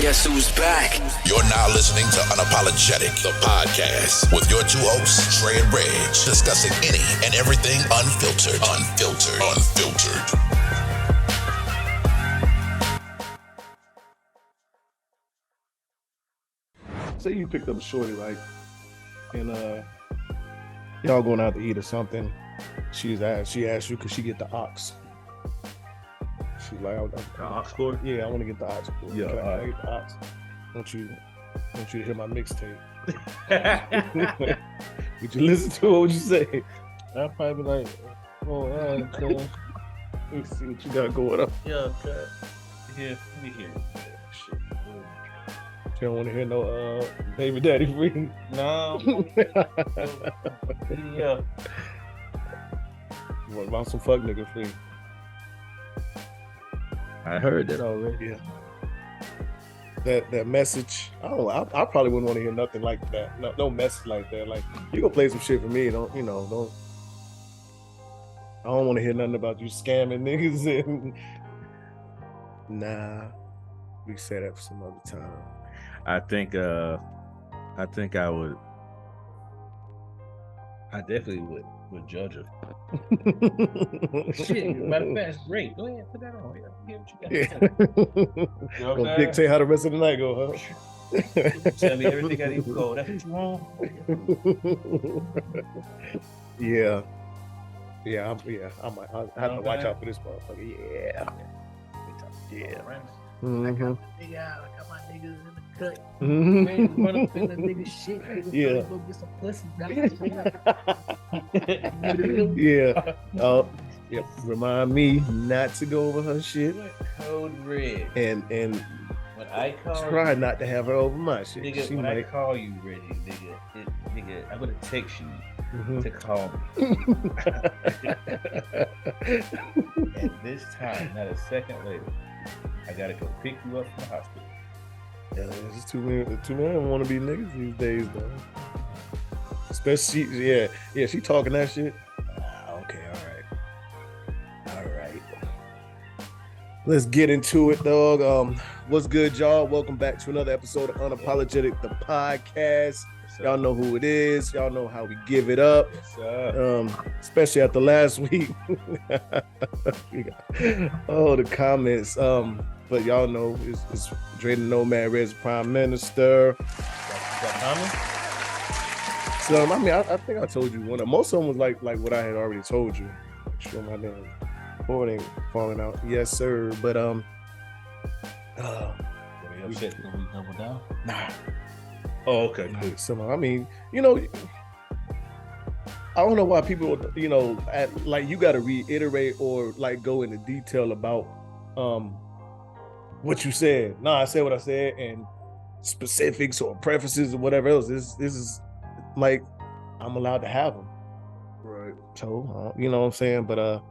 Guess who's back? You're now listening to Unapologetic, the podcast, with your two hosts, Trey and Reg, discussing any and everything unfiltered. Say you picked up a shorty, right? And y'all going out to eat or something. She asked you, could she get the ox? She's like, the ox cord? Yeah, I want to get the ox cord. Yeah, Can I get the ox? I want you to hear my mixtape. Would you listen to it? What would you say? I'd probably be like, oh, let me see what you got going on. Yeah, cut. Here, let me hear. Shit. You don't want to hear no baby daddy free? No. Yeah. What about some fuck nigga free? I heard that already. Yeah. That message, I probably wouldn't want to hear nothing like that. No message like that. Like, you gonna play some shit for me, I don't want to hear nothing about you scamming niggas and nah. We say that for some other time. I definitely would judge her. Shit, matter of fact, it's great. Go ahead, put that on. Yeah, get what you got. Yeah. Gonna dictate how the rest of the night go, huh? Tell me everything I need to go. That's what you want. Yeah. I have to watch out for this motherfucker. Yeah. Mm-hmm. I got my niggas in the cut. Mm-hmm. Man, run up in the nigga shit. Yeah. Go get some pussy. Yeah. Oh, yep. Remind me not to go over her shit. Code red. And when I call try not to have her over my shit. Nigga, she when might... I call you, Reggie, nigga, I'm gonna text you to call me. And this time, not a second later, I gotta go pick you up from the hospital. Yeah, there's too many want to be niggas these days, though. Especially, yeah, she talking that shit. Okay, all right. Let's get into it, dog. What's good, y'all? Welcome back to another episode of Unapologetic, the podcast. Y'all know who it is. Y'all know how we give it up. Especially after last week. Oh, the comments. But y'all know it's Dre the Nomad Red's Prime Minister. So I mean, I think I told you one. Most of them was like what I had already told you. Sure, my damn board ain't falling out. Yes, sir. But upset when we double down? Nah. Oh, okay. I mean, I don't know why people, like you got to reiterate or like go into detail about what you said. Nah, I said what I said, and specifics or prefaces or whatever else. This is like I'm allowed to have them, right? So you know what I'm saying. But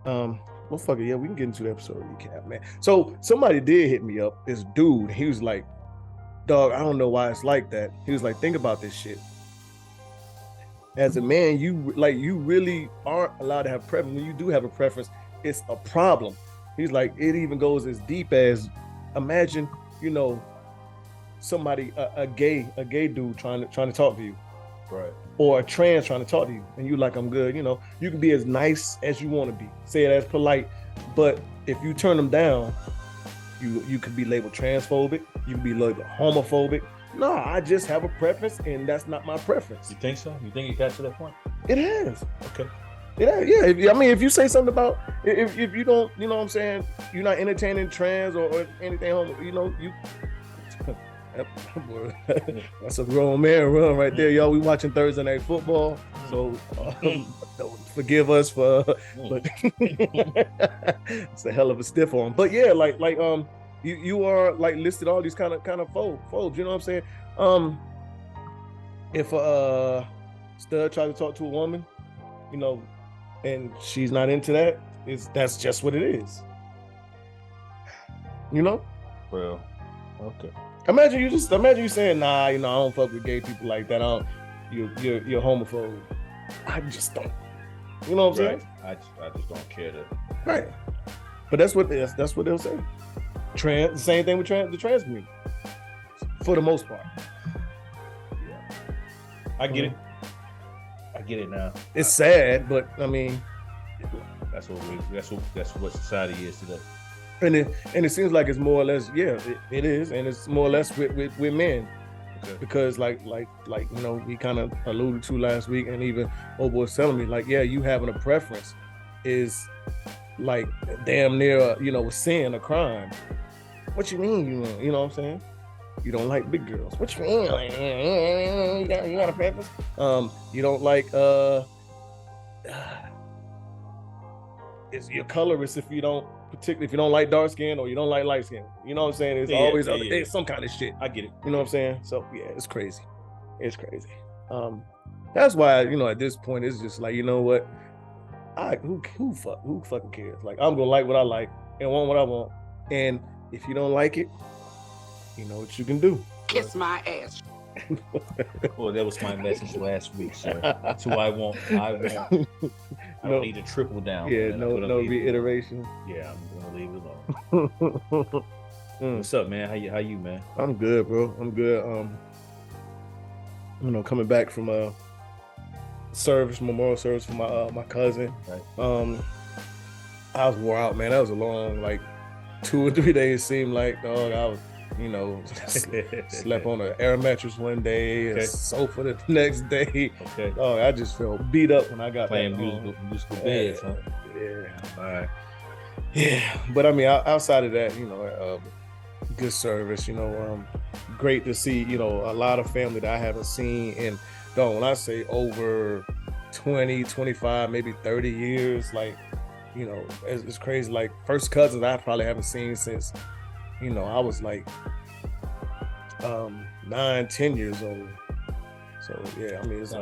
well, fuck it, yeah, we can get into the episode recap, man. So somebody did hit me up. This dude, he was like, dog, I don't know why it's like that. He was like, think about this shit. As a man, you really aren't allowed to have preference. When you do have a preference, it's a problem. He's like, it even goes as deep as, imagine, somebody, a gay dude trying to talk to you, right? Or a trans trying to talk to you, and you like, I'm good. You can be as nice as you want to be, say it as polite, but if you turn them down, you could be labeled transphobic, you can be labeled homophobic. No, I just have a preference, and that's not my preference. You think so? You think it got to that point? It has. Okay. Yeah. If you say something about if you don't, you know what I'm saying, you're not entertaining trans or anything, you. That's a grown man run right there, y'all. We watching Thursday Night Football, so forgive us for, but it's a hell of a stiff arm. But yeah, like you are like listed all these kind of phobes. You know what I'm saying? If a stud tries to talk to a woman, and she's not into that, that's just what it is. Well, okay. Imagine you saying, nah, I don't fuck with gay people like that. You're homophobe. I just don't. You know what I'm saying? I just don't care to. Right. But that's what they'll say. The same thing with the trans community. for the most part. Yeah, I get it. I get it now. It's sad, but I mean, that's what society is today. And it seems like it's more or less, yeah, it is, and it's more or less with men. Okay. Because like we kind of alluded to last week, and even old boy was telling me, like, yeah, you having a preference is like damn near a sin, a crime. What you mean you know what I'm saying? You don't like big girls. What you mean? You got a preference? You don't like is your colorist if you don't like dark skin or you don't like light skin. You know what I'm saying? It's always it's some kind of shit. I get it. You know what I'm saying? So yeah, it's crazy. It's crazy. That's why, at this point it's just like, you know what? Who fucking cares? Like, I'm gonna like what I like and want what I want. And if you don't like it, you know what you can do. Kiss my ass. Well, that was my message last week, sir. That's who I want. I don't need to triple down. Yeah, no reiteration. Yeah, I'm gonna leave it alone. What's up, man? How you, man? I'm good, bro. I'm good. Coming back from memorial service for my cousin. Right. I was wore out, man. That was a long, 2 or 3 days. Seemed like, dog. I was, slept on an air mattress one day, a sofa the next day. Okay. Oh, I just felt beat up when I got playing musical beds, huh? Yeah. All right. Yeah, but I mean, outside of that, good service. Great to see. A lot of family that I haven't seen in. When I say over 20, 25, maybe 30 years, it's crazy. Like, first cousins I probably haven't seen since. I was 9, 10 years old. So yeah, I mean, it's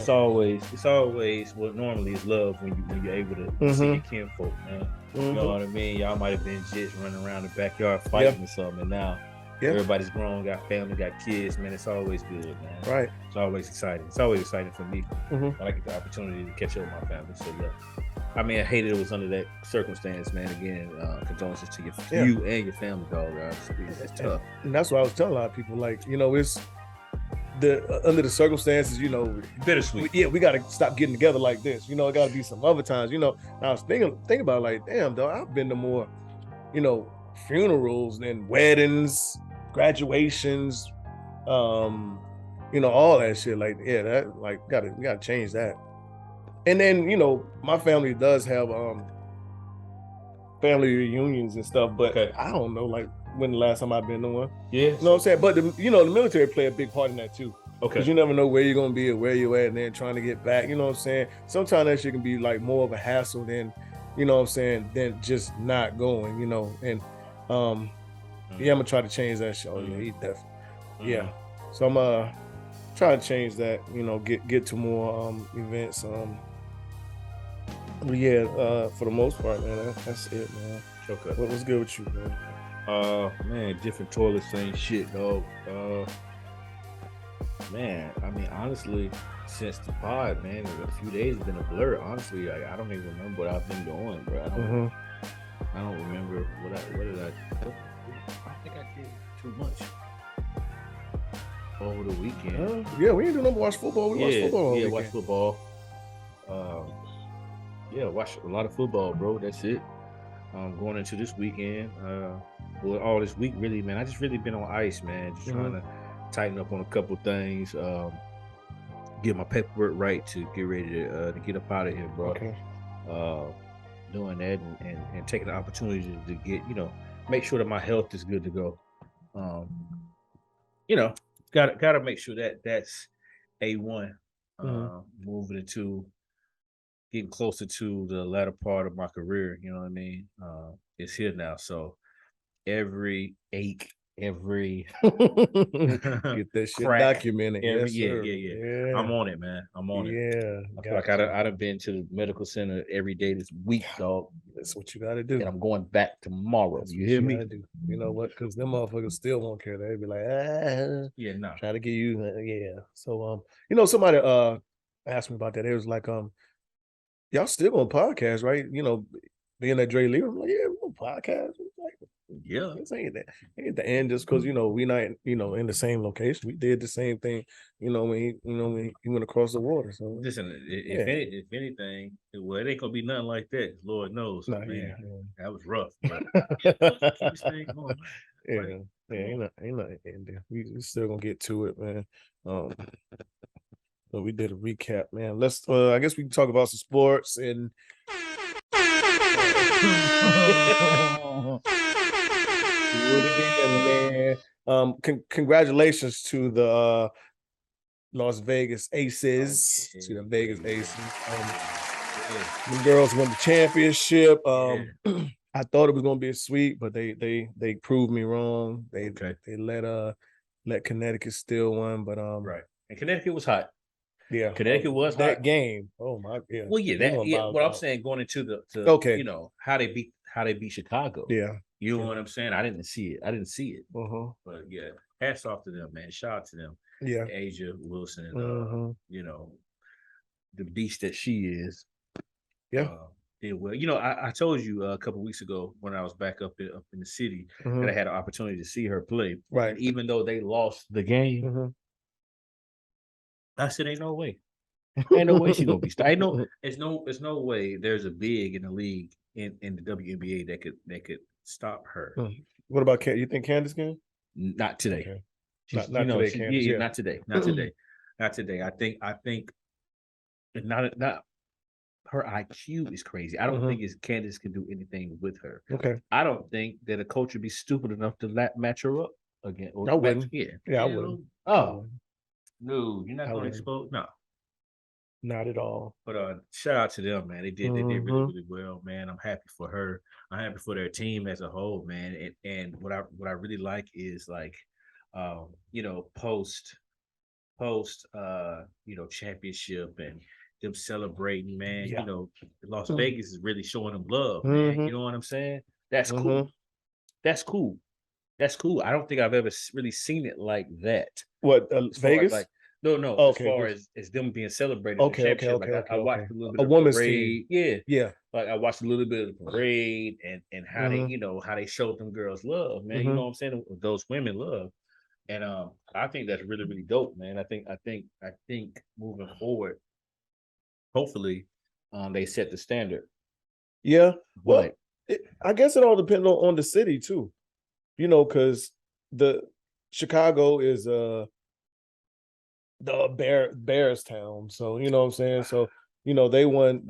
always what normally is love when you're able to see your kinfolk, man. You know what I mean? Y'all might have been just running around the backyard fighting or something, and now everybody's grown, got family, got kids, man. It's always good, man. Right. It's always exciting. It's always exciting for me. I like the opportunity to catch up with my family. So yeah. I mean, I hated it was under that circumstance, man. Again, condolences to you and your family, dog. It's tough. And that's what I was telling a lot of people. It's under the circumstances, bittersweet. We got to stop getting together like this. It got to be some other times. I was thinking about damn, dog. I've been to more, funerals than weddings, graduations, all that shit. We gotta change that. And then, my family does have family reunions and stuff, but I don't know when the last time I've been to one. Yeah. You know what I'm saying? But the military play a big part in that too. Okay. Because you never know where you're gonna be or where you're at, and then trying to get back. You know what I'm saying? Sometimes that shit can be more of a hassle than, than just not going. And I'm gonna try to change that shit. Oh yeah, he definitely. Yeah. So I'm trying to change that. Get to more events. But yeah, for the most part, man, that's it, man. Okay. What's good with you, man? Man, different toilets, same shit, dog. Man, I mean, honestly, since the pod, man, a few days have been a blur. Honestly, I don't even remember what I've been doing, bro. I don't remember what did I do? I think I did too much over the weekend. Yeah, we ain't doing nothing but watch football. We watch football. Yeah, watch football. Watch a lot of football, bro. That's it. Going into this weekend, all this week, really, man. I just really been on ice, man. Just trying to tighten up on a couple things. Get my paperwork right to get ready to get up out of here, bro. Okay. Doing that and taking the opportunity to get, make sure that my health is good to go. Gotta make sure that that's A1. Moving into getting closer to the latter part of my career, you know what I mean? It's here now. So every ache, every get that shit documented. Yeah. I'm on it, man. I'm on it. Yeah. I feel like I'd have been to the medical center every day this week, dog. That's what you gotta do. And I'm going back tomorrow. You hear me? You know what? Because them motherfuckers still won't care. They'd be like, try to get you. So somebody asked me about that. It was like, y'all still on podcast, right? Being that Dre leader, I'm like, yeah, we're on podcast. Yeah. This ain't the end just because we not in the same location. We did the same thing, when he went across the water. So listen, if anything, well, it ain't gonna be nothing like that. Lord knows, nah, man, yeah. that was rough. But let's keep this thing going, man. Yeah, ain't nothing ending. We still gonna get to it, man. So we did a recap, man. Let's I guess we can talk about some sports and do it again, man. Congratulations to the Las Vegas Aces, to the Vegas Aces. The girls won the championship. I thought it was gonna be a sweep, but they proved me wrong. They let Connecticut steal one, but right. And Connecticut was hot. Yeah, Connecticut was that hot. game. Oh my, yeah. Well, yeah, what I'm saying, going into the okay, how they beat Chicago. Yeah, you know what I'm saying. I didn't see it. But yeah, hats off to them, man. Shout out to them. Yeah, Asia Wilson, and the beast that she is. Yeah. Did well. I told you a couple of weeks ago when I was back up in the city that I had an opportunity to see her play. Right. And even though they lost the game, I said, "Ain't no way. Ain't no way she's gonna be. There's no way there's a big in the league in the WNBA that could stop her." What about you think Candace can? Not today. Okay. Not today, Candace. Yeah. Not today. Not today. Not today. I think not her IQ is crazy. I don't think Candace can do anything with her. Okay. I don't think that a coach would be stupid enough to match her up again. I wouldn't. I wouldn't. Oh, no, you're not going to expose. No, not at all. But shout out to them, man. They did really, really well, man. I'm happy for her. I'm happy for their team as a whole, man. And what I really like is like, post championship and them celebrating, man. Yeah. Las Vegas is really showing them love, man. You know what I'm saying? That's cool. That's cool. That's cool. I don't think I've ever really seen it like that. What, Vegas? No. Okay, as far as them being celebrated. Okay. I watched a little bit a of woman's parade. Team. Yeah. Like I watched a little bit of the parade and how they, how they showed them girls love, man. You know what I'm saying? Those women love. And I think that's really, really dope, man. I think moving forward, hopefully, they set the standard. Yeah. Well, I guess it all depends on the city too. Because the Chicago is the Bears town. So you know what I'm saying? So, they won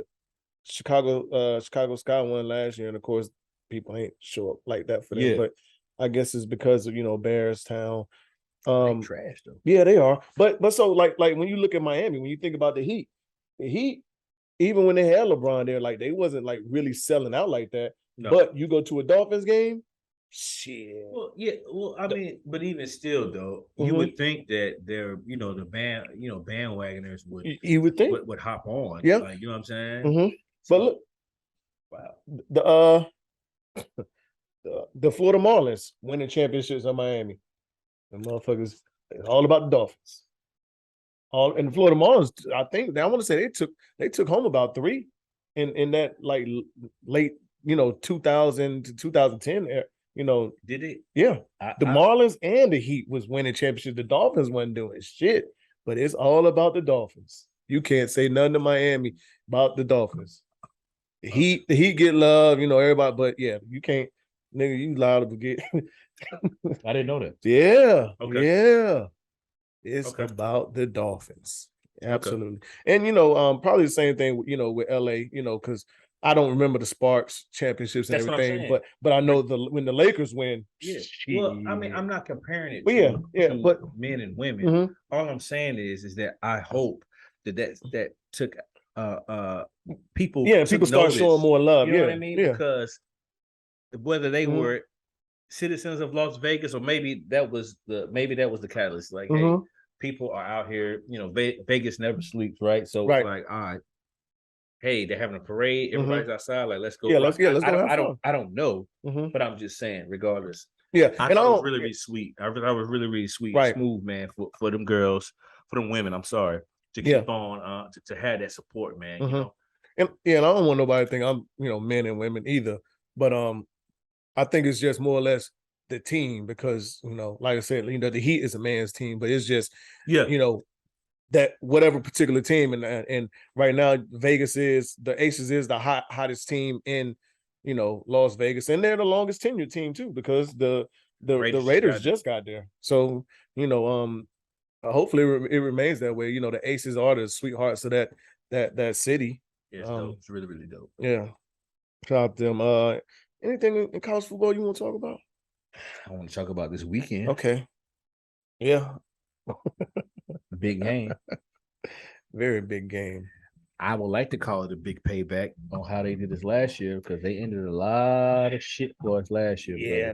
Chicago Sky won last year, and of course people ain't show up like that for them. Yeah. But I guess it's because of Bears town. They trash though. Yeah, they are. But so like when you look at Miami, when you think about the Heat, even when they had LeBron there, like they wasn't like really selling out like that. No. But you go to a Dolphins game, shit. Well, yeah. Well, I mean, but even still, though, you would think that they're, the bandwagoners would. You would think would hop on. Yeah. Like, you know what I'm saying? So, but look, the Florida Marlins winning championships in Miami. The motherfuckers, it's all about the Dolphins. And the Florida Marlins, I think I want to say they took home about 3 in that like late 2000 to 2010 era. Did it? Yeah. The Marlins and the Heat was winning championships. The Dolphins wasn't doing shit, but it's all about the Dolphins. You can't say nothing to Miami about the Dolphins. The Heat get love, everybody, but yeah, you can't, nigga, you liable to get. I didn't know that. Yeah. Okay. Yeah. It's about the Dolphins. Absolutely. Okay. And probably the same thing with LA, because I don't remember the Sparks championships and everything, but I know when the Lakers win. Yeah. Well, I mean, I'm not comparing it to but men and women. All I'm saying is that I hope that took people. Yeah, people start showing more love. You know what I mean? Yeah. Because whether they were citizens of Las Vegas or maybe that was the catalyst. Like, hey, people are out here. Vegas never sleeps, right? So it's like, all right. Hey, they're having a parade. Everybody's outside. Like, let's go. Yeah, let's go. I don't know, but I'm just saying. Regardless, yeah. I thought it was really, really sweet. I was really, really sweet, smooth, man, for them girls, for them women. I'm sorry to keep on to have that support, man. And I don't want nobody to think I'm men and women either. But I think it's just more or less the team because, like I said, the Heat is a man's team, but it's just, that whatever particular team and right now the Aces is the hottest team in, Las Vegas, and they're the longest tenured team too because the Raiders just got there. So, hopefully it remains that way. The Aces are the sweethearts of that city. Yeah, it's dope. It's really, really dope. Yeah. Shout out to them. Anything in college football you want to talk about? I want to talk about this weekend. Okay. Yeah. Big game. Very big game. I would like to call it a big payback on how they did this last year because they ended a lot of shit for us last year. Yeah, brother.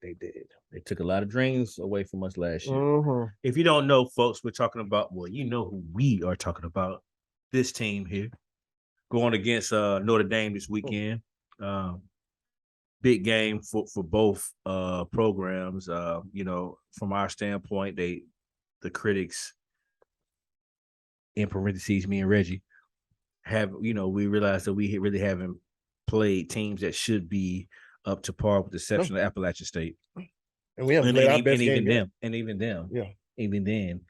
they did. They took a lot of dreams away from us last year. Mm-hmm. If you don't know, folks, we're talking about, well, you know who we are talking about. This team here going against Notre Dame this weekend. Big game for both programs. From our standpoint, the critics, in parentheses, me and Reggie, we realized that we really haven't played teams that should be up to par with the exception of Appalachian State. And we haven't played our best game yet. And even them. Yeah. Even then,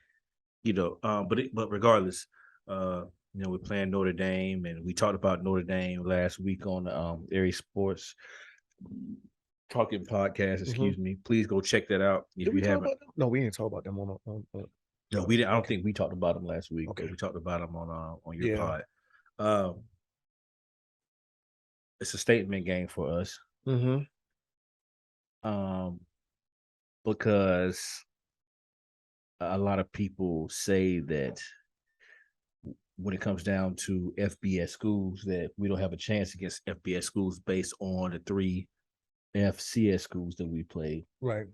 but regardless, we're playing Notre Dame, and we talked about Notre Dame last week on the A Sports Talking Podcast. Excuse me. Please go check that out if you haven't. No, we didn't talk about them no, we didn't. I don't think we talked about them last week. Okay, we talked about them on your pod. It's a statement game for us. Mm-hmm. Because a lot of people say that when it comes down to FBS schools, that we don't have a chance against FBS schools based on the 3 FCS schools that we played. Right.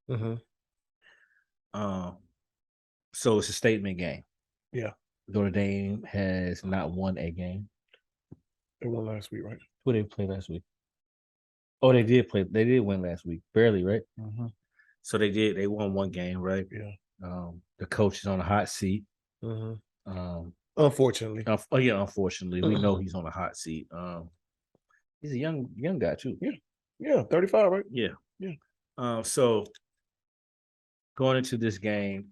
Mm-hmm. So it's a statement game. Yeah. Notre Dame has not won a game. They won last week, right? Who did they play last week? Oh, they did play. They did win last week, barely, right? Mm-hmm. So they did. They won one game, right? Yeah. The coach is on a hot seat. Mm-hmm. Unfortunately. Unfortunately, we know he's on a hot seat. He's a young guy too. Yeah, 35, right? Yeah. So going into this game,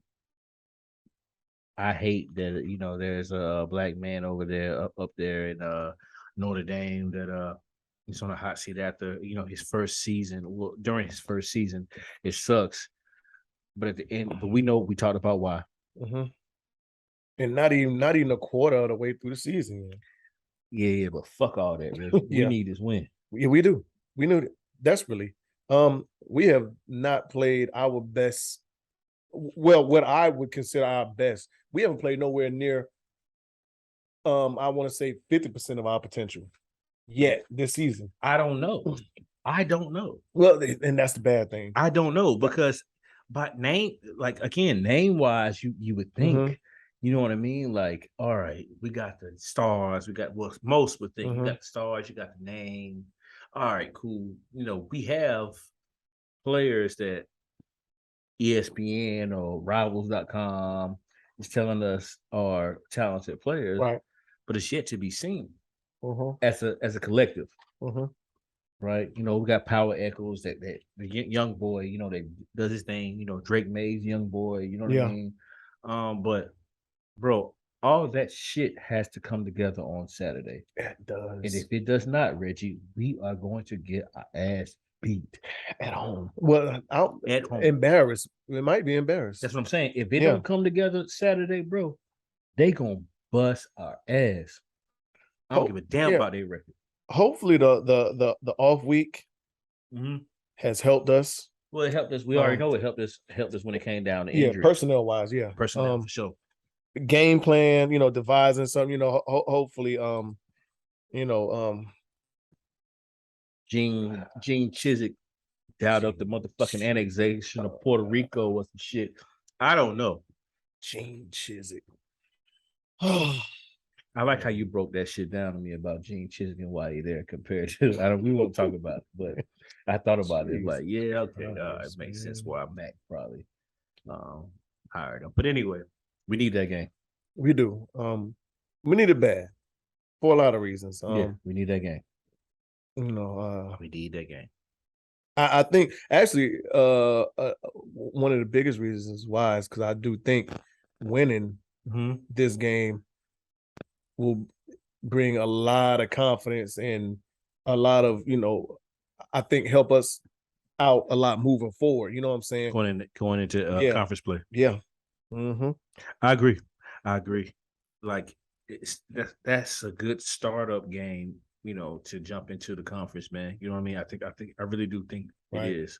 I hate that there's a black man over there up there in Notre Dame that he's on a hot seat after his first season. Well, during his first season, it sucks. But at the end, we know we talked about why. Mm-hmm. And not even a quarter of the way through the season. Yeah, but fuck all that. We need this win. Yeah, we do. We knew that desperately. We have not played our best. Well, what I would consider our best. We haven't played nowhere near. I want to say 50% of our potential yet this season. I don't know. Well, and that's the bad thing. I don't know because, but name wise, you would think, you know what I mean? Like, all right, we got the stars. We got most would think you got the stars. You got the name. All right, cool. We have players that ESPN or Rivals.com is telling us are talented players, right? But it's yet to be seen as a collective, right? We got Power Echoes that the young boy, that does his thing. Drake May's young boy. You know what I mean? But bro, all that shit has to come together on Saturday. It does. And if it does not, Reggie, we are going to get our ass beat at home. Well, at home. Embarrassed. We might be embarrassed. That's what I'm saying. If it don't come together Saturday, bro, they gonna bust our ass. I don't give a damn about their record. Hopefully the off week has helped us. Well, it helped us. We already know it helped us when it came down to injury. Personnel wise, personnel for sure. Game plan, devising something, hopefully, Gene Chiswick dialed up the motherfucking annexation of Puerto Rico or some shit. I don't know. Gene Chiswick. I like how you broke that shit down to me about Gene Chiswick and why you're there compared to. We won't talk about it, but I thought about it. Like, yeah, okay, it makes sense why Mac probably hired him. But anyway, we need that game. We do. We need it bad for a lot of reasons. We need that game. You know, we need that game. I think actually one of the biggest reasons why is because I do think winning this game will bring a lot of confidence and a lot of, I think help us out a lot moving forward. You know what I'm saying? Going into conference play. Yeah. I agree. Like that's a good startup game, to jump into the conference, man. You know what I mean? I really do think it is.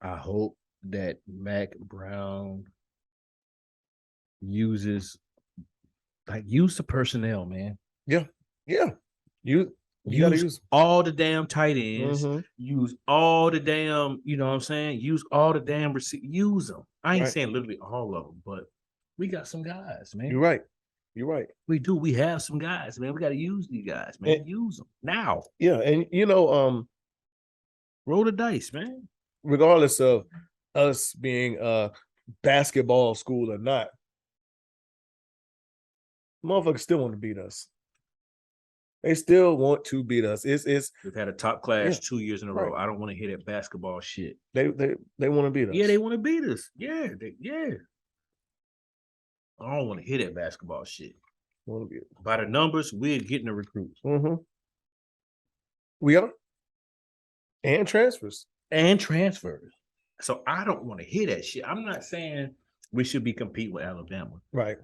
I hope that Mac Brown use the personnel, man. Yeah. You gotta use all the damn tight ends. Use all the damn, you know what I'm saying? Use all the damn use them. I ain't saying literally all of them, but we got some guys, man. You're right. We do. We have some guys, man. We got to use these guys, man. Use them now. Yeah, and roll the dice, man. Regardless of us being a basketball school or not, motherfuckers still want to beat us. They still want to beat us. We've had a top class 2 years in a row. I don't want to hear that basketball shit. They want to beat us. Yeah, they want to beat us. Yeah, I don't want to hear that basketball shit. By the numbers, we're getting the recruits. We are. And transfers. So I don't want to hear that shit. I'm not saying we should be competing with Alabama. Right.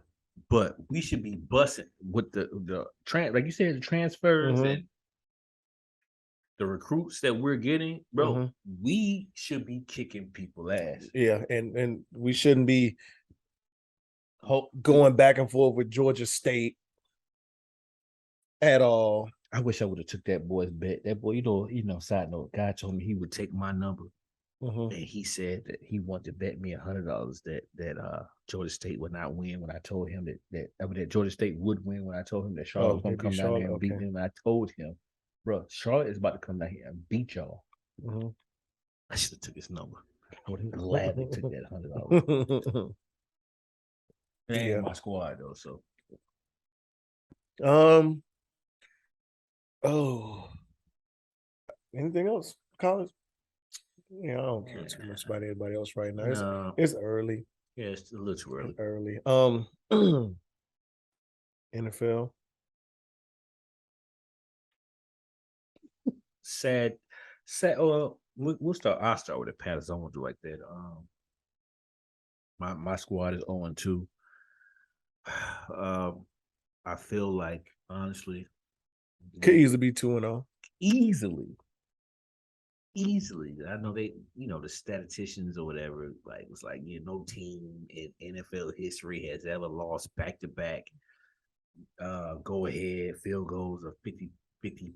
But we should be busting with the like you said, the transfers and the recruits that we're getting, bro. We should be kicking people ass. Yeah, and we shouldn't be going back and forth with Georgia State at all. I wish I would have took that boy's bet. That boy, side note, guy told me he would take my number. And he said that he wanted to bet me $100 that Georgia State would not win when I told him that Georgia State would win when I told him that Charlotte was going to come down here and beat them. And I told him, bro, Charlotte is about to come down here and beat y'all. I should have took his number. I would have gladly took that $100. And my squad though, so. Anything else? College? Yeah, I don't care too much about anybody else right now. It's early. Yeah, it's a little too early. NFL. Sad. Well, we'll start. I'll start with the Panthers. I won't do like that. My squad is 0-2. I feel like honestly could easily be 2-0. Easily. I know they, the statisticians or whatever, like it's like no team in NFL history has ever lost back-to-back go ahead field goals of 50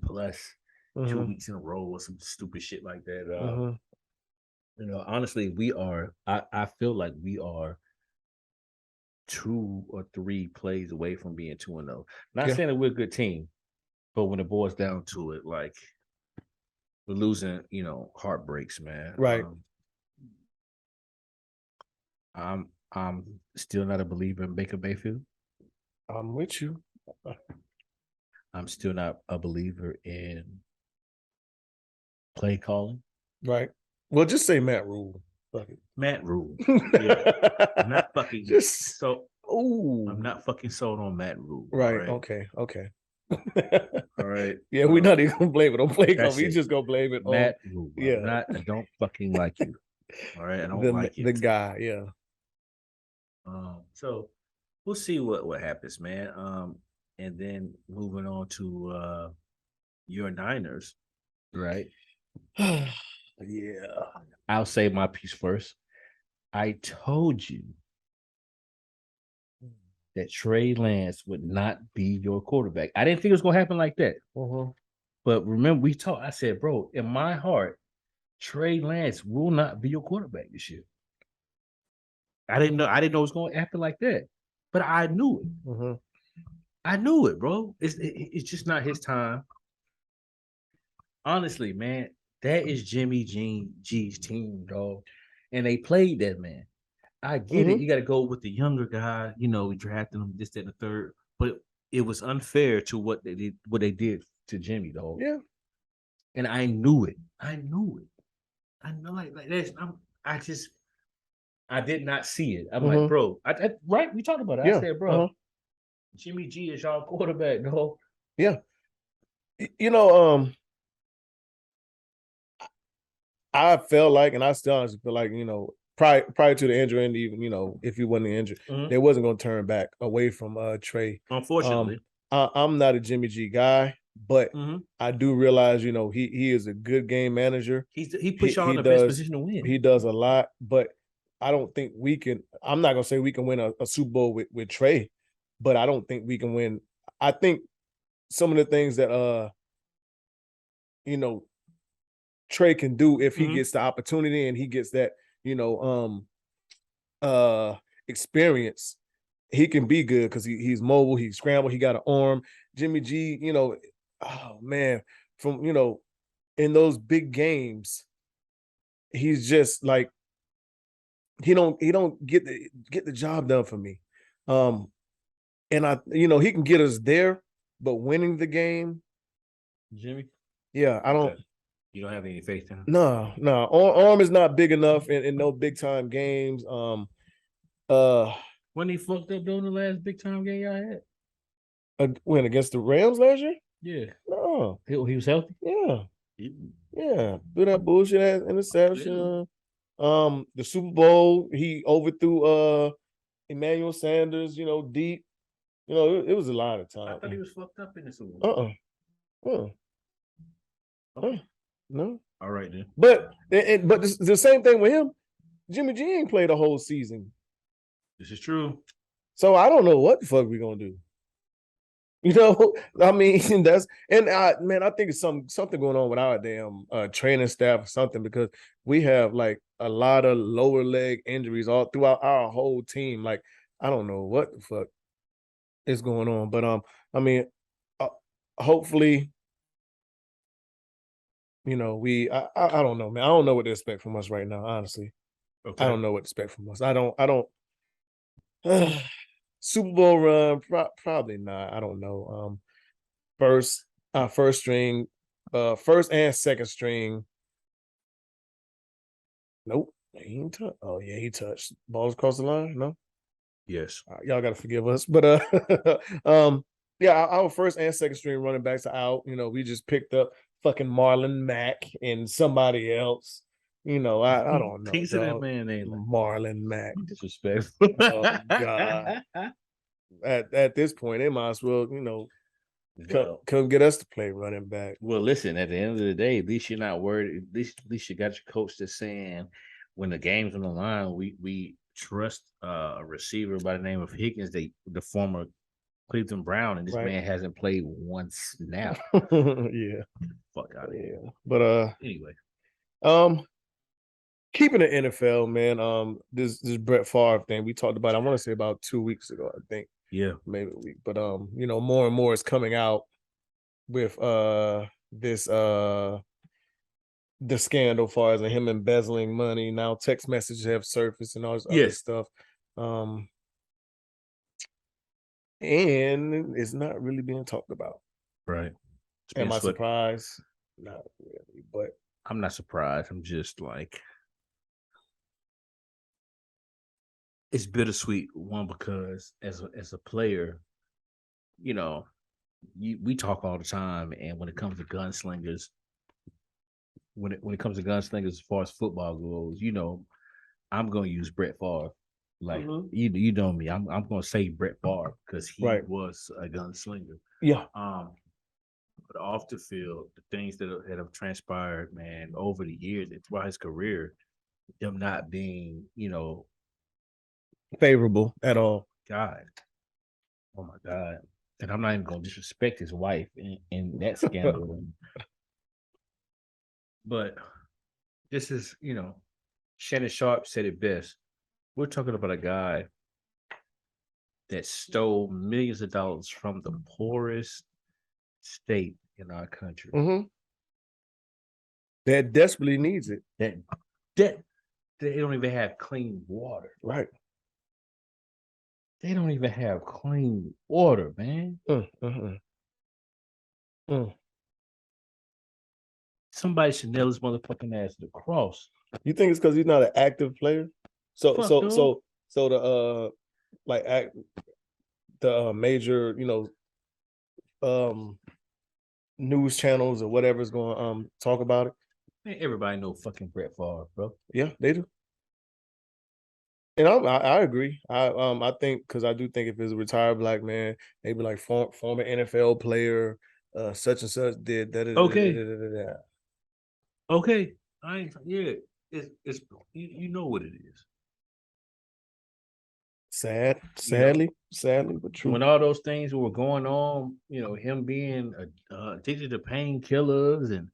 plus 2 weeks in a row or some stupid shit like that. Honestly, we are. I feel like we are 2 or 3 plays away from being 2-0. Not saying that we're a good team, but when it boils down to it, like we're losing, heartbreaks, man. Right. I'm still not a believer in Baker Mayfield. I'm with you. I'm still not a believer in play calling. Right. Well, just say Matt Rule. Fuck it. Matt Rule. Yeah. I'm not fucking I'm not fucking sold on Matt Rule. Right. Okay. All right. Yeah, we're not even gonna blame it on play call. We just gonna blame it Matt on Rule. Yeah. I don't fucking like you. All right. I don't like it. The guy, yeah. So we'll see what happens, man. And then moving on to your Niners, right? Yeah. I'll say my piece first. I told you that Trey Lance would not be your quarterback. I didn't think it was gonna happen like that. But remember, we talked. I said, bro, in my heart, Trey Lance will not be your quarterback this year. I didn't know it was gonna happen like that, but I knew it. I knew it, bro. It's just not his time. Honestly, man, that is Jimmy G's team, dog, and they played that, man. I get it. You got to go with the younger guy. We drafted him this, that, and the third. But it was unfair to what they did to Jimmy, though. Yeah. And I knew it. I know like this. I did not see it. I'm like, bro, right? We talked about it. Yeah. I said, bro, Jimmy G is y'all quarterback, no. Yeah. I felt like, and I still honestly feel like, prior to the injury, and even, if he wasn't injured, they wasn't going to turn back away from Trey. Unfortunately. I'm not a Jimmy G guy, but I do realize, he is a good game manager. He puts y'all in the best position to win. He does a lot, but I don't think I'm not going to say we can win a Super Bowl with Trey, but I don't think we can win. I think some of the things that, Trey can do if he gets the opportunity and he gets that, experience, he can be good because he's mobile, he's scrambled, he got an arm. Jimmy G, oh man, from in those big games, he's just like he don't get the job done for me. And he can get us there, but winning the game, Jimmy, yeah, I don't. You don't have any faith in him? No. Arm is not big enough in no big time games. When he fucked up during the last big time game y'all had? When against the Rams last year? Yeah. No. He was healthy? Yeah. Yeah. Do that bullshit ass interception. The Super Bowl, he overthrew Emmanuel Sanders, deep. It was a lot of time. I thought he was fucked up in the Super Bowl. No. All right then. But the same thing with him. Jimmy G ain't played a whole season. This is true. So I don't know what the fuck we're gonna do. I mean, I think it's something going on with our damn training staff or something, because we have like a lot of lower leg injuries all throughout our whole team. Like, I don't know what the fuck is going on, but I mean, hopefully, I don't know, man. I don't know what to expect from us right now, honestly. Okay. I don't know what to expect from us. I don't. Super Bowl run, probably not. I don't know. First string, first and second string. Nope, he ain't touched. Oh yeah, he touched. Balls across the line. No. Yes. Y'all got to forgive us, but yeah, our first and second string running backs are out. We just picked up fucking Marlon Mack and somebody else. I don't know. Piece of that man name, Marlon Mack. Disrespectful. Oh God. At this point, they might as well, come get us to play running back. Well, listen, at the end of the day, at least you're not worried. At least you got your coach that's saying, when the game's on the line, we trust a receiver by the name of Higgins, the former Cleveland Brown, and this man hasn't played one snap. Yeah. Fuck out of here. But anyway. Keeping the NFL, man. This Brett Favre thing we talked about, I want to say about 2 weeks ago, I think. Yeah, maybe a week. But more and more is coming out with this the scandal as far as him embezzling money. Now text messages have surfaced and all this other stuff. And it's not really being talked about. Right. Am I surprised? Not really, but I'm not surprised. I'm just like, it's bittersweet. One, because as a player, we talk all the time, and when it comes to gunslingers, as far as football goes, I'm gonna use Brett Favre. Like, you know me, I'm gonna say Brett Favre because he was a gunslinger. Yeah. But off the field, the things that have transpired, man, over the years and throughout his career, them not being, favorable at all. God. Oh my God. And I'm not even gonna disrespect his wife in that scandal. But this is, Shannon Sharp said it best. We're talking about a guy that stole millions of dollars from the poorest state in our country. That desperately needs it. That they don't even have clean water. Right. They don't even have clean water, man. Somebody should nail his motherfucking ass to the cross. You think it's because he's not an active player? So Fuck, so dude. so the major, news channels or whatever is going to talk about it. Man, everybody know fucking Brett Favre, bro. Yeah, they do. And I agree. I think, because I do think if it's a retired black man, maybe like former NFL player, such and such did that. Okay. Okay, it's you know what it is. Sadly, but true. When all those things were going on, him being addicted to painkillers and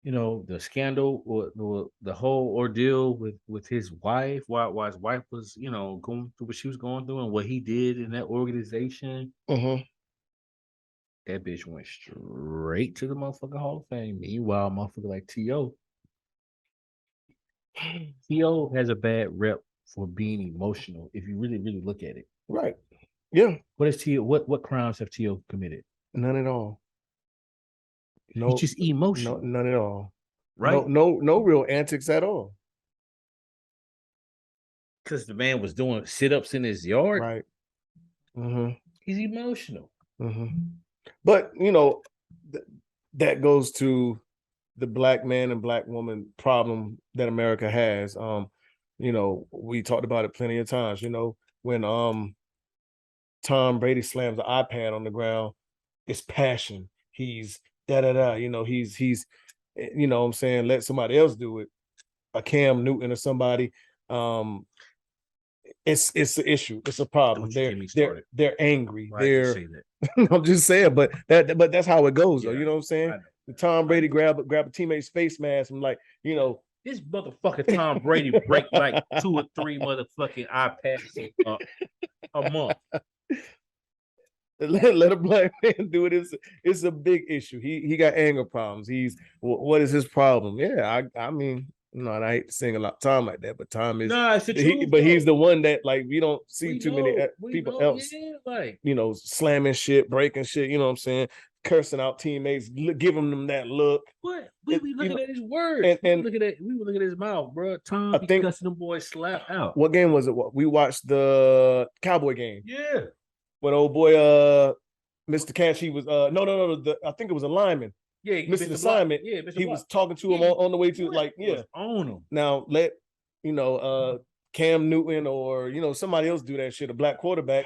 the scandal or the whole ordeal with his wife, why his wife was going through what she was going through and what he did in that organization. That bitch went straight to the motherfucking Hall of Fame. Meanwhile, motherfucker like T.O. has a bad rep for being emotional if you really, really look at it. Right. Yeah. What is T.O.? What crimes have T.O. committed? None at all. No, he's just emotional. None at all. Right? No real antics at all. Because the man was doing sit-ups in his yard. Right. He's emotional. But that goes to the black man and black woman problem that America has. We talked about it plenty of times. When Tom Brady slams the iPad on the ground, it's passion. He's he's what I'm saying, let somebody else do it. A Cam Newton or somebody. It's an issue. It's a problem. They're angry. I'm just saying, but that's how it goes, though. You know what I'm saying? The Tom Brady grab a teammate's face mask and this motherfucker Tom Brady break like 2 or 3 motherfucking iPads a month. Let a black man do it. It's a big issue. He got anger problems. What is his problem? Yeah, I mean, and I hate to sing a lot of Tom like that, but Tom is it's the truth, but he's the one that we don't see too many people else slamming shit, breaking shit, you know what I'm saying, cursing out teammates, giving them that look. What? We looking at his words. We were looking at his mouth, bro. Tom, I think cussing them boys slap out. What game was it? We watched the Cowboy game. Yeah. When old boy Mr. Cash, he was no, I think it was a lineman. Yeah, Mr. Assignment. Yeah, Mr. He was talking to him on the way to on him. Now let Cam Newton or somebody else do that shit. A black quarterback.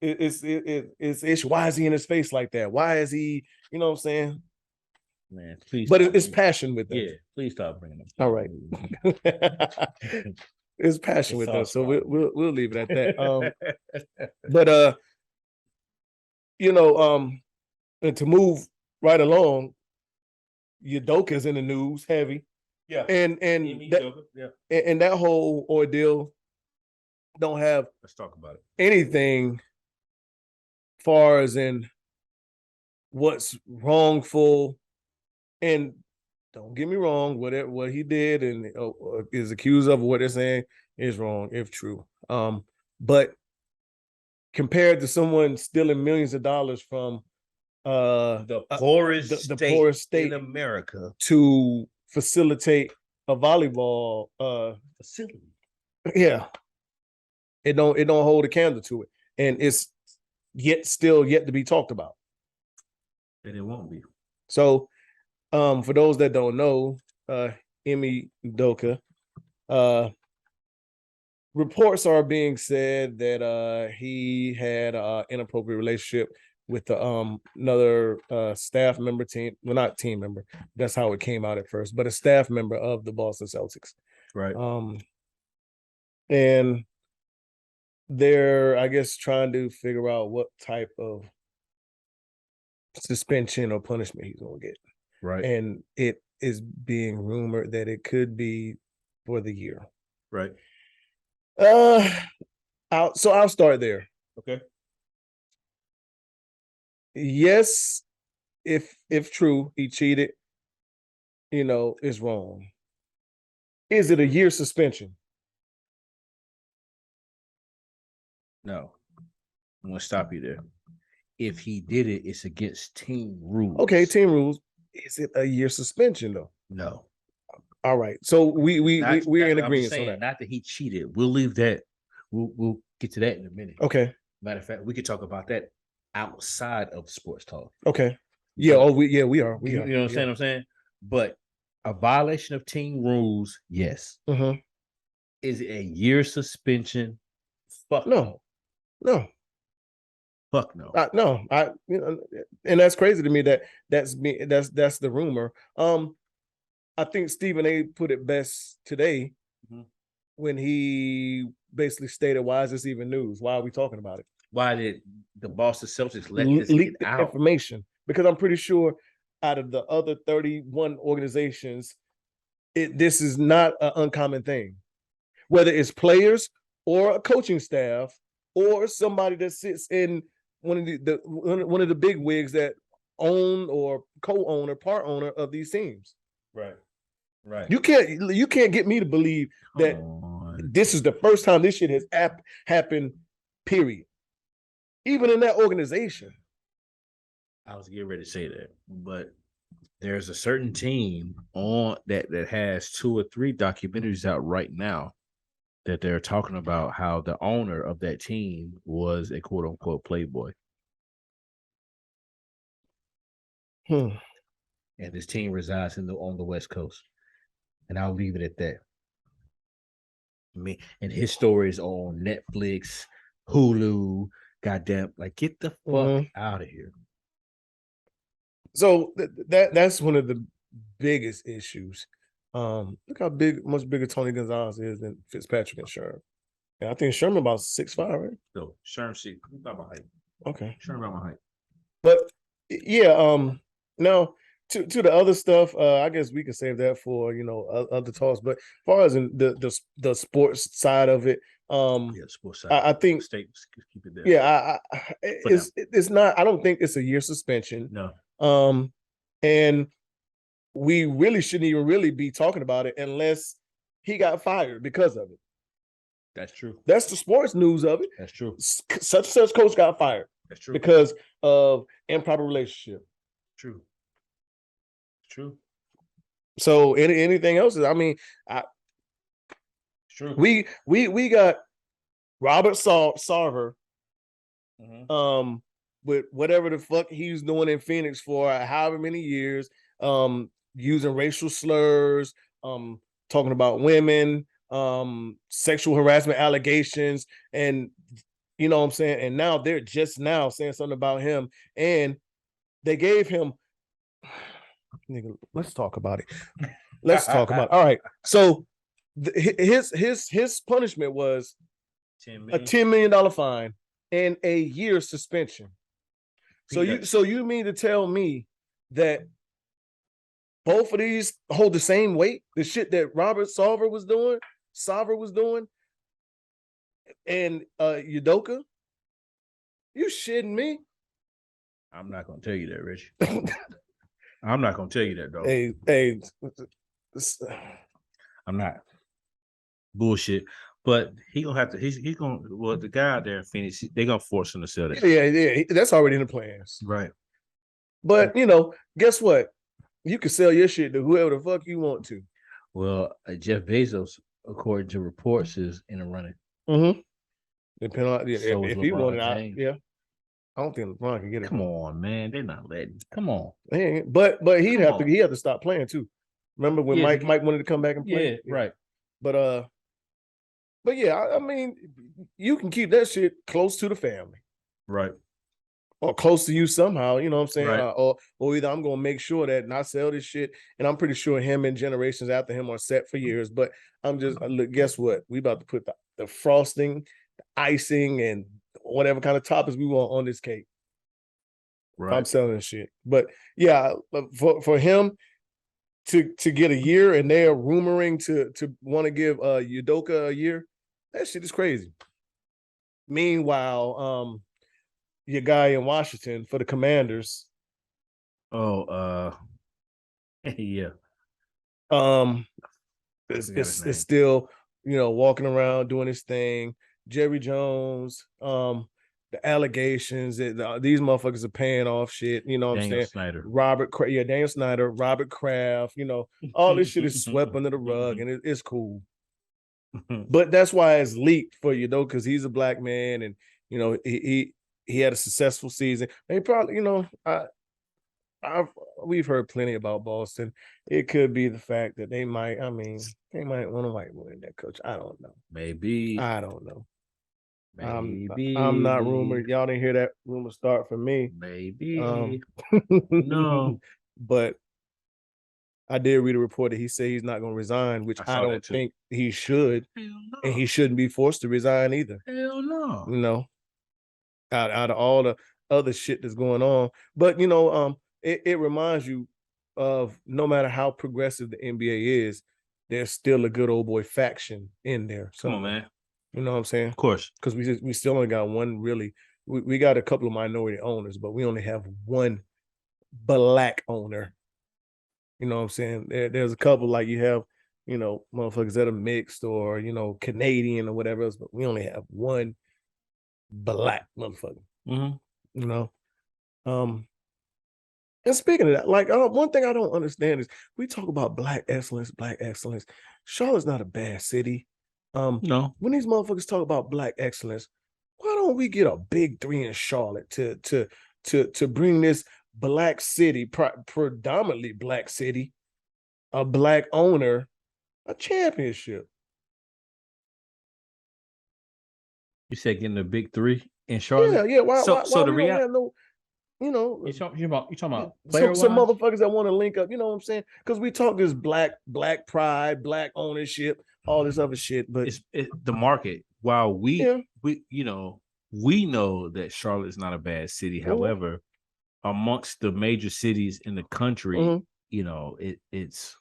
It's issue. Why is he in his face like that? Why is he? You know what I'm saying? Man, please. But it's passion with them. Yeah, please stop bringing them. All right. It's passion with us, so we'll leave it at that. But and to move right along, Udoka's in the news heavy. Yeah. And that whole ordeal don't have, let's talk about it, anything far as in what's wrongful. And don't get me wrong, what he did and is accused of, what they're saying is wrong if true. But compared to someone stealing millions of dollars from the poorest state in America to facilitate a volleyball facility, it don't hold a candle to it, and it's still yet to be talked about, and it won't be. So for those that don't know, Ime Udoka, reports are being said that he had an inappropriate relationship with another staff member, not team member. That's how it came out at first, but a staff member of the Boston Celtics. Right. And they're, I guess, trying to figure out what type of suspension or punishment he's going to get. Right. And it is being rumored that it could be for the year. Right. I'll start there. Okay. Yes, if true, he cheated, is wrong. Is it a year suspension? No. I'm going to stop you there. If he did it, it's against team rules. Okay, team rules. Is it a year suspension though? No. All right. So we're in agreement on that. Not that he cheated. We'll leave that. We'll get to that in a minute. Okay. Matter of fact, we could talk about that outside of sports talk. Okay. Yeah. But, we are. You know what I'm saying? But a violation of team rules, yes. Mm-hmm. Is it a year suspension? Fuck no. Fuck no. No. And that's crazy to me that's the rumor. I think Stephen A. put it best today when he basically stated, "Why is this even news? Why are we talking about it? Why did the Boston Celtics leak the information?" Because I'm pretty sure out of the other 31 organizations, this is not an uncommon thing. Whether it's players or a coaching staff or somebody that sits in one of the big wigs that own or co-own or part owner of these teams. Right. You can't get me to believe that this is the first time this shit has happened, period. Even in that organization. I was getting ready to say that, but there's a certain team on that has 2 or 3 documentaries out right now that they're talking about how the owner of that team was a quote unquote playboy. And this team resides on the West Coast. And I'll leave it at that. And his story is on Netflix, Hulu, goddamn, like get the fuck out of here. So that's one of the biggest issues. Look how much bigger Tony Gonzalez is than Fitzpatrick and Sherm. And I think Sherman about 6'5", right? No, Sherm about my height. Okay. Sherman about my height. But yeah, now to the other stuff, I guess we can save that for other talks. But as far as in the sports side of it, sports side. I think keep it there. Yeah, it's not. I don't think it's a year suspension. No. And we really shouldn't even really be talking about it unless he got fired because of it. That's true. That's the sports news of it. That's true. Such coach got fired. That's true. Because of improper relationship. True. So anything else? True. We got Robert Sarver, with whatever the fuck he's doing in Phoenix for however many years, using racial slurs, talking about women, sexual harassment allegations, and you know what I'm saying? And now they're just now saying something about him, and they gave him nigga, let's talk about it. Let's talk about it. All right. So his punishment was a $10 million fine and a year suspension. So you mean to tell me that both of these hold the same weight? The shit that Robert Sarver was doing, and Udoka? You shitting me? I'm not gonna tell you that, Rich. I'm not gonna tell you that, though. Hey, I'm not. Bullshit. But he gonna have to. He's gonna. Well, the guy out there in Phoenix, they gonna force him to sell that. Yeah. That's already in the plans, right? But guess what? You can sell your shit to whoever the fuck you want to. Well, Jeff Bezos, according to reports, is in the running. Depending on if he wanted out, yeah. I don't think LeBron can get it. Come on, man. They're not letting. Come on. But he'd have to stop playing too. Remember when Mike wanted to come back and play? Yeah, right. But yeah, I mean, you can keep that shit close to the family. Right. Or close to you somehow, you know what I'm saying? Right. Or either I'm gonna make sure that not sell this shit, and I'm pretty sure him and generations after him are set for years. But I'm just look, guess what? We about to put the frosting, the icing, and whatever kind of toppings we want on this cake. Right. I'm selling this shit. But yeah, for him to get a year, and they're rumoring to want to give Udoka a year, that shit is crazy. Meanwhile, your guy in Washington for the Commanders. Yeah. It's still, walking around doing his thing. Jerry Jones, the allegations that these motherfuckers are paying off shit. You know what I'm saying? Snyder. Daniel Snyder, Robert Kraft. You know, all this shit is swept under the rug, and it's cool. But that's why it's leaked for you though, because he's a black man, and you know he had a successful season. And he probably, you know, we've heard plenty about Boston. It could be the fact that they might want a white boy in that coach. I don't know. Maybe. I don't know. Maybe. I'm not rumored. Y'all didn't hear that rumor start from me. Maybe. No. But I did read a report that he said he's not going to resign, which I don't think he should. Hell no. And he shouldn't be forced to resign either. Hell no. You know, out of all the other shit that's going on. But, you know, it reminds you of no matter how progressive the NBA is, there's still a good old boy faction in there. Come on, man. You know what I'm saying? Of course. Because we still only got one really. We got a couple of minority owners, but we only have one black owner. You know what I'm saying? There's a couple like you have, you know, motherfuckers that are mixed or, you know, Canadian or whatever else, but we only have one black motherfucker. Mm-hmm. You know? And speaking of that, like one thing I don't understand is we talk about black excellence. Charlotte's not a bad city. No. When these motherfuckers talk about black excellence, why don't we get a big 3 in Charlotte to bring this black city, predominantly black city, a black owner, a championship? You said getting a big 3 in Charlotte? Yeah. Why the we don't have no, you know, you talking about some motherfuckers that want to link up, you know what I'm saying? Because we talk this black pride, black ownership, all this other shit, but it's the market. While we know that Charlotte is not a bad city. Mm-hmm. However, amongst the major cities in the country, mm-hmm. you know, it's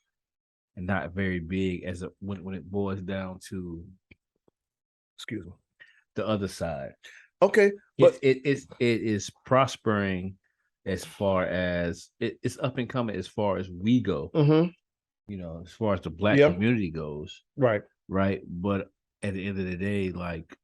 not very big as when it boils down to, excuse me, the other side. Okay, but it is prospering as far as it's up and coming as far as we go. Mm-hmm. You know, as far as the black community goes. Right. But at the end of the day, like,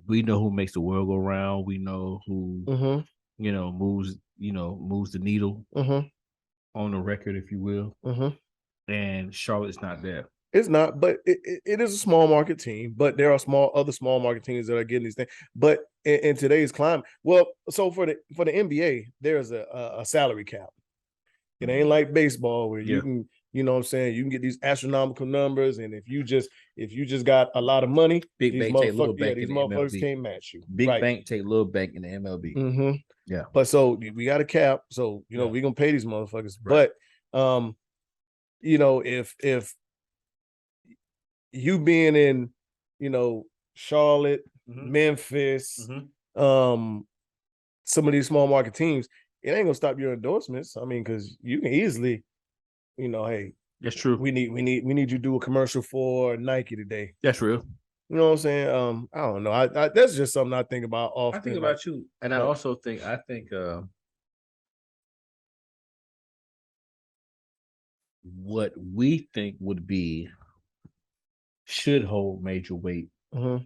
we know who makes the world go round. We know who mm-hmm. you know moves the needle mm-hmm. on the record, if you will. Mm-hmm. And Charlotte's not there. It's not, but it is a small market team. But there are other small market teams that are getting these things. But in today's climate, well, so for the NBA, there's a salary cap. It ain't like baseball where you can, you know what I'm saying, you can get these astronomical numbers, and if you just got a lot of money, big bank take little bank, these in motherfuckers the MLB. can't match you. Big bank take little bank in the MLB. Mm-hmm. Yeah, but so we got a cap, so you know we're gonna pay these motherfuckers. Right. But you know, if you being in, you know, Charlotte, mm-hmm. Memphis, mm-hmm. Some of these small market teams, it ain't gonna stop your endorsements. I mean, because you can easily, you know, hey, that's true. We need you to do a commercial for Nike today. That's real. You know what I'm saying? I don't know. I that's just something I think about often. I think about you, and I also think what we think should hold major weight mm-hmm.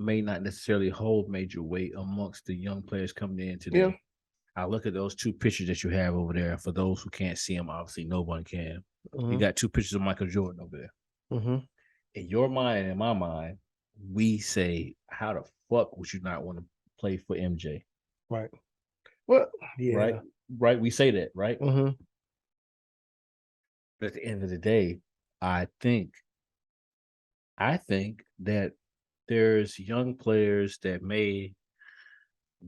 may not necessarily hold major weight amongst the young players coming in today. Yeah. I look at those 2 pictures that you have over there. For those who can't see them, obviously no one can. Mm-hmm. You got 2 pictures of Michael Jordan over there. Mm-hmm. In your mind and in my mind, we say, how the fuck would you not want to play for MJ? Right. Well, yeah. Right. We say that, right? Mm-hmm. But at the end of the day, I think that there's young players that may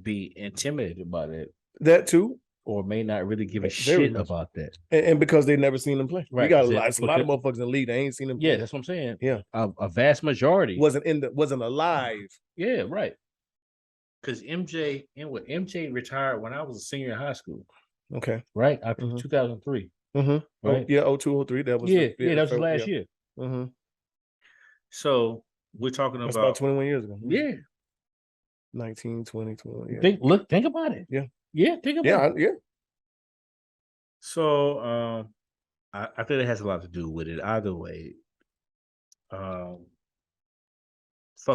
be intimidated by that. That too. Or may not really give a shit about that. And because they've never seen them play. Right. We got a lot of motherfuckers in the league that ain't seen them play. Yeah, that's what I'm saying. Yeah. A vast majority wasn't alive. Yeah, right. Because MJ retired when I was a senior in high school. Okay. Right? After 2003. Mm-hmm. Right? 0203. That was that was the last year. Mm-hmm. So we're talking That's about 21 years ago. Yeah. 19, 20, 20. Yeah. Think about it. Yeah. Yeah, think about it. Yeah. So I think it has a lot to do with it. Either way, fuck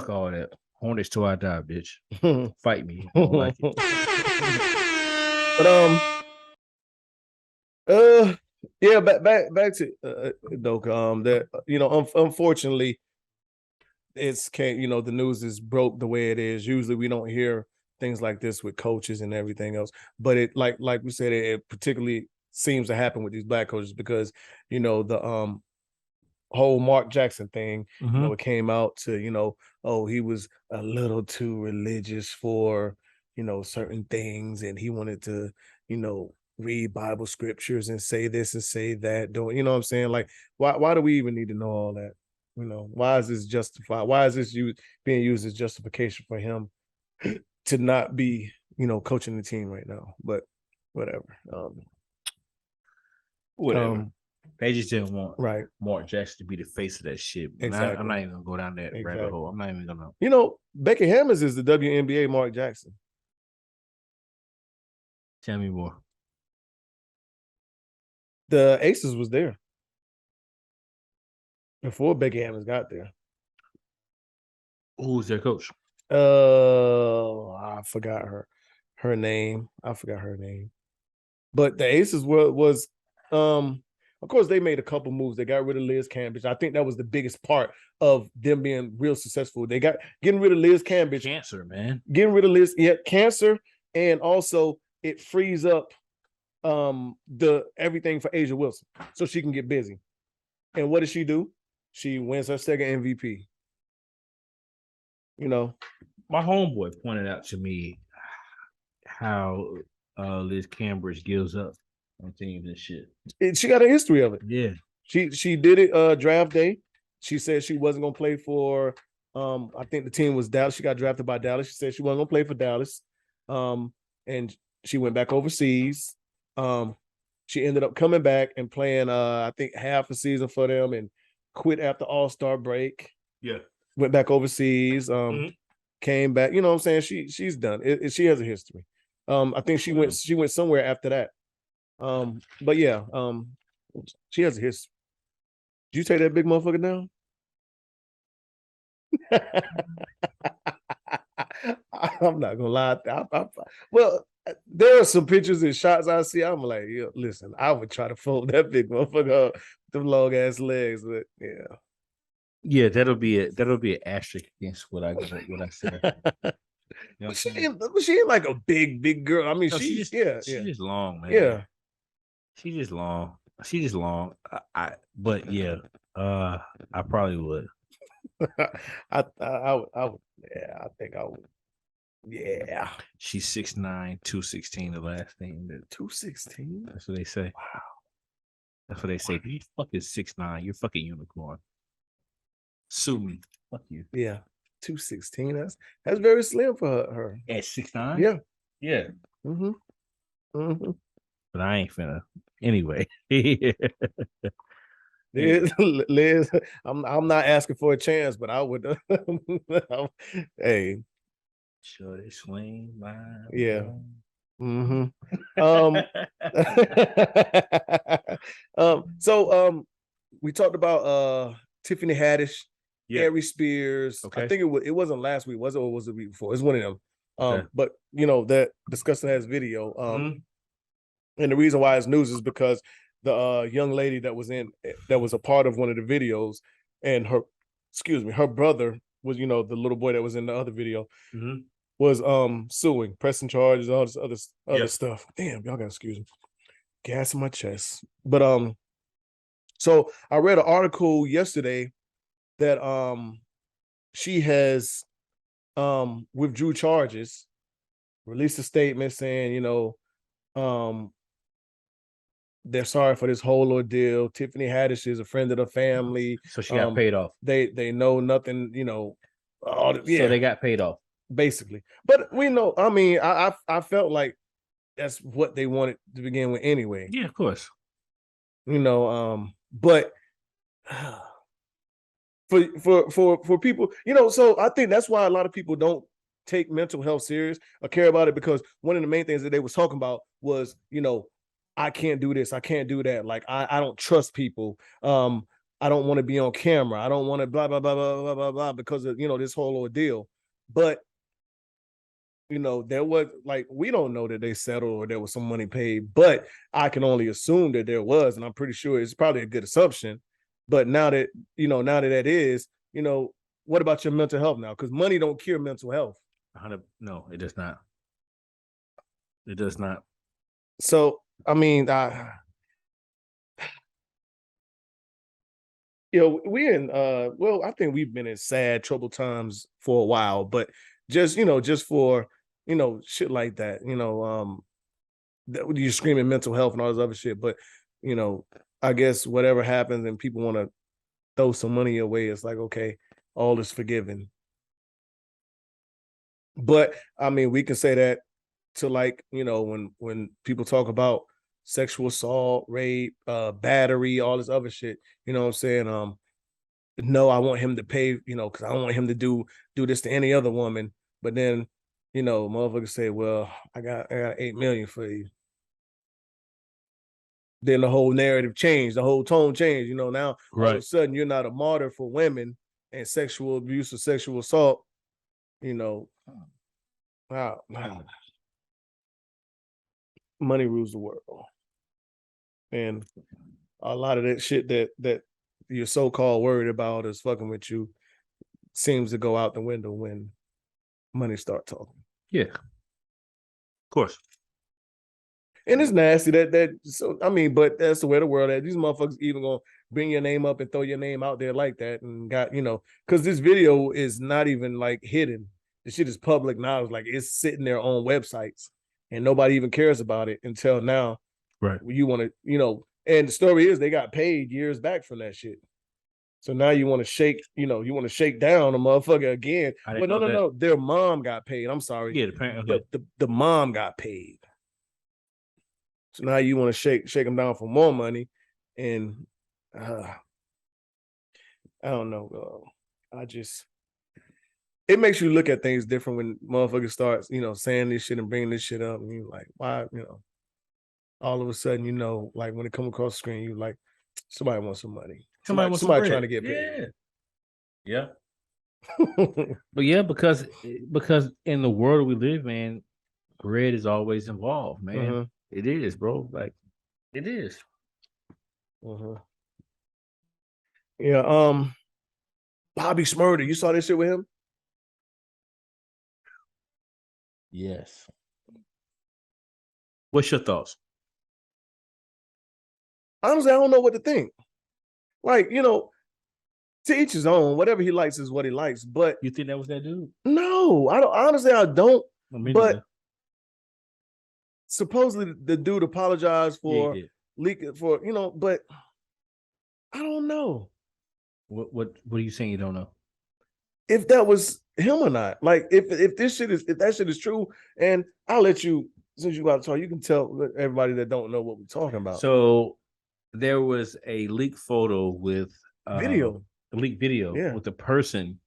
all that. Hornets till I die, bitch. Fight me. I don't like it. But yeah, back to Doka. That unfortunately, it's can't. The news is broke the way it is. Usually, we don't hear things like this with coaches and everything else. But it like we said, it particularly seems to happen with these black coaches because the whole Mark Jackson thing. It came out to he was a little too religious for certain things, and he wanted to read Bible scriptures and say this and say that. Don't what I'm saying? Like, why do we even need to know all that? Why is this justified? Why is this being used as justification for him to not be coaching the team right now? But whatever. Whatever. They just didn't want right Mark Jackson to be the face of that shit. Exactly. I'm not even gonna go down that rabbit hole. I'm not even gonna. Becky Hammons is the WNBA Mark Jackson. Tell me more. The Aces was there before Becky Hammons got there. Who was their coach? I forgot her name. But the Aces was of course they made a couple moves. They got rid of Liz Cambridge. I think that was the biggest part of them being real successful. They getting rid of Liz Cambridge. Cancer, man. Getting rid of Liz, cancer, and also it frees up the everything for Asia Wilson so she can get busy. And what does she do? She wins her second MVP. My homeboy pointed out to me how Liz Cambridge gives up on teams and shit. She got a history of it. Yeah. She did it draft day. She said she wasn't gonna play for I think the team was Dallas. She got drafted by Dallas. She said she wasn't gonna play for Dallas. And she went back overseas. She ended up coming back and playing I think half a season for them and quit after All-Star break. Yeah. Went back overseas. Came back. You know what I'm saying? She's done. She has a history. I think she went somewhere after that. But yeah, she has a history. Did you take that big motherfucker down? I'm not gonna lie. Well, there are some pictures and shots I see. I'm like, listen, I would try to fold that big motherfucker up with them long ass legs, but yeah. Yeah, that'll be an asterisk against what I said. She ain't like a big girl. I mean, no, she's just long, man. Yeah, she's just long. I probably would. I would. Yeah, I think I would. Yeah, she's 6'9", 216. The last name, 216. That's what they say. Wow, that's what they say. You fucking 6'9", you're fucking unicorn. Sue me. Fuck you. Yeah, 216. That's very slim for her. At 6'9"? Yeah. Yeah. Mm-hmm. But I ain't finna. Anyway. Liz, I'm not asking for a chance, but I would. Hey. Sure, they swing my. Yeah. Mm-hmm. So we talked about Tiffany Haddish, A. Spears. Okay. I think it wasn't last week, was it, or was it the week before? It's one of them. Okay. But that discussing has video. And the reason why it's news is because the young lady that was a part of one of the videos, and her brother was, the little boy that was in the other video, was suing, pressing charges, all this other stuff. Damn, y'all gotta excuse me. Gas in my chest. But so I read an article yesterday that she has withdrew charges, released a statement saying, they're sorry for this whole ordeal. Tiffany Haddish is a friend of the family. So she got paid off. They know nothing, all the, So they got paid off. Basically. But we know, I mean, I felt like that's what they wanted to begin with anyway. Yeah, of course. But for people, so I think that's why a lot of people don't take mental health serious or care about it, because one of the main things that they was talking about was, I can't do this, I can't do that. Like I don't trust people. I don't want to be on camera. I don't want to blah blah blah blah blah blah blah because of this whole ordeal. But there was we don't know that they settled or there was some money paid, but I can only assume that there was, and I'm pretty sure it's probably a good assumption. But now that that is, what about your mental health now? Because money don't cure mental health. No, it does not. It does not. So I mean, we in I think we've been in sad, troubled times for a while, but just for shit like that, that you're screaming mental health and all this other shit. But I guess whatever happens and people want to throw some money away, it's like, okay, all is forgiven. But I mean, we can say that to when people talk about sexual assault, rape, battery, all this other shit, you know what I'm saying? No, I want him to pay, because I don't want him to do this to any other woman. But then, motherfuckers say, well, I got $8 million for you. Then the whole narrative changed, the whole tone changed. Now all of a sudden you're not a martyr for women and sexual abuse or sexual assault. Wow. Money rules the world. And a lot of that shit that you're so-called worried about is fucking with you seems to go out the window when money start talking. Yeah. Of course. And it's nasty but that's the way the world is. These motherfuckers even gonna bring your name up and throw your name out there like that and because this video is not even hidden. The shit is public knowledge. It's sitting there on websites and nobody even cares about it until now. Right. You want to, and the story is they got paid years back from that shit. So now you want to shake, you want to shake down a motherfucker again. But no. Their mom got paid. I'm sorry. Yeah, the parent. The mom got paid. So now you want to shake them down for more money. And I don't know. It makes you look at things different when motherfuckers start, saying this shit and bringing this shit up. And you're like, why, all of a sudden, when it come across the screen, you like, somebody wants some money. Somebody trying to get paid. Yeah. But yeah, because in the world we live in, bread is always involved, man. Mm-hmm. It is, bro. It is. Mm-hmm. Yeah. Bobby Smurda, you saw this shit with him? Yes. What's your thoughts? Honestly, I don't know what to think. To each his own. Whatever he likes is what he likes. But you think that was that dude? No, I don't. Honestly, I don't. But supposedly the dude apologized for leaking for but I don't know. What are you saying you don't know? If that was him or not. If that shit is true, and I'll let you, since you about to talk, you can tell everybody that don't know what we're talking about. So there was a leaked photo with video. A leaked video with a person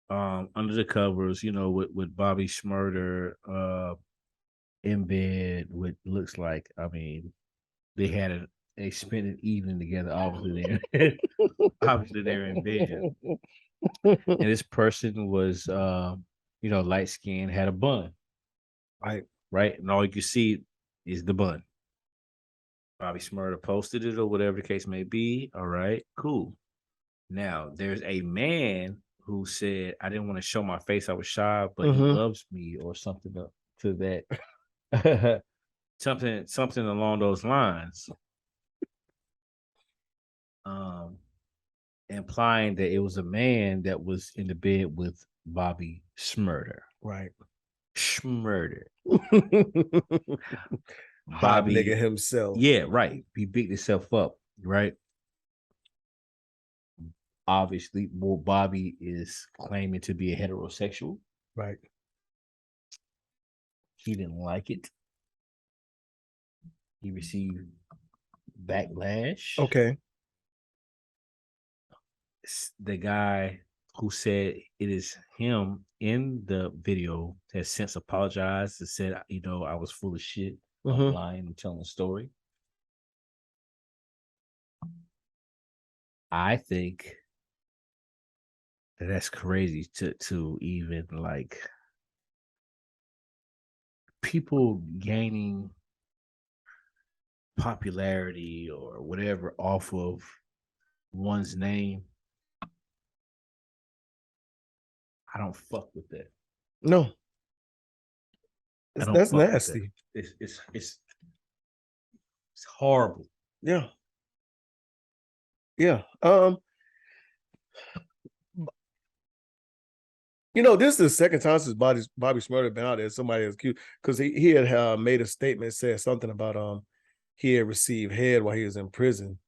under the covers, with Bobby Smurda in bed with looks like, they had they spent an evening together, obviously they're in bed. And this person was light skinned, had a bun. Right. And all you can see is the bun. Bobby Smurda posted it or whatever the case may be. All right, cool. Now there's a man who said, I didn't want to show my face, I was shy, but he loves me, or something to that. something along those lines. Implying that it was a man that was in the bed with Bobby Smurda. Right. Smurda. Bobby nigga himself. Yeah, right. He bigged himself up, right? Obviously, Bobby is claiming to be a heterosexual. Right. He didn't like it. He received backlash. Okay. The guy who said it is him in the video has since apologized and said, I was full of shit. I'm lying and telling a story. I think That's crazy to even like people gaining popularity or whatever off of one's name. I don't fuck with that. No, that's nasty. That. It's horrible. Yeah. Yeah. This is the second time since Bobby Smurda been out there. Somebody is cute because he had made a statement, said something about he had received head while he was in prison.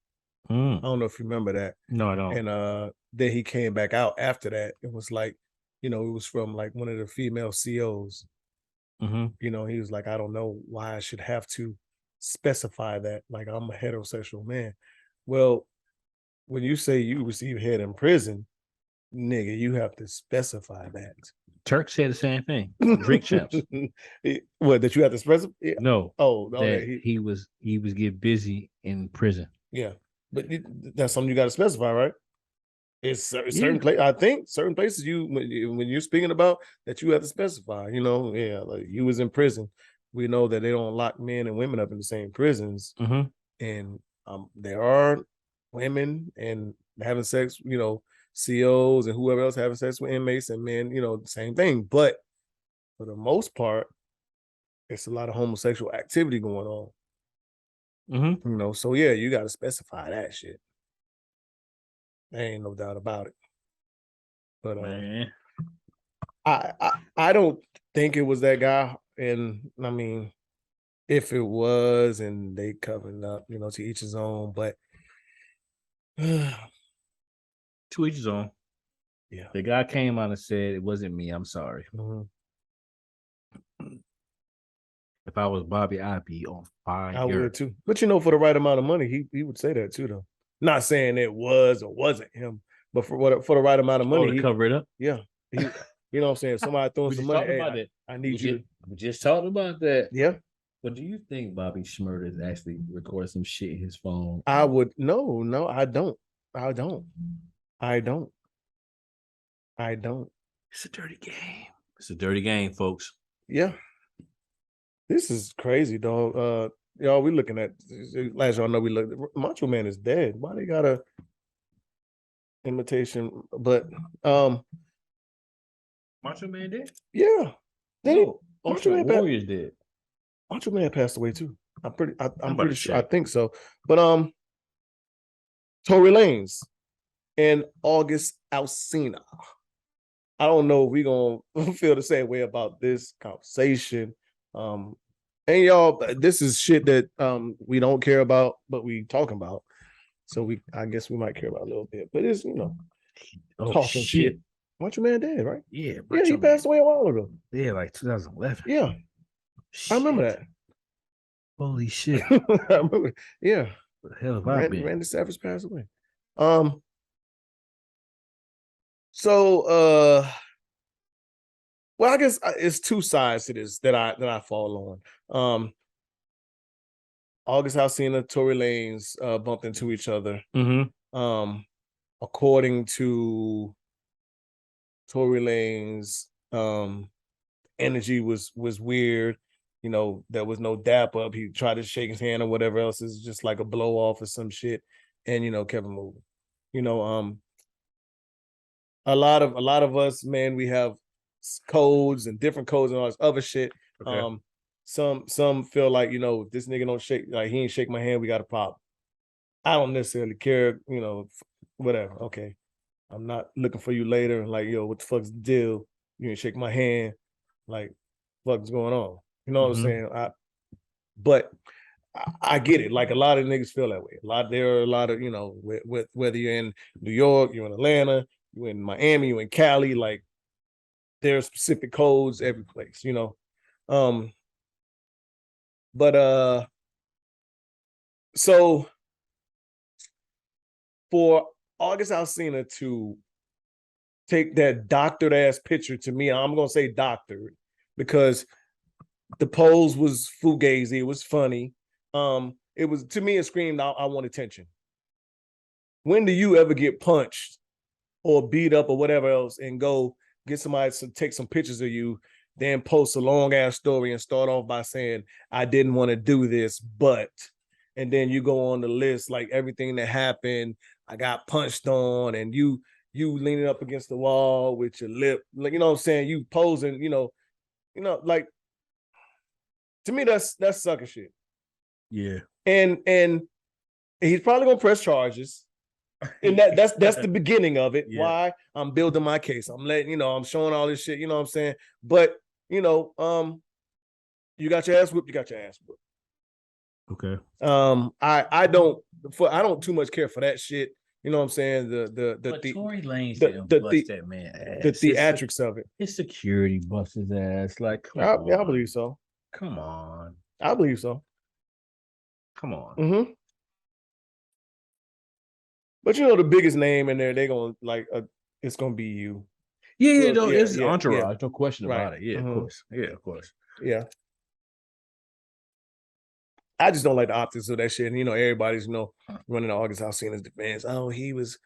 I don't know if you remember that. No, I don't. And then he came back out after that. It was like, it was from like one of the female COs. He was like, I don't know why I should have to specify that. Like, I'm a heterosexual man. Well, when you say you receive head in prison, nigga, you have to specify that. Turk said the same thing. Drink champs. What, that you have to specify? Yeah. No. Oh, no. That he was get busy in prison. Yeah. But that's something you got to specify, right? It's certain places. I think certain places when you're speaking about that, you have to specify. Like you was in prison. We know that they don't lock men and women up in the same prisons, and there are women and having sex. COs and whoever else having sex with inmates and men. Same thing. But for the most part, it's a lot of homosexual activity going on. So yeah, you got to specify that shit. There ain't no doubt about it. But I don't think it was that guy. And I mean, if it was, and they covered up, to each his own. But to each his own. Yeah. The guy came out and said it wasn't me. I'm sorry. If I was Bobby, I'd be on fire. I would too. But for the right amount of money, he would say that too, though. Not saying it was or wasn't him, but for the right amount of money, to cover it up. Yeah, you know what I'm saying. Somebody throwing some money. Hey, I need you. We just talked about that. Yeah. But do you think Bobby Smurda is actually recording some shit in his phone? I would no, I don't. It's a dirty game. It's a dirty game, folks. Yeah. This is crazy, dog. Y'all, we looking at last y'all know we look. Macho Man is dead. Why they got a imitation? But Macho Man dead? Yeah. Macho Man Warrior's dead. Macho Man passed away too. I'm pretty sure. I think so. But Tory Lanez and August Alsina. I don't know if we're gonna feel the same way about this conversation. And y'all, this is shit that we don't care about, but we talking about. So I guess we might care about a little bit. But it's talking shit. Macho Man dead, right? Yeah. Yeah, he passed away a while ago. Yeah, like 2011. Yeah. Shit. I remember that. Holy shit. I remember. Yeah. What the hell have I been? Randy Savage passed away. So well, I guess it's two sides to this that I fall on. August Alsina, Tory Lanez bumped into each other. According to Tory Lanez, energy was weird. There was no dap up. He tried to shake his hand or whatever else. It's just like a blow off or some shit, and kept it moving. A lot of us, man, we have codes and different codes and all this other shit. Okay. Some feel like, if this nigga don't shake, like he ain't shake my hand, we got a problem. I don't necessarily care, whatever. Okay. I'm not looking for you later. Like, yo, what the fuck's the deal? You ain't shake my hand. Like, what's going on? You know what I'm saying? But I get it. Like a lot of niggas feel that way. There are a lot of, whether you're in New York, you're in Atlanta, you're in Miami, you're in Cali, like there are specific codes every place, But so for August Alsina to take that doctored ass picture, to me, I'm gonna say doctored because the pose was fugazi, it was funny. It was, to me, it screamed, I want attention. When do you ever get punched or beat up or whatever else and go get somebody to take some pictures of you, then post a long ass story and start off by saying, I didn't want to do this, but, and then you go on the list, like everything that happened, I got punched on, and you leaning up against the wall with your lip, like, you know what I'm saying? You posing, like, to me, that's sucker shit. Yeah. And he's probably gonna press charges. And that's the beginning of it. Yeah. Why? I'm building my case. I'm letting, I'm showing all this shit, you know what I'm saying? But, you got your ass whooped, you got your ass whooped. Okay. I don't too much care for that shit. You know what I'm saying? But Tory Lanez didn't bust that man ass. The theatrics of it. His security bust his ass. Like, come on. Yeah, I believe so. Come on. I believe so. Come on. Mm-hmm. But the biggest name in there, they're gonna it's gonna be you. Yeah, it's entourage, no question about it. Yeah, mm-hmm. Of course. Yeah, of course. Yeah. I just don't like the optics of that shit. And everybody's running the August Alsina's defense. Oh, he was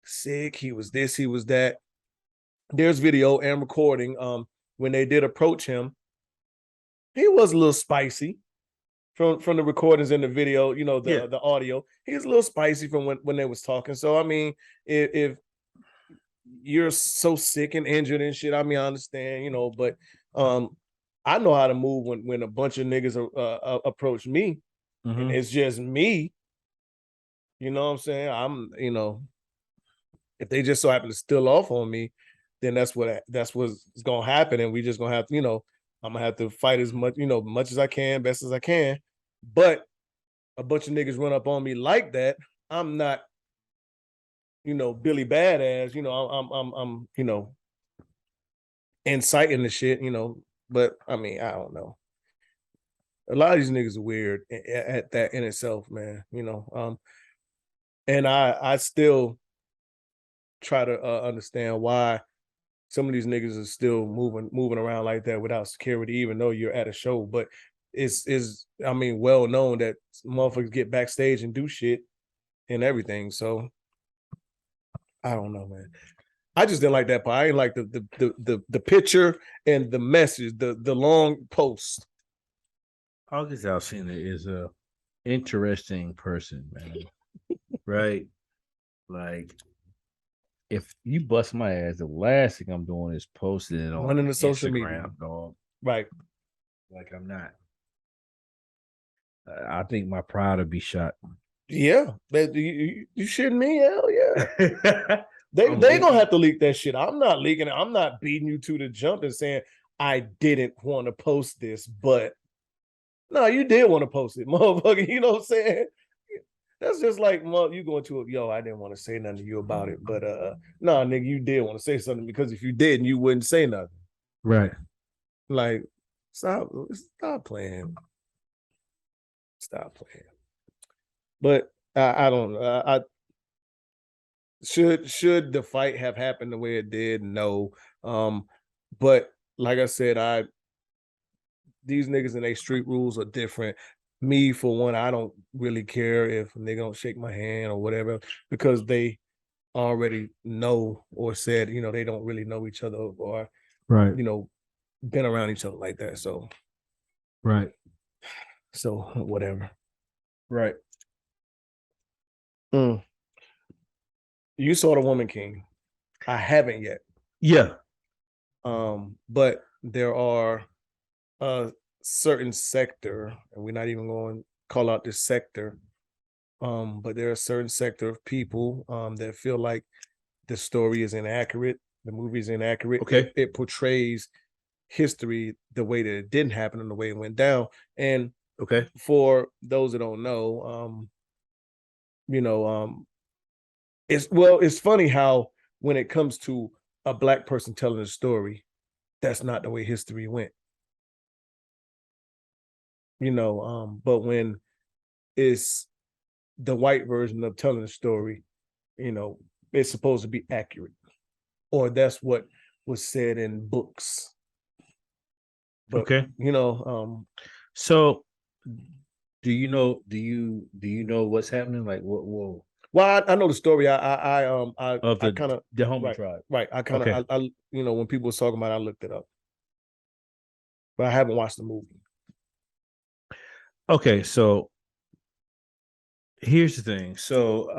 sick, he was this, he was that. There's video and recording. When they did approach him, he was a little spicy. From the recordings in the video, the audio, he was a little spicy from when they was talking. So I mean, if you're so sick and injured and shit, I mean, I understand, but I know how to move when a bunch of niggas approach me, mm-hmm. and it's just me. You know what I'm saying? I'm, if they just so happen to steal off on me, then that's what's gonna happen, and we just gonna have to, I'm gonna have to fight as much, much as I can, best as I can. But a bunch of niggas run up on me like that, I'm not, Billy Badass, I'm inciting the shit, but I mean, I don't know. A lot of these niggas are weird at that in itself, man, and I still try to understand why some of these niggas are still moving around like that without security, even though you're at a show. But it's I mean, well known that motherfuckers get backstage and do shit and everything. So I don't know, man. I just didn't like that part. I didn't like the picture and the message, the long post. August Alsina is a interesting person, man. Right? Like, if you bust my ass, the last thing I'm doing is posting it on the social media, dog. Right? Like, I'm not. I think my pride would be shot. Yeah, but you shitting me? Hell yeah. They gonna have to leak that shit. I'm not leaking it. I'm not beating you to the jump and saying I didn't want to post this, but no, you did want to post it, motherfucker. You know what I'm saying? That's just like, you going to I didn't want to say nothing to you about it, but nah, nigga, you did want to say something, because if you didn't, you wouldn't say nothing. Right. Like, stop playing. Stop playing. But I don't know. Should the fight have happened the way it did? No. But like I said, these niggas and their street rules are different. Me, for one, I don't really care if they don't shake my hand or whatever, because they already know or said, they don't really know each other or, right, been around each other like that. So, right. So whatever. Right. You saw The Woman King. I haven't yet. Yeah. But there are a certain sector, and we're not even going to call out this sector, but there are a certain sector of people that feel like the story is inaccurate, the movie is inaccurate. Okay. It portrays history the way that it didn't happen and the way it went down. And okay, for those that don't know, it's funny how when it comes to a Black person telling a story, that's not the way history went. But when it's the white version of telling a story, it's supposed to be accurate, or that's what was said in books. But, okay. So do you know what's happening? Like, what? Well, I know the story. of I kind of the homie right, tribe. right. I kind of Okay. I you know when people was talking about it, I looked it up, but I haven't watched the movie. Okay, so here's the thing. So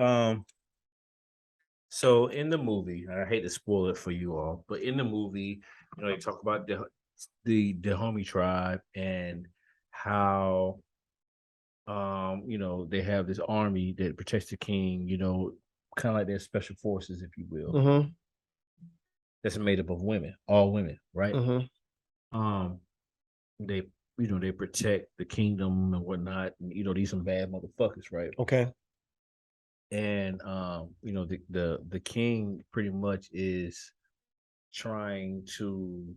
in the movie, I hate to spoil it for you all, but in the movie, they talk about the homie tribe and how they have this army that protects the king, kind of like their special forces, if you will. Mm-hmm. That's made up of women, all women, right? Mm-hmm. Um, they they protect the kingdom and whatnot, and these some bad motherfuckers, right? Okay. And the king pretty much is trying to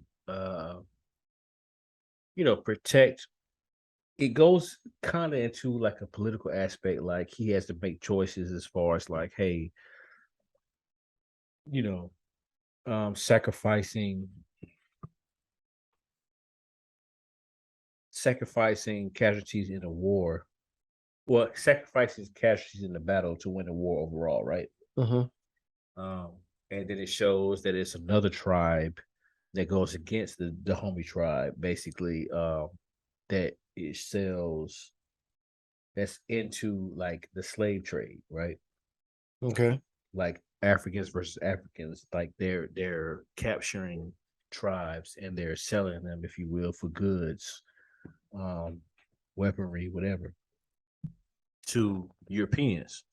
protect. It goes kind of into like a political aspect, like he has to make choices as far as like, hey, you know sacrificing casualties in a war, well, sacrificing casualties in the battle to win the war overall, right? Mm-hmm. um and then it shows that it's another tribe that goes against the homie tribe, basically, that it sells, that's into like the slave trade, right? Okay. Like Africans versus Africans, like they're capturing tribes and they're selling them, if you will, for goods, um, weaponry, whatever, to Europeans.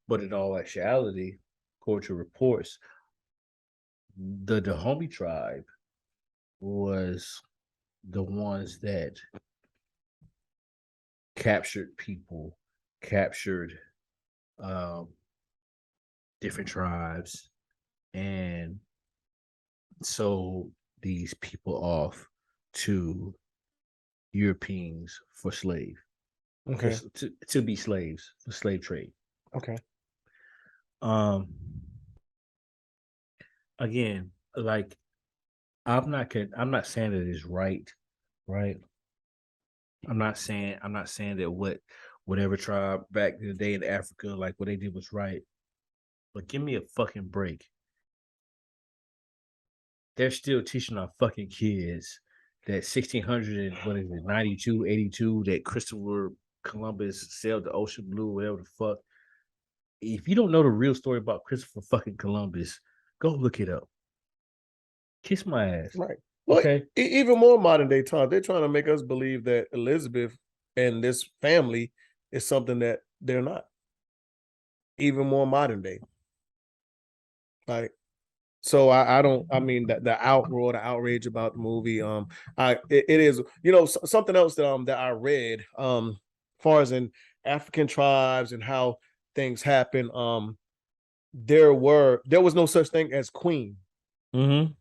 But in all actuality, according to reports, the Dahomey tribe was the ones that captured people, captured um, different tribes, and sold these people off to Europeans for slave, Okay. to be slaves for slave trade. Okay. Um, Again, like I'm not saying that it's right, right? I'm not saying that whatever tribe back in the day in Africa, like what they did was right. But give me a fucking break. They're still teaching our fucking kids that 1600 and what is it, 92, 82, that Christopher Columbus sailed the ocean blue, whatever the fuck. If you don't know the real story about Christopher fucking Columbus, go look it up. Kiss my ass. Right. Well, Okay. even more modern day times, they're trying to make us believe that Elizabeth and this family is something that they're not. Even more modern day. Like, so I don't. I mean, the outroar, the outrage about the movie. It is. Something else that I read. As far as in African tribes and how things happen. There was no such thing as queen. Mm-hmm.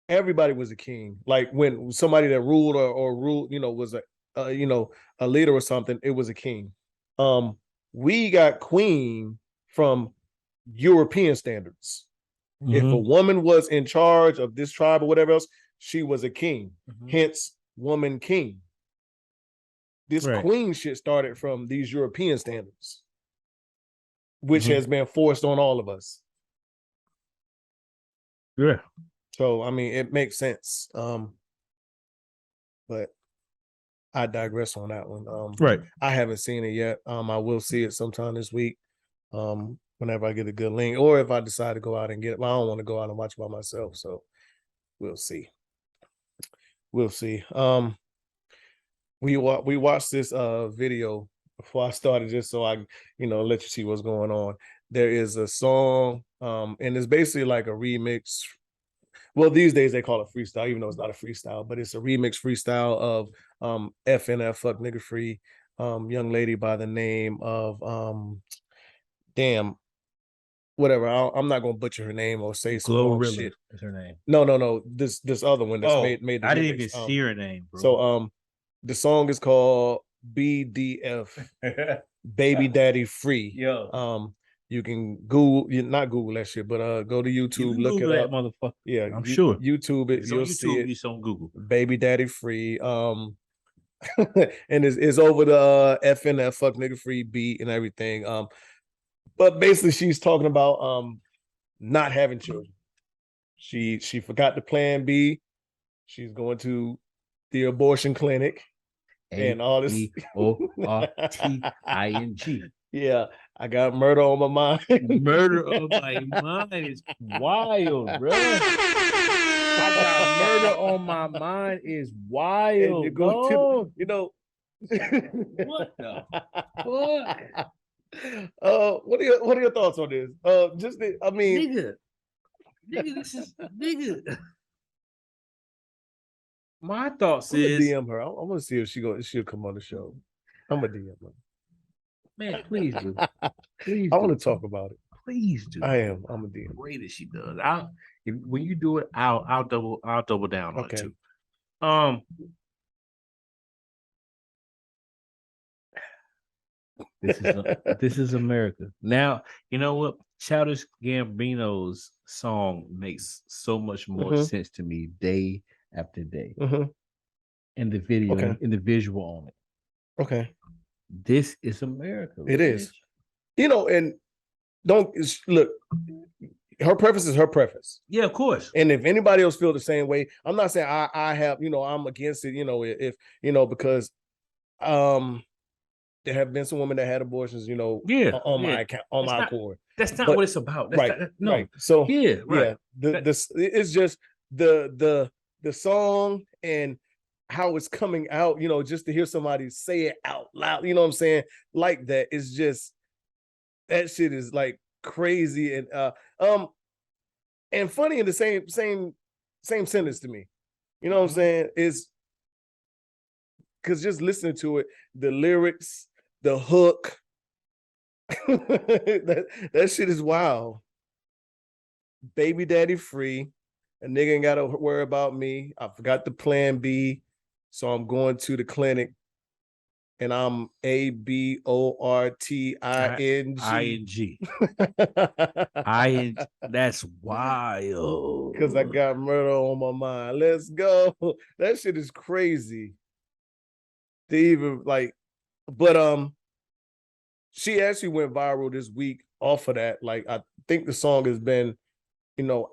Everybody was a king. Like when somebody that ruled or ruled, was a leader or something, it was a king. We got queen from European standards. If a Mm-hmm. woman was in charge of this tribe or whatever else, she was a king. Mm-hmm. Hence, woman king. This Right. queen shit started from these European standards, which Mm-hmm. has been forced on all of us. Yeah. So I mean, it makes sense. But I digress on that one. Right. I haven't seen it yet. I will see it sometime this week. Whenever I get a good link, or if I decide to go out and get it. Well, I don't want to go out and watch it by myself, so we'll see. We'll see. We watched this video before I started, just so I let you see what's going on. There is a song, and it's basically like a remix. Well, these days they call it freestyle, even though it's not a freestyle, but it's a remix freestyle of FNF, fuck nigga free, young lady by the name of damn, whatever. I'm not gonna butcher her name or say some wrong Glorilla shit. is her name. No. This other one that's Oh, made the I didn't remix. even see her name, bro. So the song is called BDF, Baby Daddy Free. Yo. You can not Google that shit, but go to YouTube, look Google it that up. motherfucker. Yeah, I'm sure. YouTube it. It's You'll on see YouTube. it. It's on Google. Baby Daddy Free. And it's over the FNF fuck nigga free beat and everything. But basically, she's talking about not having children. She forgot the plan B. She's going to the abortion clinic and all this. ABORTING. Yeah, I got murder on my mind. Murder on my mind is wild, bro. I got murder on my mind is wild. And you go to, what the fuck? What are your thoughts on this? Nigga, this is nigga. My thoughts I'm gonna is DM her. I want to see if she'll come on the show. I'm gonna DM her. Man, please do. Please I want to talk about it. Please do. I am. I'm a DM. Way that she does. When you do it, I'll double down on it too. This is America. Now, you know what? Childish Gambino's song makes so much more sense to me day after day. In the video, in the visual on it. Okay. This is America. It is. And don't look, her preference is her preference. Yeah, of course. And if anybody else feel the same way, I'm not saying I have, I'm against it, if because there have been some women that had abortions, on my account, on my accord. That's not what it's about. That's right. No. Right. So right. It's just the song and how it's coming out, just to hear somebody say it out loud, you know what I'm saying? Like that is just, that shit is like crazy and funny in the same sentence to me. You know what I'm saying? Is because just listening to it, the lyrics, the hook, that shit is wild. Baby daddy free. A nigga ain't gotta worry about me. I forgot the plan B. So I'm going to the clinic and I'm ABORTING. That's wild. Because I got murder on my mind. Let's go. That shit is crazy. They even but she actually went viral this week off of that. Like I think the song has been,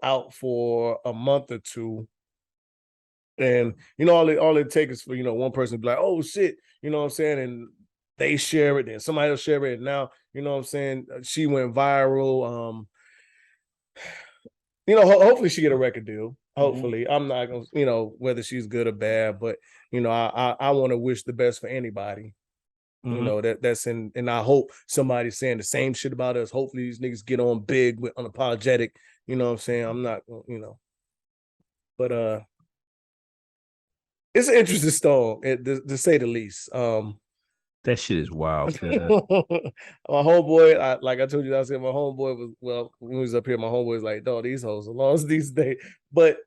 out for a month or two. And all it takes is for one person to be like, oh shit, you know what I'm saying, and they share it, and somebody else share it, and now you know what I'm saying, she went viral. Hopefully she get a record deal. Hopefully, I'm not gonna, whether she's good or bad, but I want to wish the best for anybody. That's in, and I hope somebody's saying the same shit about us. Hopefully these niggas get on big with Unapologetic. You know what I'm saying? I'm not, but it's an interesting song, to say the least. That shit is wild. My homeboy, like I told you, I said my homeboy when he was up here, my homeboy was like, dog, these hoes are lost these days. But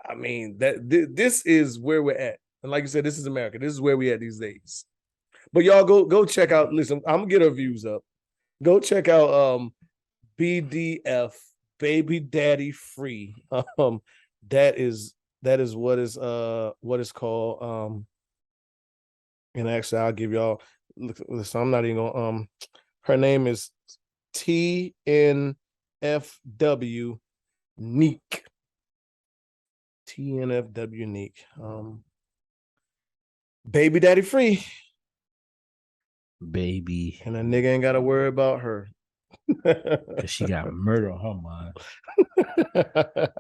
I mean, this is where we're at. And like you said, this is America. This is where we at these days. But y'all go check out, listen, I'm gonna get her views up. Go check out BDF, Baby Daddy Free. That is what is called. And actually I'll give y'all, listen, I'm not even gonna her name is TNFW Neek. TNFW Neek. Baby Daddy Free. Baby. And a nigga ain't gotta worry about her. Cause she got murder on her mind.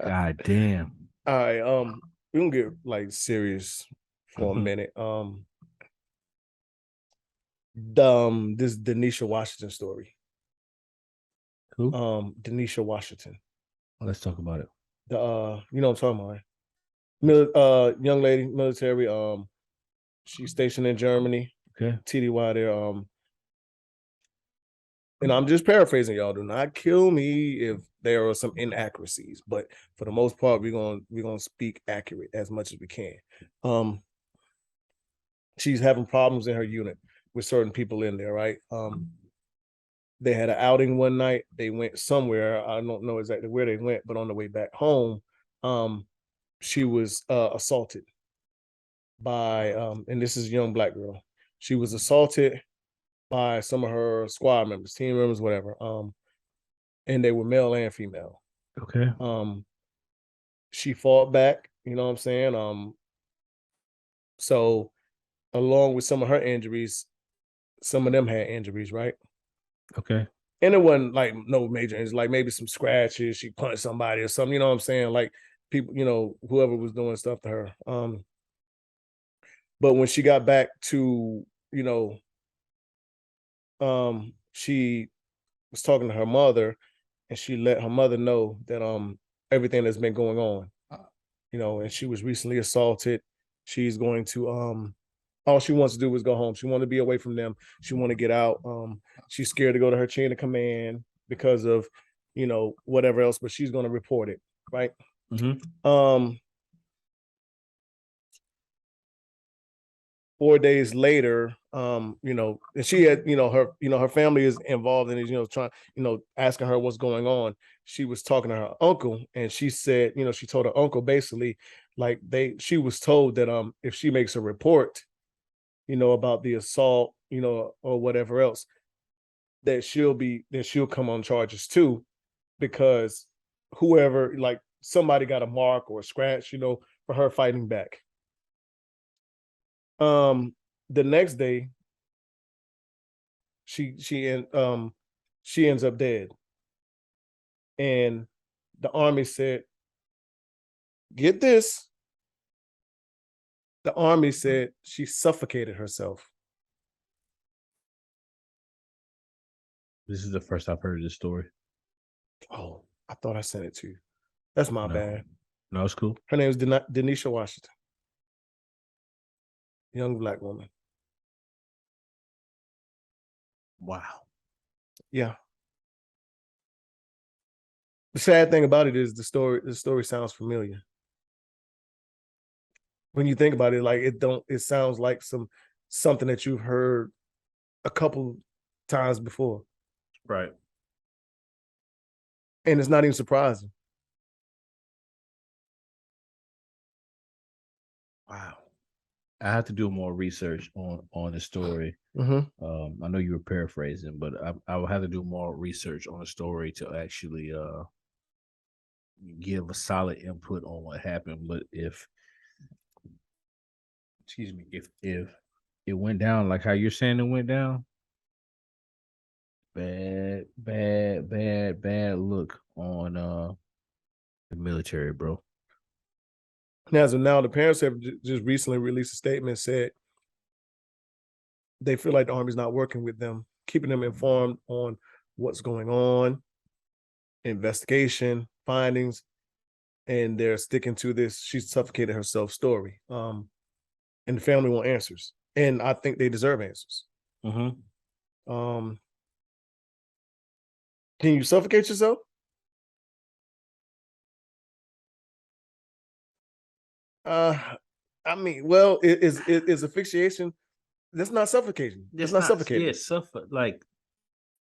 God damn. All right, we're gonna get like serious for a minute. This Denisha Washington story. Who? Denisha Washington. Well, let's talk about it. You know what I'm talking about, right? Young lady, military. She's stationed in Germany. Okay. TDY there. And I'm just paraphrasing, y'all. Do not kill me if there are some inaccuracies, but for the most part, we're gonna speak accurate as much as we can. She's having problems in her unit with certain people in there, right? They had an outing one night. They went somewhere. I don't know exactly where they went, but on the way back home, she was assaulted by, and this is a young black girl. She was assaulted by some of her squad members, team members, whatever. And they were male and female. Okay. She fought back, you know what I'm saying? So along with some of her injuries, some of them had injuries, right? Okay. And it wasn't like no major injuries, like maybe some scratches, she punched somebody or something, you know what I'm saying? Like people, you know, whoever was doing stuff to her. But when she got back to, you know, she was talking to her mother and she let her mother know that everything that's been going on, you know, and she was recently assaulted. She's going to all she wants to do is go home. She want to be away from them. She want to get out. She's scared to go to her chain of command because of, you know, whatever else, but she's going to report it, right? Mm-hmm. 4 days later, you know, and she had, you know, her family is involved in it, you know, trying, you know, asking her what's going on. She was talking to her uncle, and she said, you know, she told her uncle basically, like she was told that if she makes a report, you know, about the assault, you know, or whatever else, that she'll come on charges too, because whoever, like somebody got a mark or a scratch, you know, for her fighting back. The next day, she ends up dead. And the army said, get this, the army said she suffocated herself. This is the first I've heard of this story. Oh, I thought I sent it to you. That's my bad. No, it's cool. Her name is Denisha Washington. Young Black woman. Wow. Yeah. The sad thing about it is the story sounds familiar. When you think about it, like it sounds like something that you've heard a couple times before. Right. And it's not even surprising. Wow. I have to do more research on the story. Mm-hmm. I know you were paraphrasing, but I will have to do more research on the story to actually give a solid input on what happened. But if it went down like how you're saying it went down, bad look on the military, bro. As of now, the parents have just recently released a statement, said they feel like the Army's not working with them, keeping them informed on what's going on, investigation, findings, and they're sticking to this she suffocated herself story. And the family want answers. And I think they deserve answers. Mm-hmm. Can you suffocate yourself? I mean, well, is asphyxiation? That's not suffocation. That's not suffocating. Yeah, like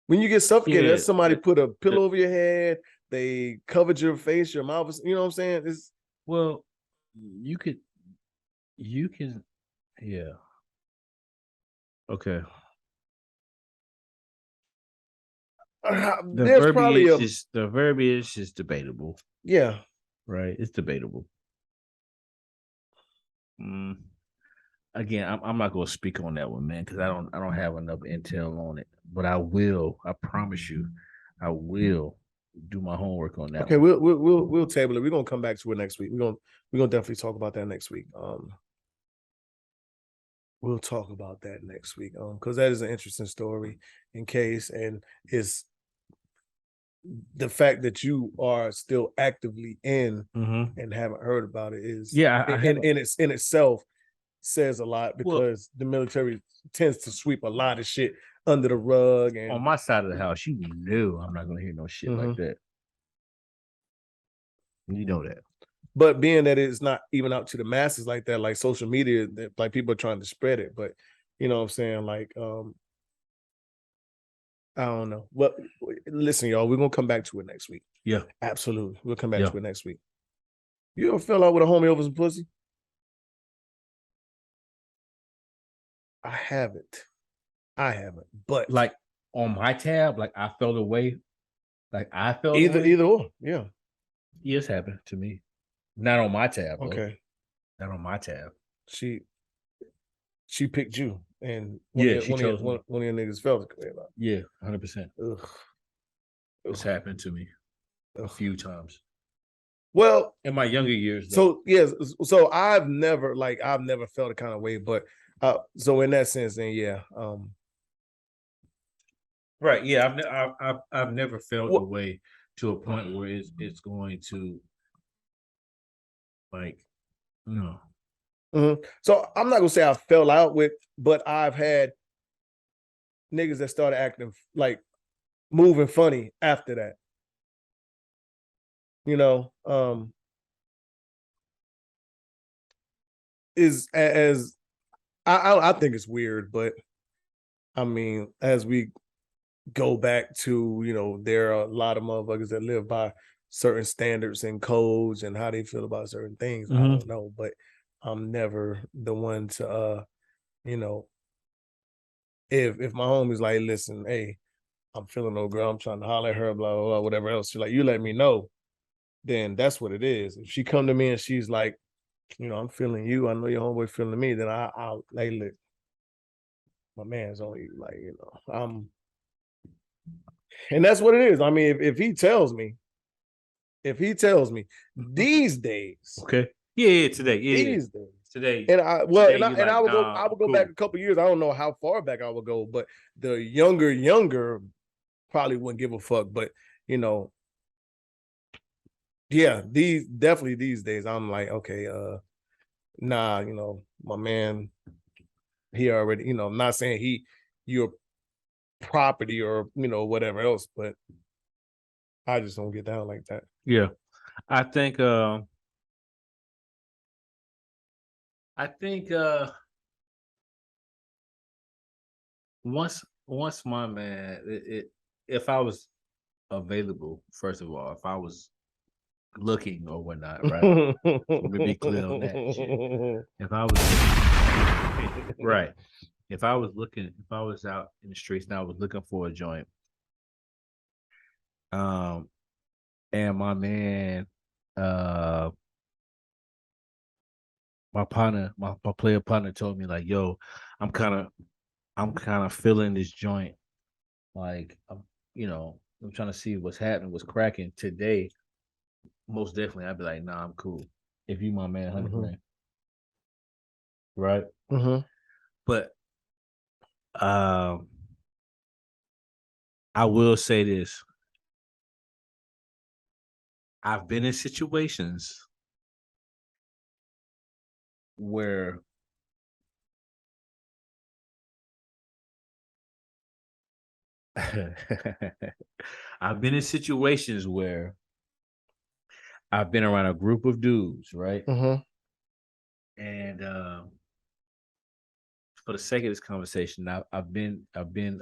when you get suffocated, yeah, that's somebody put a pillow over your head. They covered your face, your mouth. You know what I'm saying? It's well, you can, yeah. Okay. There's probably the verbiage is debatable. Yeah. Right. It's debatable. Again, I'm not going to speak on that one, man, because I don't have enough intel on it. But I will. I promise you, I will do my homework on that. Okay, one. We'll table it. We're gonna come back to it next week. We're gonna definitely talk about that next week. We'll talk about that next week. Because that is an interesting story in case, and it's the fact that you are still actively in and haven't heard about it is in itself says a lot, because the military tends to sweep a lot of shit under the rug. And on my side of the house, you know I'm not gonna hear no shit like that. You know that. But being that it's not even out to the masses like that, like social media, that like people are trying to spread it. But you know what I'm saying? Like, I don't know. Well, listen, y'all, we're gonna come back to it next week. Yeah. Absolutely. We'll come back to it next week. You ever fell out with a homie over some pussy? I haven't. I haven't, but Like on my tab, like I felt away. Like I felt away. either or, yeah. Yes, happened to me. Not on my tab, though. Okay. Not on my tab. She picked you, and she chose me. one of your niggas felt it. Yeah, 100%. Ugh. It's happened to me a few times. Well, in my younger years, though. So yes, so I've never felt a kind of way, but so in that sense, then yeah, right, yeah, I've never felt a way to a point where it's going to like no. So I'm not gonna say I fell out with, but I've had niggas that started acting like moving funny after that. You know, is as I think it's weird, but I mean, as we go back to, you know, there are a lot of motherfuckers that live by certain standards and codes and how they feel about certain things. I don't know, but I'm never the one to you know, if my homie's like, listen, hey, I'm feeling no girl, I'm trying to holler at her, blah, blah, blah, whatever else. She's like, you let me know, then that's what it is. If she come to me and she's like, you know, I'm feeling you, I know your homeboy feeling me, then I'll like, look, my man's on you, like, you know, and that's what it is. I mean, if he tells me these days, okay, yeah, today, these days, today, and I would go, nah, I would go back a couple years. I don't know how far back I would go, but the younger probably wouldn't give a fuck. But you know, yeah, these days, I'm like, okay, nah, you know, my man, he already, you know, I'm not saying you're property or, you know, whatever else, but I just don't get down like that. Yeah. I think once my man if I was available, first of all, if I was looking or whatnot, right? Let me be clear on that shit. If I was right. If I was out in the streets and I was looking for a joint, and my man, my partner, my player partner told me like, yo, I'm kind of feeling this joint. Like, you know, I'm trying to see what's happening, what's cracking today. Most definitely, I'd be like, nah, I'm cool. If you my man, 100%. Right? But I will say this. I've been in situations where I've been in situations where I've been around a group of dudes, right? And for the sake of this conversation, I've been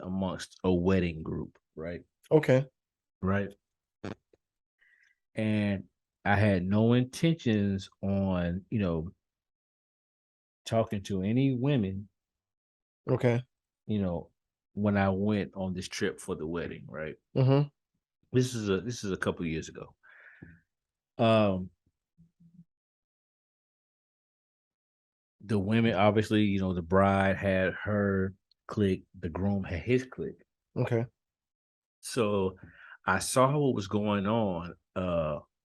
amongst a wedding group, right? Okay. Right. And I had no intentions on, you know, talking to any women. Okay. You know, when I went on this trip for the wedding, right? This is a couple years ago. The women, obviously, you know, the bride had her clique, the groom had his clique. Okay. So I saw what was going on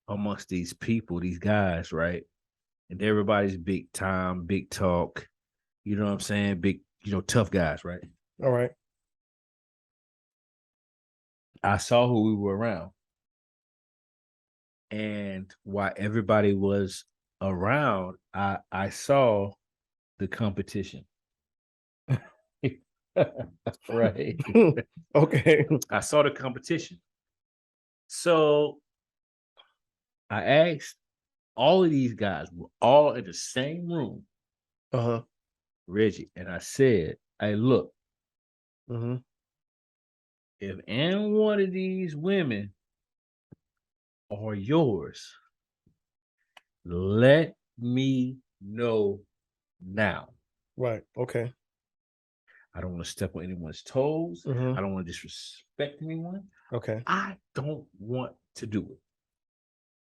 amongst these people, these guys, right? And everybody's big time, big talk, you know what I'm saying? Big, you know, tough guys, right? All right. I saw who we were around. And while everybody was around, I saw the competition. Right. Okay. I saw the competition. So I asked all of these guys, were all in the same room. Reggie. And I said, hey, look, if any one of these women are yours, let me know now. Right. Okay. I don't want to step on anyone's toes. Mhm. I don't want to disrespect anyone. Okay. I don't want to do it.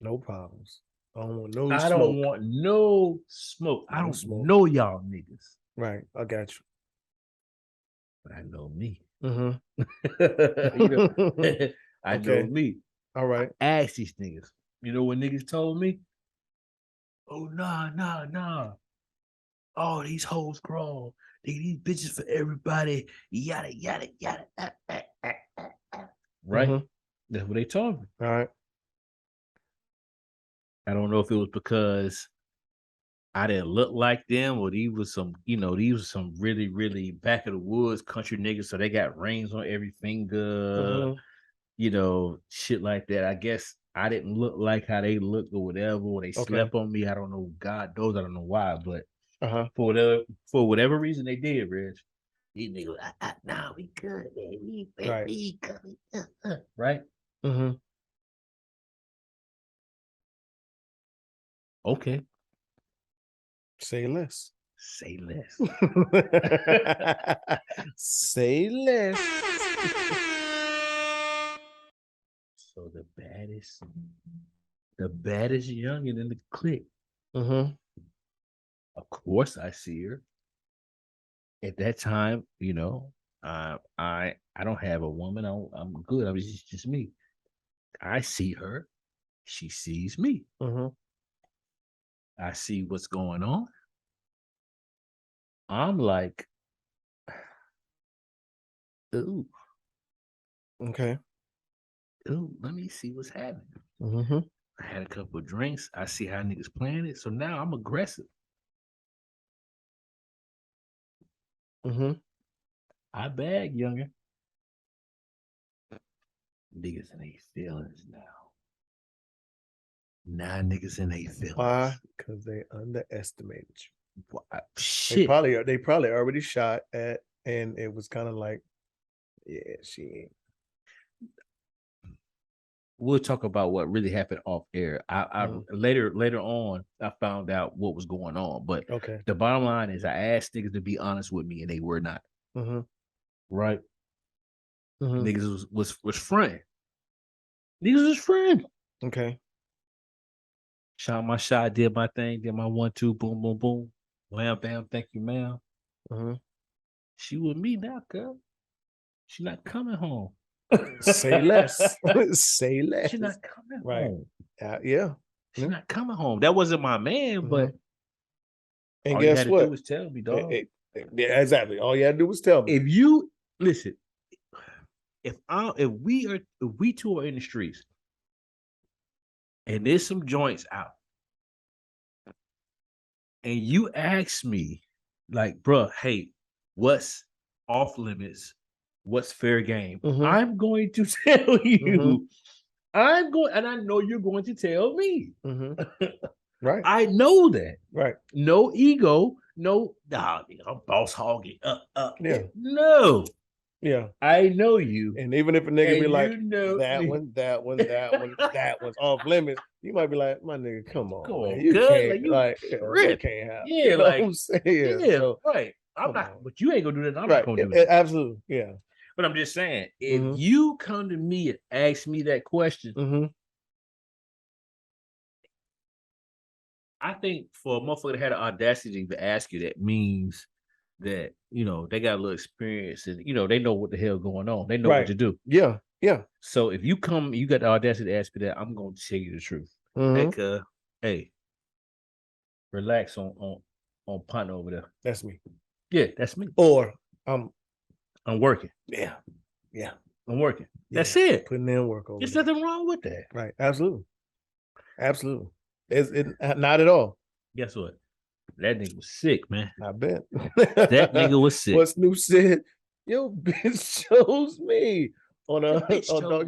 No problems. I don't want no I smoke. don't want no smoke. I No don't smoke. know y'all niggas. Right. I got you. But I know me. Mhm. You know, I know Okay. me. All right. Ask these niggas. You know what niggas told me? Oh, nah. Oh, these hoes grown. These bitches for everybody. Yada, yada, yada. Right? Mhm. That's what they told me. All right. I don't know if it was because I didn't look like them or these was some, these were some really, really back of the woods country niggas. So they got rings on every finger, Mhm. Shit like that. I guess I didn't look like how they looked or whatever, or they Okay. slept on me. I don't know. God knows, I don't know why, but Uh-huh. for whatever reason they did, Reg. These niggas, nah, we good, man. Right. We good. Right? Mhm. Okay. Say less. Say less. Say less. So the baddest youngin in the clique. Mhm. Of course, I see her. At that time, I don't have a woman. I'm good. I'm just me. I see her. She sees me. Mhm. I see what's going on. I'm like, ooh, Okay. let me see what's happening. Mhm. I had a couple of drinks. I see how niggas playing it. So now I'm aggressive. Mhm. I bag younger. Niggas in their feelings now. Now niggas in their feelings. Why? Because they underestimated you. They Shit. probably already shot at, and it was kind of like, yeah, she ain't. We'll talk about what really happened off air. I later on I found out what was going on. But Okay. the bottom line is I asked niggas to be honest with me and they were not. Mm-hmm. Right? Mm-hmm. Niggas was friend. Niggas was friend. Okay. Shot my shot, did my thing, did my 1-2, boom, boom, boom. Wham, bam, thank you, ma'am. Mm-hmm. She with me now, girl. She not coming home. Say less. Say less. She not coming right. home. Yeah. She's not coming home. That wasn't my man, but and all guess you had what? to do was tell me, dog. Yeah, exactly. All you had to do was tell me. If you listen, if we two are in the streets and there's some joints out, and you ask me, like, bro, hey, what's off limits? What's fair game? I'm going to tell you. I'm going, and I know you're going to tell me. Right. I know that. Right. No ego. No, I'm boss hogging. Yeah. No. Yeah. I know you. And even if a nigga be like, that me. one, that one's off limits, you might be like, my nigga, come on, man. You good. can't, you can't have. Yeah, you know like, what I'm saying? Yeah, so, right. I'm not, on. but you ain't gonna do that. I'm right. not gonna do it. Absolutely. Yeah. But I'm just saying, if you come to me and ask me that question, I think for a motherfucker that had the audacity to ask you that means that, they got a little experience and, they know what the hell going on. They know what to do. Yeah. Yeah. So if you come, you got the audacity to ask me that, I'm going to tell you the truth. Hey, relax on partner over there. That's me. Yeah, that's me. Or I'm working. Yeah. Yeah. I'm working. Yeah. That's it. Putting in work over There's there. nothing wrong with that. Right. Absolutely. Absolutely. It's not at all. Guess what? That nigga was sick, man. I bet. That nigga was sick. What Snoop said, yo, bitch chose me on Doggy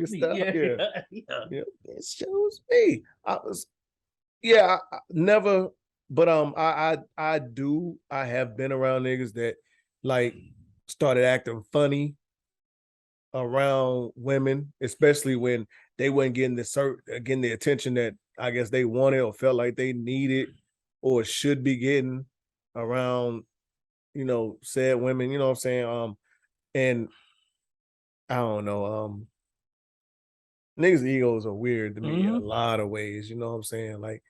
Style. Yeah. It shows me. I never, but I have been around niggas that like started acting funny around women, especially when they weren't getting the attention that I guess they wanted or felt like they needed or should be getting around, said women, you know what I'm saying? And I don't know, niggas' egos are weird to me in a lot of ways, you know what I'm saying? Like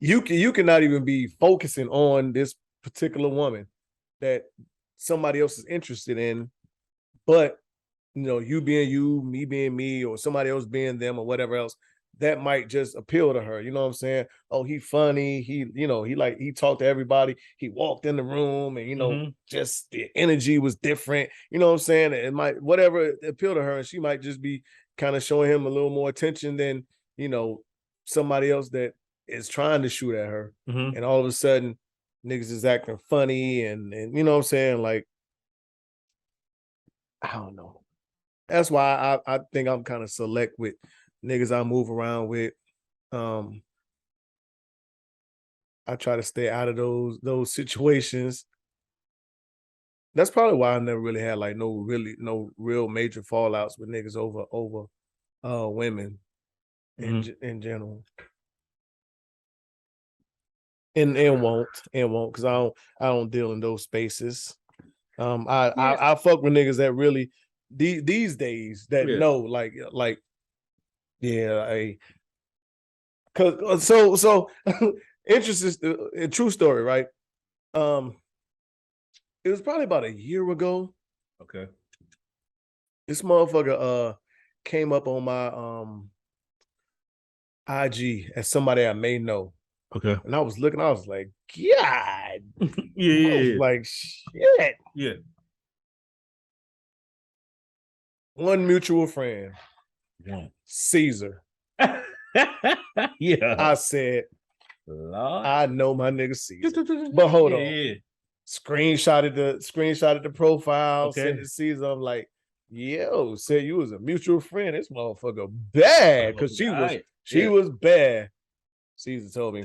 you cannot even be focusing on this particular woman that somebody else is interested in, but you being you, me being me, or somebody else being them, or whatever else, that might just appeal to her. You know what I'm saying? Oh, he funny. He talked to everybody. He walked in the room, and just the energy was different. You know what I'm saying? It might whatever appeal to her, and she might just be kind of showing him a little more attention than somebody else that is trying to shoot at her. And all of a sudden, niggas is acting funny, and you know what I'm saying? Like, I don't know. That's why I think I'm kind of select with niggas I move around with. I try to stay out of those situations. That's probably why I never really had like no real major fallouts with niggas over women in general. And won't because I don't deal in those spaces. I fuck with niggas that really these days that know like cause so interesting true story, right? It was probably about a year ago. Okay. This motherfucker came up on my IG as somebody I may know. Okay. And I was looking, I was like, God. Yeah. I was like, shit. Yeah. One mutual friend. One. Caesar. Yeah. I said, Lord. I know my nigga Caesar. But hold on. Yeah. Screenshotted the profile, sent it to Caesar. I'm like, yo, said you was a mutual friend. This motherfucker bad. Because she was bad. Caesar told me,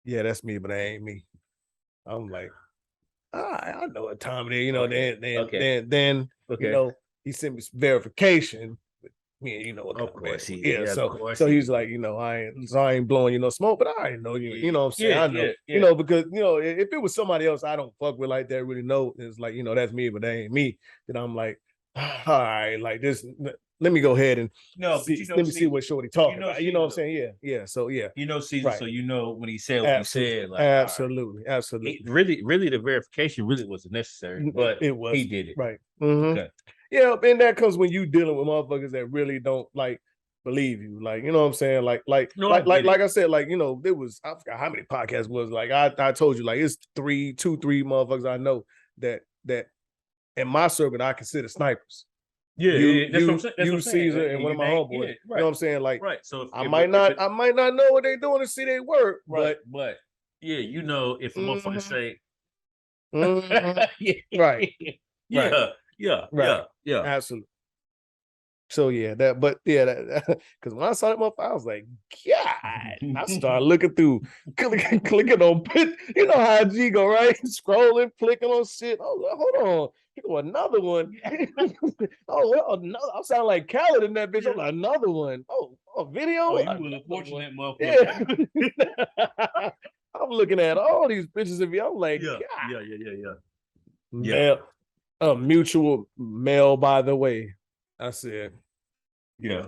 yeah, that's me, but that ain't me. I'm like, I know what time it is. Then he sent me some verification. Me, of course he is. So he's like, I ain't blowing smoke, but I ain't know you. You know what I'm saying? I know. Because if it was somebody else I don't fuck with like that, really know it's like, that's me, but that ain't me. Then I'm like, all right, like this. Let me go ahead and let me see what Shorty talking about. You know what I'm saying? Yeah. So yeah. Caesar, right. So when he said what he said, like absolutely. Really, the verification really wasn't necessary, but it was. He did it. Right. Okay. Yeah, and that comes when you dealing with motherfuckers that really don't like believe you. Like, you know what I'm saying? Like I said, like, there was, I forgot how many podcasts was, like I told you, like it's three motherfuckers I know that in my circle I consider snipers. Yeah, that's what I'm saying. You, Caesar, and one of my homeboys. Yeah, right. You know what I'm saying? Like, right. So I might not know what they're doing to see they work, right, but yeah, if a motherfucker say, right, yeah, absolutely. So yeah, because when I saw that motherfucker, I was like, God. I started looking through, clicking on pit. You know how G go, right? Scrolling, clicking on shit. Oh, hold on. Another one. Another. I sound like Khaled in that bitch. I'm like, another one. Oh, a video. Oh, you was a fortunate motherfucker. Yeah. I'm looking at all these pictures of you. I'm like, yeah. A mutual male, by the way. I said, yeah.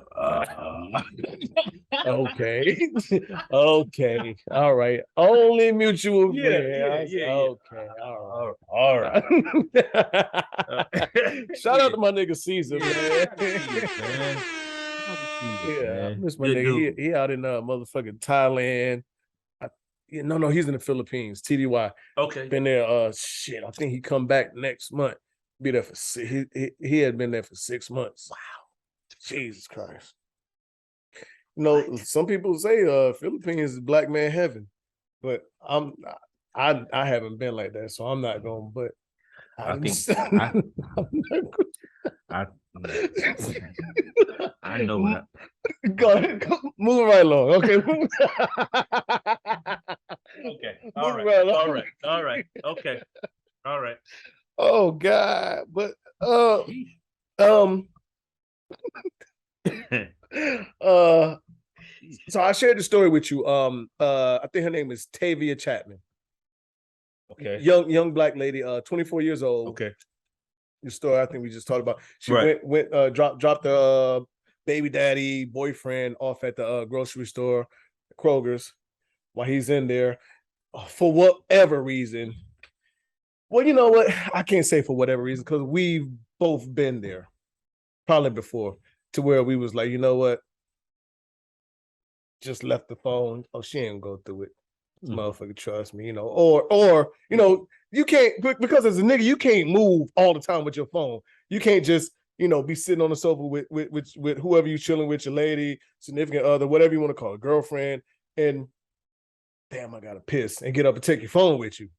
Okay. Okay. All right. Only mutual friend. Yeah. Okay. All right. Shout out to my nigga Caesar, man. Yeah. Miss my nigga. He out in motherfucking Thailand. No, he's in the Philippines. TDY. Okay. Been there. I think he come back next month. Be there for he had been there for 6 months. Wow. Jesus Christ. Some people say Philippines is black man heaven, but I haven't been like that, so I'm not going. But I know that. Go ahead, move right along. Okay. Okay. All right. Okay. All right. Oh God, but So I shared the story with you. I think her name is Taah'viya Chapman. Okay. Young black lady, 24 years old. Okay. The story I think we just talked about. She Right. dropped the baby daddy boyfriend off at the grocery store, Kroger's, while he's in there for whatever reason. Well, you know what? I can't say for whatever reason because we've both been there, probably before, to where we was like, you know what? Just left the phone. Oh, she ain't gonna go through it. Motherfucker, trust me, or you can't, because as a nigga, you can't move all the time with your phone. You can't just, be sitting on the sofa with whoever you chilling with, your lady, significant other, whatever you want to call it, girlfriend, and damn, I gotta piss and get up and take your phone with you.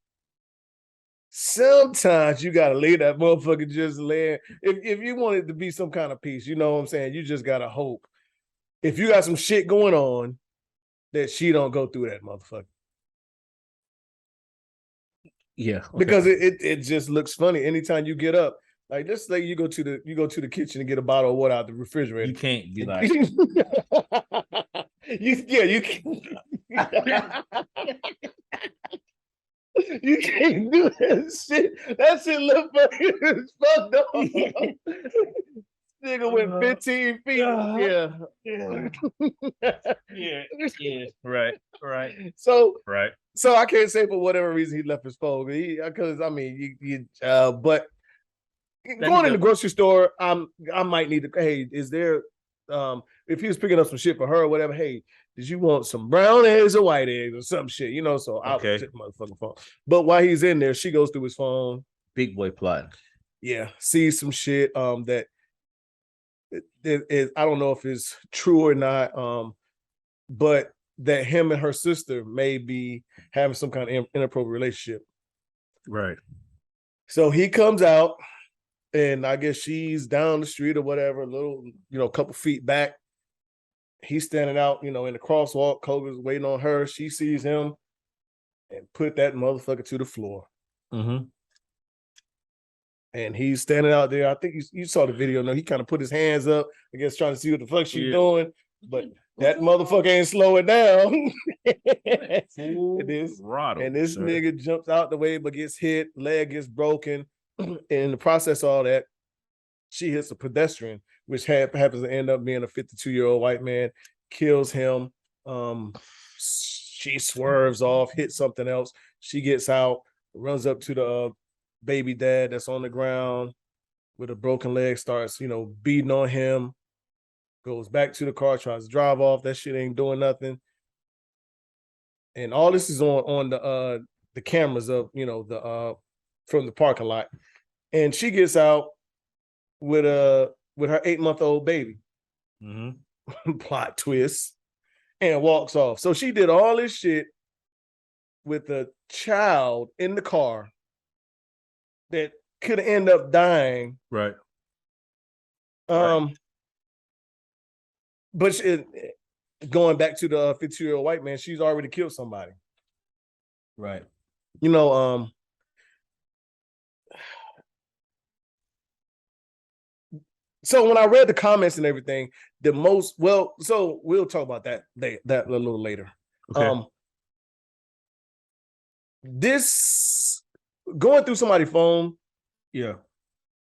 Sometimes you gotta leave that motherfucker just laying. If you want it to be some kind of peace, you know what I'm saying? You just gotta hope. If you got some shit going on, that she don't go through that motherfucker. Yeah, okay. Because it just looks funny anytime you get up. Like, just like you go to the kitchen and get a bottle of water out the refrigerator. You can't be like, you can't. You can't do that shit. That shit look fucking as fucked up. Nigga went 15 feet. Yeah. Right. So I can't say for whatever reason he left his phone. Because I mean, but going in the grocery store, I might need to. Hey, is there? If he was picking up some shit for her or whatever, hey, did you want some brown eggs or white eggs or some shit? So I'll take the motherfucking phone. But while he's in there, she goes through his phone. Big boy plotting. Yeah, sees some shit that I don't know if it's true or not, but that him and her sister may be having some kind of inappropriate relationship. Right. So he comes out, and I guess she's down the street or whatever, a little, a couple feet back. He's standing out, in the crosswalk. Koga's waiting on her. She sees him and put that motherfucker to the floor. Mm-hmm. And he's standing out there. I think you saw the video. No, he kind of put his hands up, I guess, trying to see what the fuck she's doing. But that motherfucker ain't slowing down. And this nigga jumps out the way, but gets hit. Leg gets broken. And in the process of all that, she hits a pedestrian, which happens to end up being a 52-year-old white man, kills him. She swerves off, hits something else. She gets out, runs up to the baby dad that's on the ground with a broken leg, starts, beating on him, goes back to the car, tries to drive off. That shit ain't doing nothing. And all this is on the cameras of, from the parking lot. And she gets out with her 8-month-old baby. Mm-hmm. Plot twist. And walks off. So she did all this shit with a child in the car that could end up dying. Right. But going back to the 50-year-old white man, she's already killed somebody. Right. So when I read the comments and everything, so we'll talk about that a little later. Okay. This going through somebody's phone,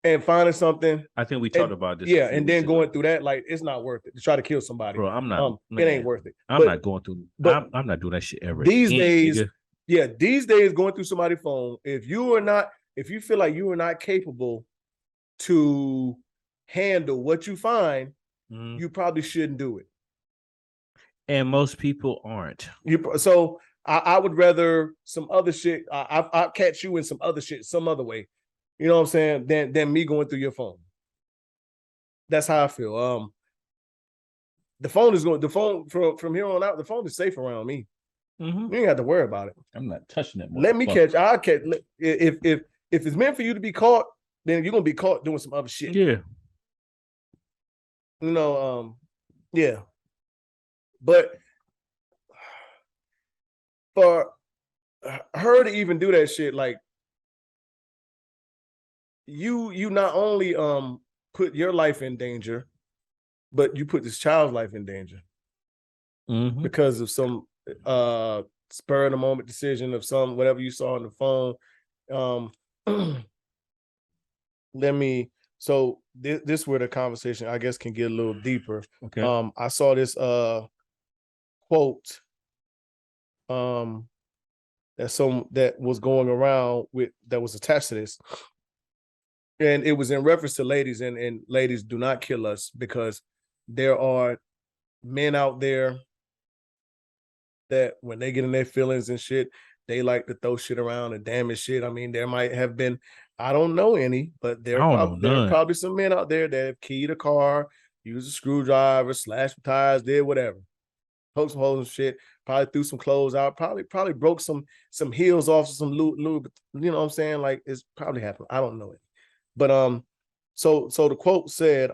and finding something. I think we talked about this. Yeah, and then going through that, like, it's not worth it to try to kill somebody. Bro, I'm not. It ain't worth it. I'm not going through. But I'm not doing that shit ever. These days, going through somebody's phone, if you feel like you are not capable to handle what you find, you probably shouldn't do it. And most people aren't. So I would rather some other shit. I'll catch you in some other shit some other way. You know what I'm saying? Than me going through your phone. That's how I feel. The phone from here on out, the phone is safe around me. Mm-hmm. You ain't have to worry about it. I'm not touching it. Let me catch. I'll catch. If it's meant for you to be caught, then you're gonna be caught doing some other shit. Yeah. Yeah. But for her to even do that shit, like, you not only put your life in danger, but you put this child's life in danger. because of some spur of the moment decision of some whatever you saw on the phone. This where the conversation I guess can get a little deeper. Okay. I saw this quote that was going around that was attached to this, and it was in reference to ladies, and ladies, do not kill us, because there are men out there that when they get in their feelings and shit, they like to throw shit around and damage shit. I mean, there might have been, I don't know any, but there are probably some men out there that have keyed a car, used a screwdriver, slashed tires, did whatever, poked some holes and shit, probably threw some clothes out, probably broke some heels off, some lube, you know what I'm saying? Like, it's probably happened. I don't know it. But so the quote said,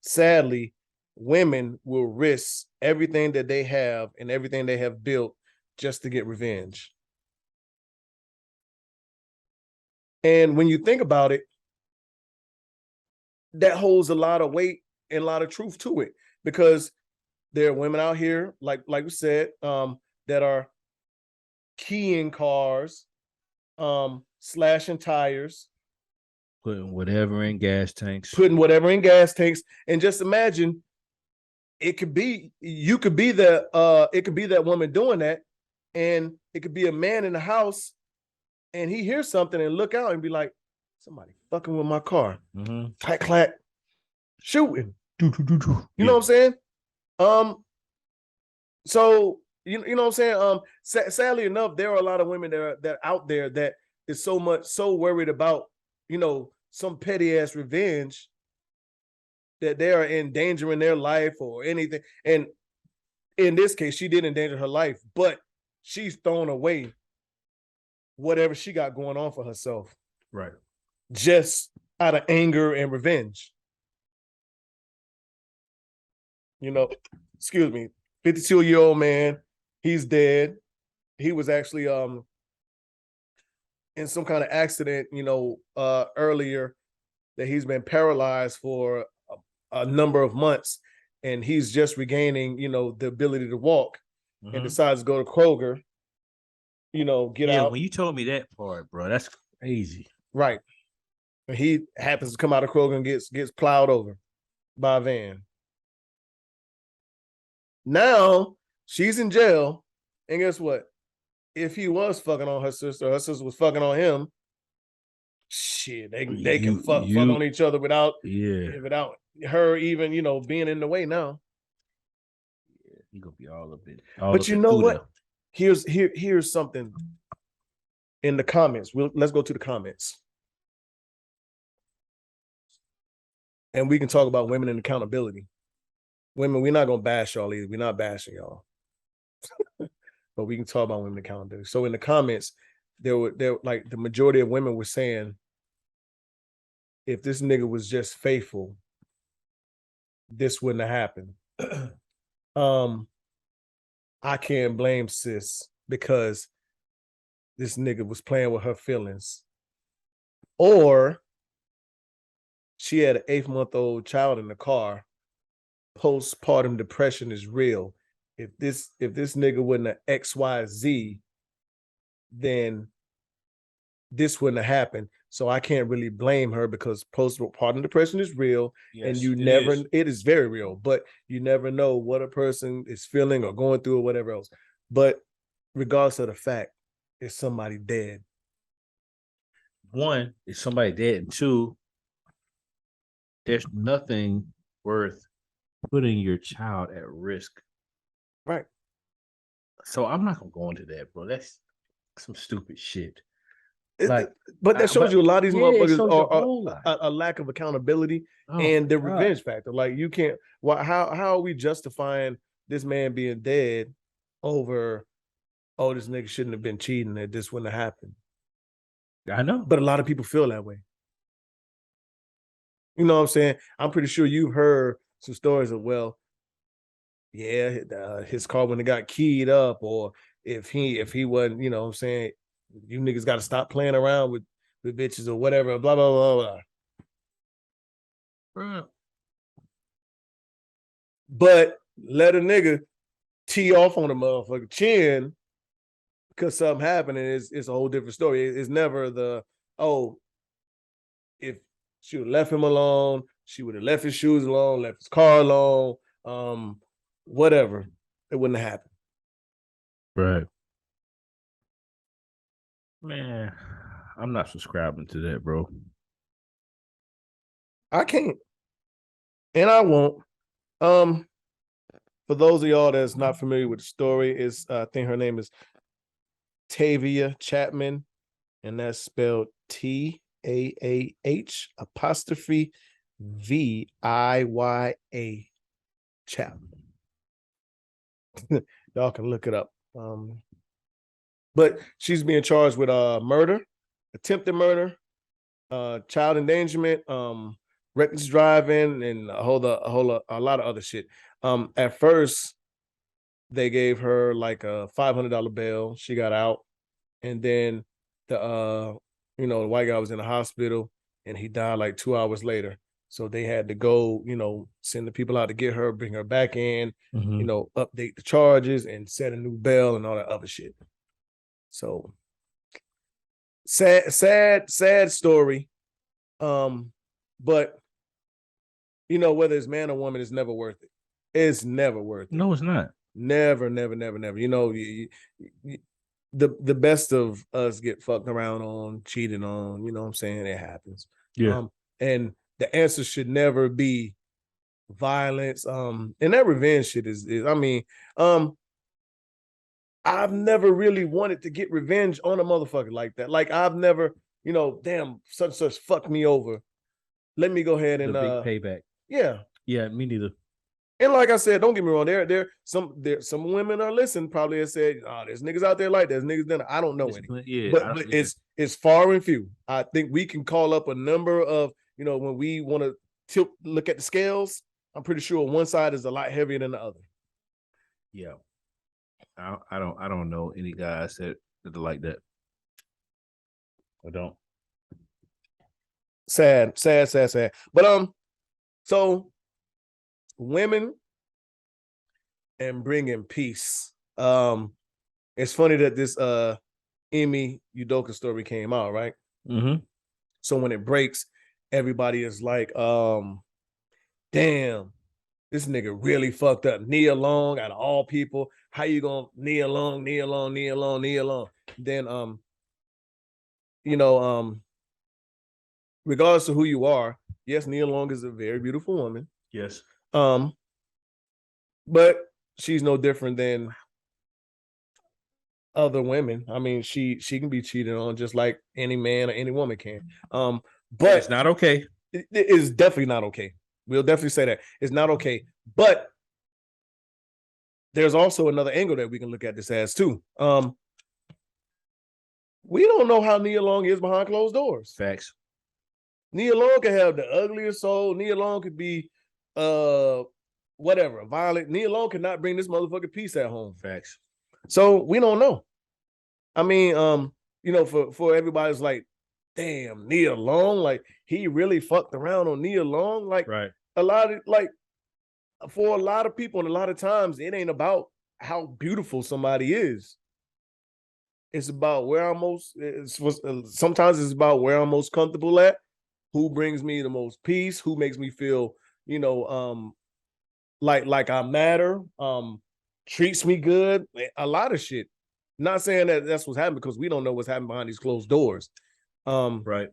sadly, women will risk everything that they have and everything they have built just to get revenge. And when you think about it, that holds a lot of weight and a lot of truth to it, because there are women out here, like we said, that are keying cars, slashing tires, putting whatever in gas tanks. And just imagine, it could be that woman doing that, and it could be a man in the house, and he hears something and look out and be like, somebody fucking with my car. Clack, clack, shooting. You know what I'm saying? So you know what I'm saying? Sadly enough, there are a lot of women that are out there that is so worried about, some petty ass revenge, that they are endangering their life or anything. And in this case, she did endanger her life, but she's thrown away whatever she got going on for herself. Right. Just out of anger and revenge. Excuse me, 52-year-old man, he's dead. He was actually in some kind of accident, earlier, that he's been paralyzed for a number of months, and he's just regaining, the ability to walk, and decides to go to Kroger, get out. When you told me that part, bro, that's crazy. Right. And he happens to come out of Kroger and gets plowed over by a van. Now she's in jail, and guess what? If he was fucking on her sister was fucking on him, shit, they can fuck on each other without her even, being in the way now. Yeah, he gonna be all of it. But you know what? Here's something in the comments. Let's go to the comments. And we can talk about women and accountability. Women, we're not gonna bash y'all either. We're not bashing y'all. But we can talk about women accountability. So in the comments, there like the majority of women were saying, if this nigga was just faithful, this wouldn't have happened. I can't blame sis, because this nigga was playing with her feelings. Or she had an 8-month-old child in the car. Postpartum depression is real. If this nigga wasn't an XYZ, then this wouldn't have happened. So I can't really blame her, because postpartum depression is real. Yes, and it is very real, but you never know what a person is feeling or going through or whatever else. But regardless of the fact, is somebody dead. One, is somebody dead, and two, there's nothing worth putting your child at risk. Right. So I'm not gonna go into that, bro. That's some stupid shit. But that shows you a lot of these motherfuckers are a lack of accountability and the revenge factor. Like, you can't. How are we justifying this man being dead over? Oh, this nigga shouldn't have been cheating. That this wouldn't have happened. I know, but a lot of people feel that way. You know what I'm saying? I'm pretty sure you've heard some stories of, well, yeah, his car when it got keyed up, or if he wasn't, you know what I'm saying, you niggas got to stop playing around with bitches or whatever, blah, blah, blah, blah. But let a nigga tee off on a motherfucker chin because something happened, and it's a whole different story. It's never the, oh, if she would have left him alone, she would have left his shoes alone, left his car alone, whatever. It wouldn't have happened. Right. Man, I'm not subscribing to that, bro. I can't. And I won't. For those of y'all that's not familiar with the story, is I think her name is Taah'viya Chapman, and that's spelled Taah'Viya Chapman. Y'all can look it up. But she's being charged with murder, attempted murder, child endangerment, reckless driving, and a lot of other shit. At first, they gave her like a $500 bail. She got out, and then the white guy was in the hospital, and he died like 2 hours later. So they had to go, send the people out to get her, bring her back in, update the charges and set a new bail and all that other shit. So sad story. But whether it's man or woman, it's never worth it. It's never worth it. No, it's not. Never. The best of us get fucked around on, cheated on, you know what I'm saying? It happens. Yeah. And the answer should never be violence. And that revenge shit is I've never really wanted to get revenge on a motherfucker like that. Like I've never, damn, such and such fucked me over. Let me go ahead and the big payback. Yeah. Yeah, me neither. And like I said, don't get me wrong, there some women are listening probably have said, oh, there's niggas out there like that. There's niggas there. I don't know any. Yeah, but it's far and few. I think we can call up a number of, when we want to look at the scales, I'm pretty sure one side is a lot heavier than the other. Yeah. I don't know any guys that are like that. I don't. Sad. But so women and bringing peace. It's funny that this Emi Udoka story came out, right? Mm-hmm. So when it breaks, everybody is like, damn, this nigga really fucked up. Nia Long, out of all people, how you gonna Nia Long? Then regardless of who you are, yes, Nia Long is a very beautiful woman. Yes. But she's no different than other women. I mean, she can be cheated on just like any man or any woman can. But it's not okay. It is definitely not okay. We'll definitely say that. It's not okay. But there's also another angle that we can look at this as too. We don't know how Nia Long is behind closed doors. Facts. Nia Long could have the ugliest soul. Nia Long could be whatever, violent. Nia Long could not bring this motherfucking peace at home. Facts. So we don't know. I mean, for everybody's like, damn, Nia Long, like he really fucked around on Nia Long. Like right. For a lot of people and a lot of times, it ain't about how beautiful somebody is. It's about where sometimes it's about where I'm most comfortable at, who brings me the most peace, who makes me feel, like I matter, treats me good, a lot of shit. Not saying that that's what's happening because we don't know what's happening behind these closed doors. Right.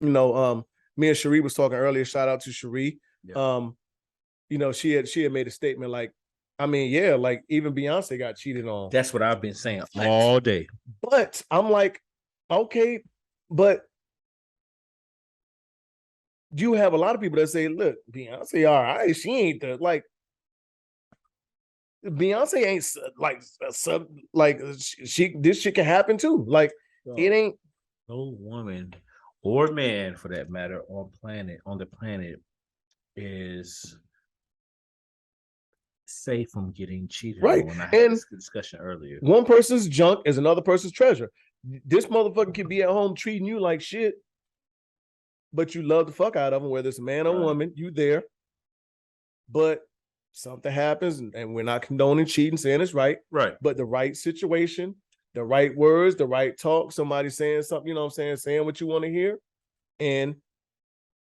Me and Cherie was talking earlier. Shout out to Cherie. Yeah. She had made a statement like, I mean, yeah, like even Beyonce got cheated on. That's what I've been saying all day. But I'm like, okay, but you have a lot of people that say, look, Beyonce, all right, she ain't Beyonce ain't this shit can happen too. Like it ain't no woman or man for that matter on the planet is safe from getting cheated right. on. I had this discussion earlier. One person's junk is another person's treasure. This motherfucker can be at home treating you like shit, but you love the fuck out of him, whether it's a man or woman, you there. But something happens, and we're not condoning cheating, saying it's right. Right. But the right situation, the right words, the right talk, somebody saying something, you know what I'm saying what you want to hear, and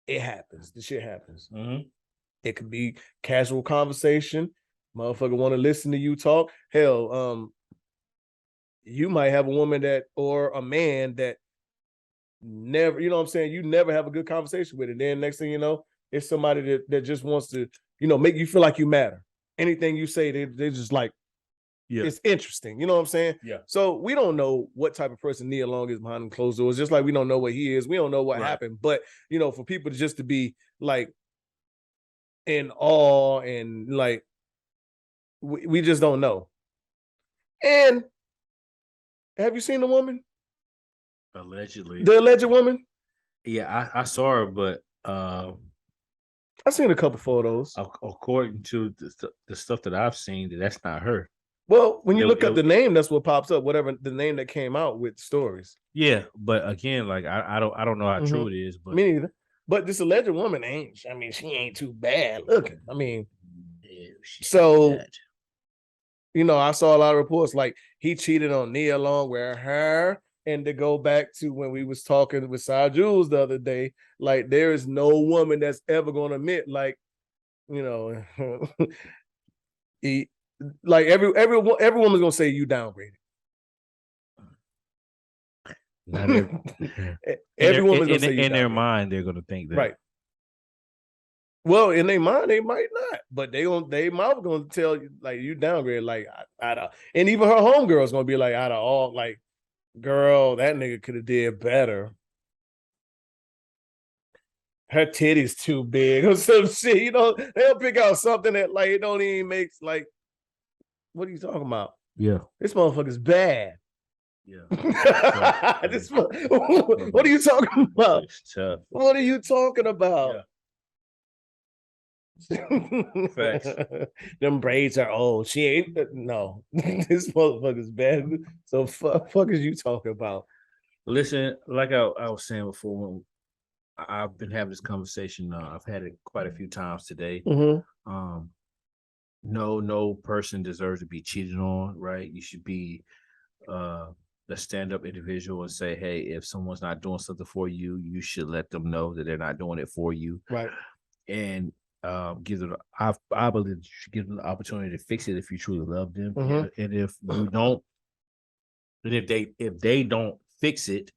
it happens. The shit happens. Mm-hmm. It could be casual conversation. Motherfucker want to listen to you talk. Hell, you might have a woman that, or a man that never, you know what I'm saying, you never have a good conversation with it. Then next thing you know, it's somebody that just wants to, make you feel like you matter. Anything you say, they just like, it's interesting. You know what I'm saying? Yeah. So we don't know what type of person Nia Long is behind closed doors, just like we don't know what he is. We don't know what happened. But, for people just to be like in awe and like, we just don't know. And have you seen the woman? Allegedly. The alleged woman? Yeah, I saw her, but I've seen a couple photos. According to the stuff that I've seen, that's not her. Well, when you look up the name, that's what pops up. Whatever the name that came out with stories. Yeah, but again, like I don't know how true it is. But me neither. But this alleged woman ain't. I mean, she ain't too bad looking. I mean, so I saw a lot of reports like he cheated on Nia Long with her. And to go back to when we was talking with Cy Jules the other day, like there is no woman that's ever gonna admit, like, like every woman's gonna say you downgraded. Not every woman's gonna say you in their mind they're gonna think that. Right. Well, in their mind, they might not, but they mouth gonna tell you like you downgraded, like out of, and even her homegirl's gonna be like, out of all, like, girl, that nigga could have did better. Her titties too big or some shit. They'll pick out something that like it don't even make, like, what are you talking about? Yeah. This motherfucker's bad. Yeah. What are you talking about? It's tough. What are you talking about? Yeah. Facts. Them braids are old. She ain't. No, this motherfucker's bad. So fuck is you talking about? Listen, like I was saying before, when I've been having this conversation. I've had it quite a few times today. Mm-hmm. No person deserves to be cheated on, right? You should be a stand-up individual and say, hey, if someone's not doing something for you, you should let them know that they're not doing it for you. Right. And give them, I believe you should give them the opportunity to fix it if you truly love them. Mm-hmm. And if you don't, and if they don't fix it,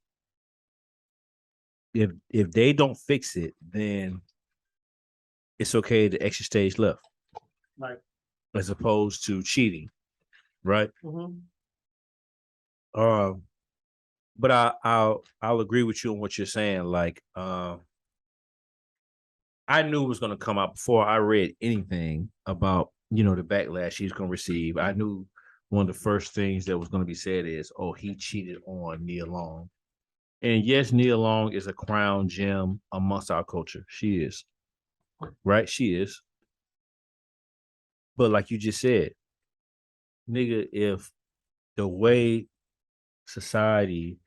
if they don't fix it, then it's okay to exit stage left. Right. As opposed to cheating. Right. Mm-hmm. But I'll agree with you on what you're saying. Like, I knew it was going to come out before I read anything about, the backlash he's going to receive. I knew one of the first things that was going to be said is, oh, he cheated on Nia Long. And yes, Nia Long is a crown gem amongst our culture. She is. Right? She is. But like you just said, nigga, if the way society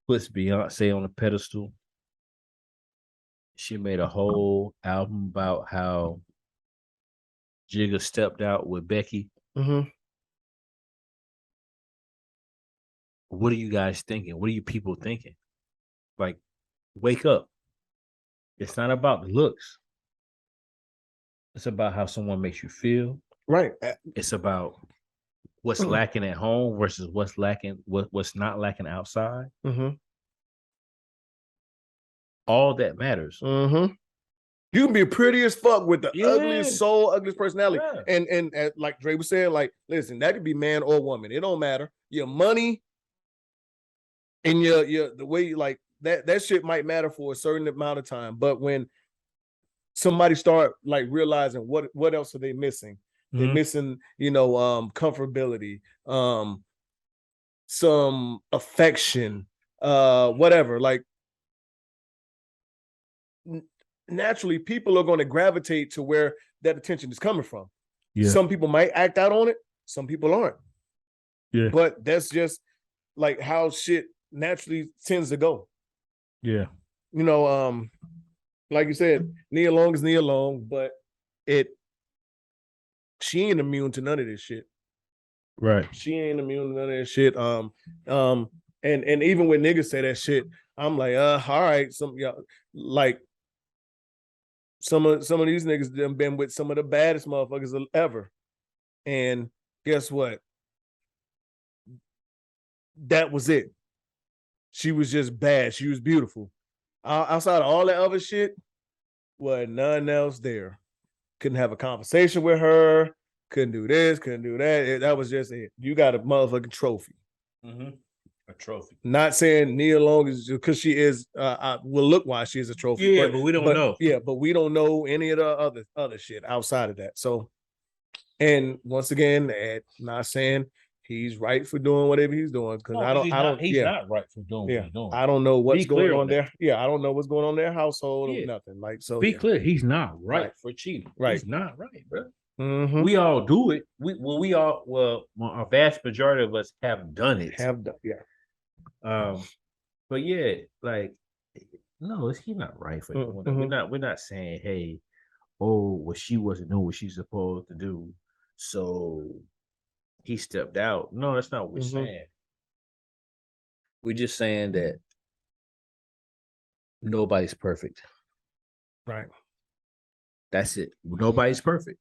puts Beyonce on a pedestal, she made a whole album about how Jigga stepped out with Becky. Mm-hmm. What are you guys thinking? What are you people thinking? Like, wake up. It's not about the looks. It's about how someone makes you feel. Right. It's about what's lacking at home versus what's not lacking outside. Mm-hmm. All that matters. Mm-hmm. You can be pretty as fuck with the ugliest soul, ugliest personality. Yeah. And like Dre was saying, like, listen, that could be man or woman. It don't matter. Your money and your the way you like that shit might matter for a certain amount of time. But when somebody start like realizing what else are they missing? Mm-hmm. They're missing, comfortability, some affection, whatever. Like, naturally, people are going to gravitate to where that attention is coming from. Yeah. Some people might act out on it. Some people aren't. Yeah. But that's just like how shit naturally tends to go. Yeah. Like you said, Nia Long is Nia Long, but she ain't immune to none of this shit. Right. She ain't immune to none of that shit. And even when niggas say that shit, I'm like, all right, some y'all like some of these niggas done been with some of the baddest motherfuckers ever. And guess what? That was it. She was just bad. She was beautiful. Outside of all that other shit, was none else there. Couldn't have a conversation with her. Couldn't do this. Couldn't do that. That was just it. You got a motherfucking trophy. Mm-hmm. A trophy. Not saying Nia Long is because she is. Will look why she is a trophy. Yeah, but we don't know. Yeah, but we don't know any of the other shit outside of that. So, and once again, not saying he's right for doing whatever he's doing because he's not right for doing what he's doing. I don't know what's going on there. Yeah, I don't know what's going on in their household or nothing. Like, so be clear, he's not right for cheating. Right, he's not right, bro. Mm-hmm. We all do it. A vast majority of us have done it. But yeah, like, no, he's not right for doing it. We're not saying, hey, she wasn't doing what she's supposed to do, so he stepped out. No, that's not what we're saying. We're just saying that nobody's perfect. Right. That's it. Nobody's perfect.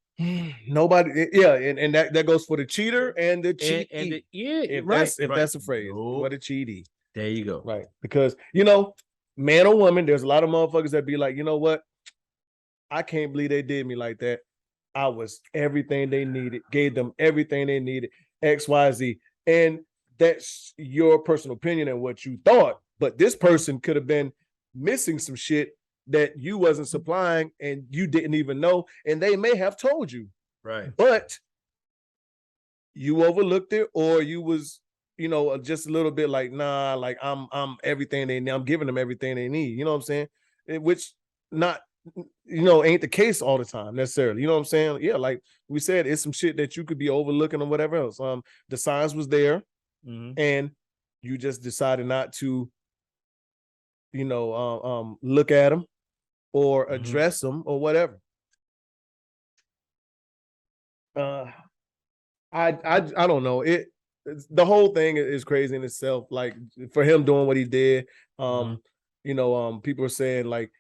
Nobody, yeah, and that goes for the cheater and the cheatee. If that's a phrase, what a cheatee. There you go. Right, because man or woman, there's a lot of motherfuckers that be like, you know what? I can't believe they did me like that. I was everything they needed, gave them everything they needed, X, Y, Z, and that's your personal opinion and what you thought. But this person could have been missing some shit that you wasn't supplying and you didn't even know, and they may have told you. Right. But you overlooked it, or you was, just a little bit like, nah, like I'm everything they need. I'm giving them everything they need. You know what I'm saying? Which not, ain't the case all the time necessarily. You know what I'm saying? Yeah, like we said, it's some shit that you could be overlooking or whatever else. The signs was there, and you just decided not to, look at them or address them or whatever. I don't know. The whole thing is crazy in itself. Like, for him doing what he did, people are saying like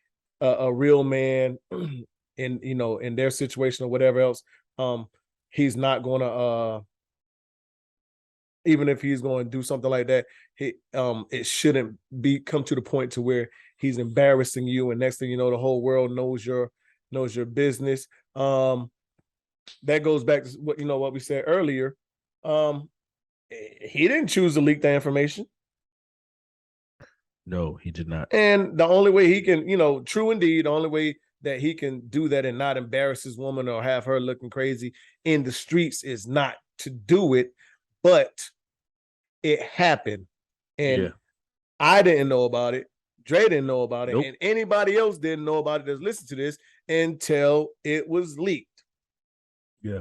a real man in their situation or whatever else, he's not gonna even if he's going to do something like that, it shouldn't come to the point to where he's embarrassing you, and next thing you know, the whole world knows your business. That goes back to what we said earlier. He didn't choose to leak that information. No, he did not. And the only way he can, true indeed, the only way that he can do that and not embarrass his woman or have her looking crazy in the streets is not to do it. But it happened, and I didn't know about it. Dre didn't know about it, and anybody else didn't know about it that's listened to this until it was leaked. Yeah.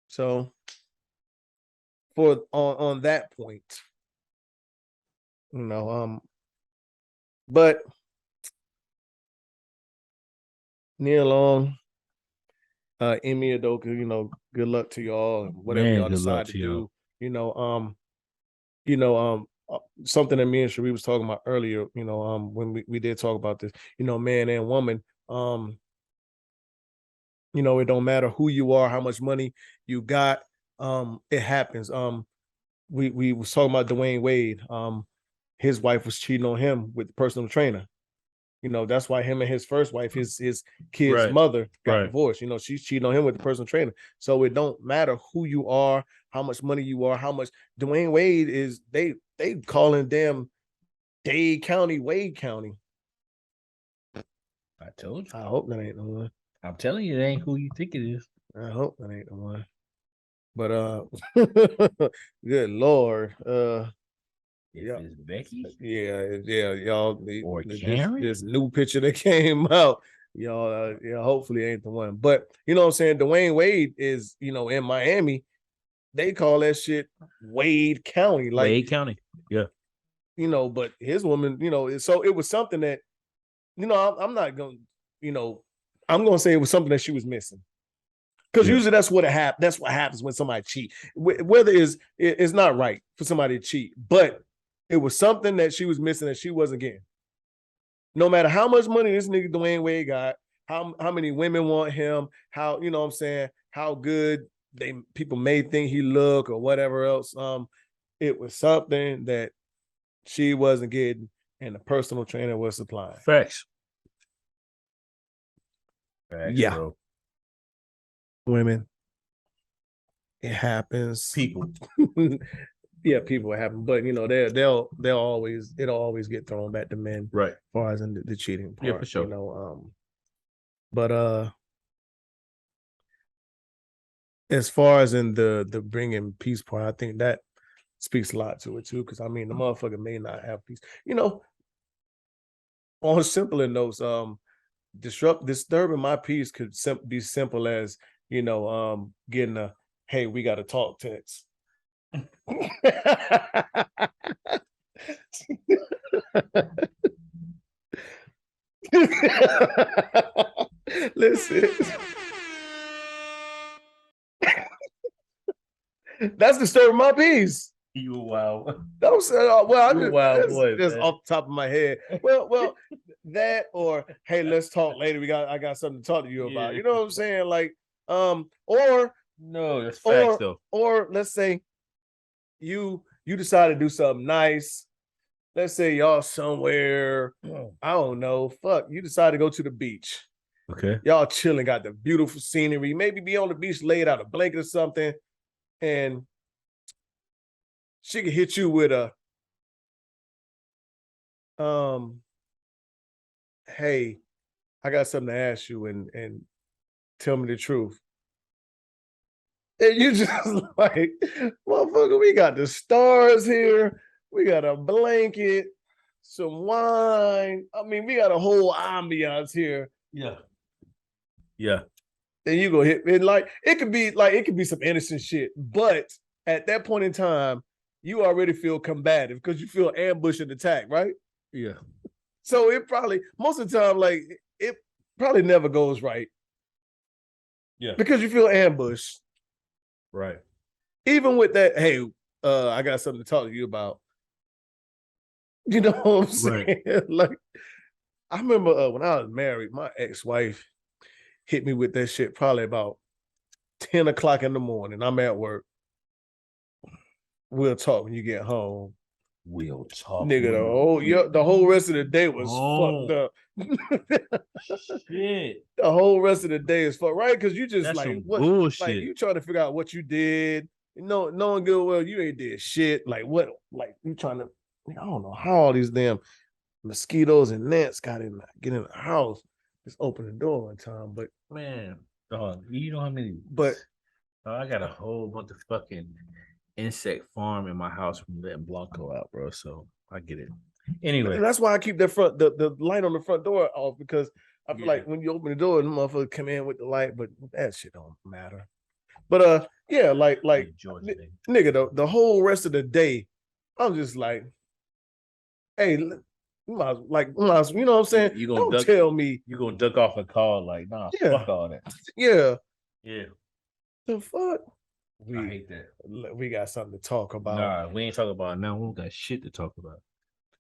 So, on that point, but Nia Long, Emi Udoka, good luck to y'all and whatever y'all decide to do. Something that me and Sheree was talking about earlier, when we did talk about this, man and woman, it don't matter who you are, how much money you got, it happens. We was talking about Dwayne Wade. His wife was cheating on him with the personal trainer. That's why him and his first wife, his kid's mother, got divorced. She's cheating on him with the personal trainer. So it don't matter who you are, how much money you are, how much Dwayne Wade is. They calling damn Dade County Wade County. I told you. I hope that ain't the one. I'm telling you, it ain't who you think it is. I hope that ain't the one. But good Lord. It's Becky? Yeah, y'all. Or Karen? This new picture that came out, y'all. Hopefully ain't the one. But you know what I'm saying? Dwayne Wade is, in Miami, they call that shit Wade County. Like Wade County. Yeah. But his woman, so it was something that, I'm not going, I'm going to say it was something that she was missing. Because usually that's what That's what happens when somebody cheat. Whether it's not right for somebody to cheat, but it was something that she was missing that she wasn't getting. No matter how much money this nigga Dwayne Wade got, how many women want him, how, you know what I'm saying, how good people may think he look or whatever else. It was something that she wasn't getting and the personal trainer was supplying. Facts. Yeah. Bro. Women. It happens. People. Yeah, people happen, but you know, it'll always get thrown back to men, right? As far as in the cheating part, yeah, for sure. You know, but as far as in the bringing peace part, I think that speaks a lot to it too. Because I mean, the motherfucker may not have peace. You know, on simpler notes, disturbing my peace could be simple as, you know, getting a "Hey, we got to talk" text. Listen, that's disturbing my peace. You wild. Don't say, well, you wild boy, just off the top of my head. Well, that, or hey, let's talk later. I got something to talk to you about. You know what I'm saying? Like, or no, that's facts though. Or let's say you decide to do something nice. Let's say y'all somewhere, I don't know, you decide to go to the beach. Okay. Y'all chilling, got the beautiful scenery, maybe be on the beach, laid out a blanket or something, and she could hit you with a, hey, I got something to ask you and tell me the truth. And you just like, motherfucker, we got the stars here. We got a blanket, some wine. I mean, we got a whole ambiance here. Yeah. Yeah. And you go hit it like it could be some innocent shit. But at that point in time, you already feel combative because you feel ambush and attack, right? Yeah. So it probably most of the time, like it probably never goes right. Yeah. Because you feel ambushed. Right. Even with that, hey, I got something to talk to you about. You know what I'm saying? Right. Like, I remember when I was married, my ex-wife hit me with that shit probably about 10 o'clock in the morning. I'm at work. We'll talk when you get home. We'll talk. Nigga, the whole rest of the day was fucked up. Shit. The whole rest of the day is fucked, right? Because you just That's like, what? Bullshit. Like, you trying to figure out what you did. You know, knowing good well you ain't did shit. Like, what? Like, you trying to, I don't know how all these damn mosquitoes and gnats get in the house. Just open the door one time, but man, dog, you know how many? But I got a whole bunch of fucking insect farm in my house from letting Blanco out, bro. So I get it. Anyway, and that's why I keep the light on the front door off, because I feel like when you open the door, the motherfucker come in with the light, but that shit don't matter. But yeah, like nigga, the whole rest of the day, I'm just like, hey, you know what I'm saying? You gonna tell me you gonna duck off a call like, nah, fuck all that. Yeah. The fuck. I hate that. We got something to talk about. Nah, we ain't talking about it now. We don't got shit to talk about.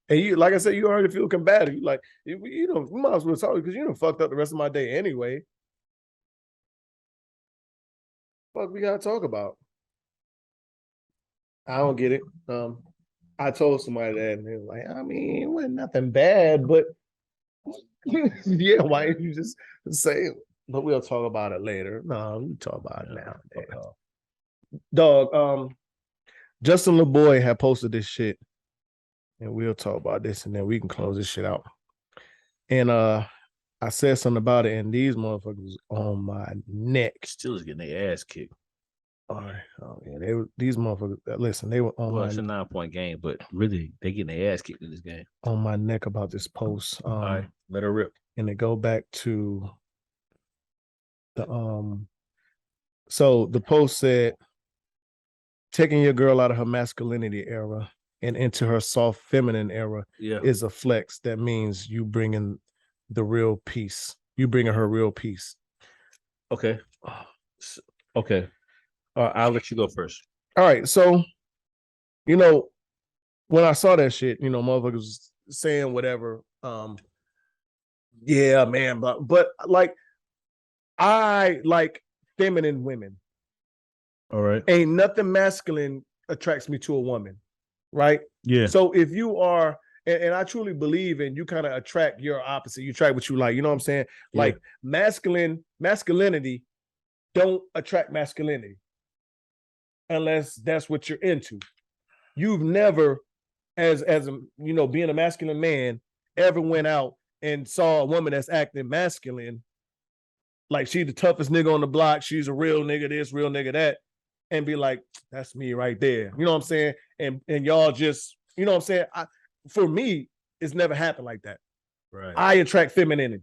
And you, like I said, you already feel combative. You like, you know, you might as well talk because you done fucked up the rest of my day anyway. Fuck, we gotta talk about. I don't get it. I told somebody that, and they were like, I mean, it wasn't nothing bad, but yeah, why didn't you just say it? But we'll talk about it later. No, we talk about it now. Dog, Justin LeBoy had posted this shit, and we'll talk about this, and then we can close this shit out. And I said something about it, and these motherfuckers on my neck. Still is getting their ass kicked. All right. Oh yeah, these motherfuckers. Listen, they were on. Well, it's a 9-point game, but really, they getting their ass kicked in this game. On my neck about this post. All right, let her rip. And they go back to the So the post said, taking your girl out of her masculinity era and into her soft feminine era is a flex. That means you bringing the real peace. You bringing her real peace. Okay. Okay. I'll let you go first. All right. So, you know, when I saw that shit, you know, motherfuckers saying whatever. Yeah, man, but like I like feminine women. All right. Ain't nothing masculine attracts me to a woman, right? Yeah. So if you are, and I truly believe in, you kind of attract your opposite. You attract what you like. You know what I'm saying? Yeah. Like masculinity don't attract masculinity unless that's what you're into. You've never, as a you know, being a masculine man, ever went out and saw a woman that's acting masculine, like she the toughest nigga on the block, she's a real nigga this, real nigga that, and be like, that's me right there. You know what I'm saying? And y'all just, you know what I'm saying? For me, it's never happened like that. Right. I attract femininity.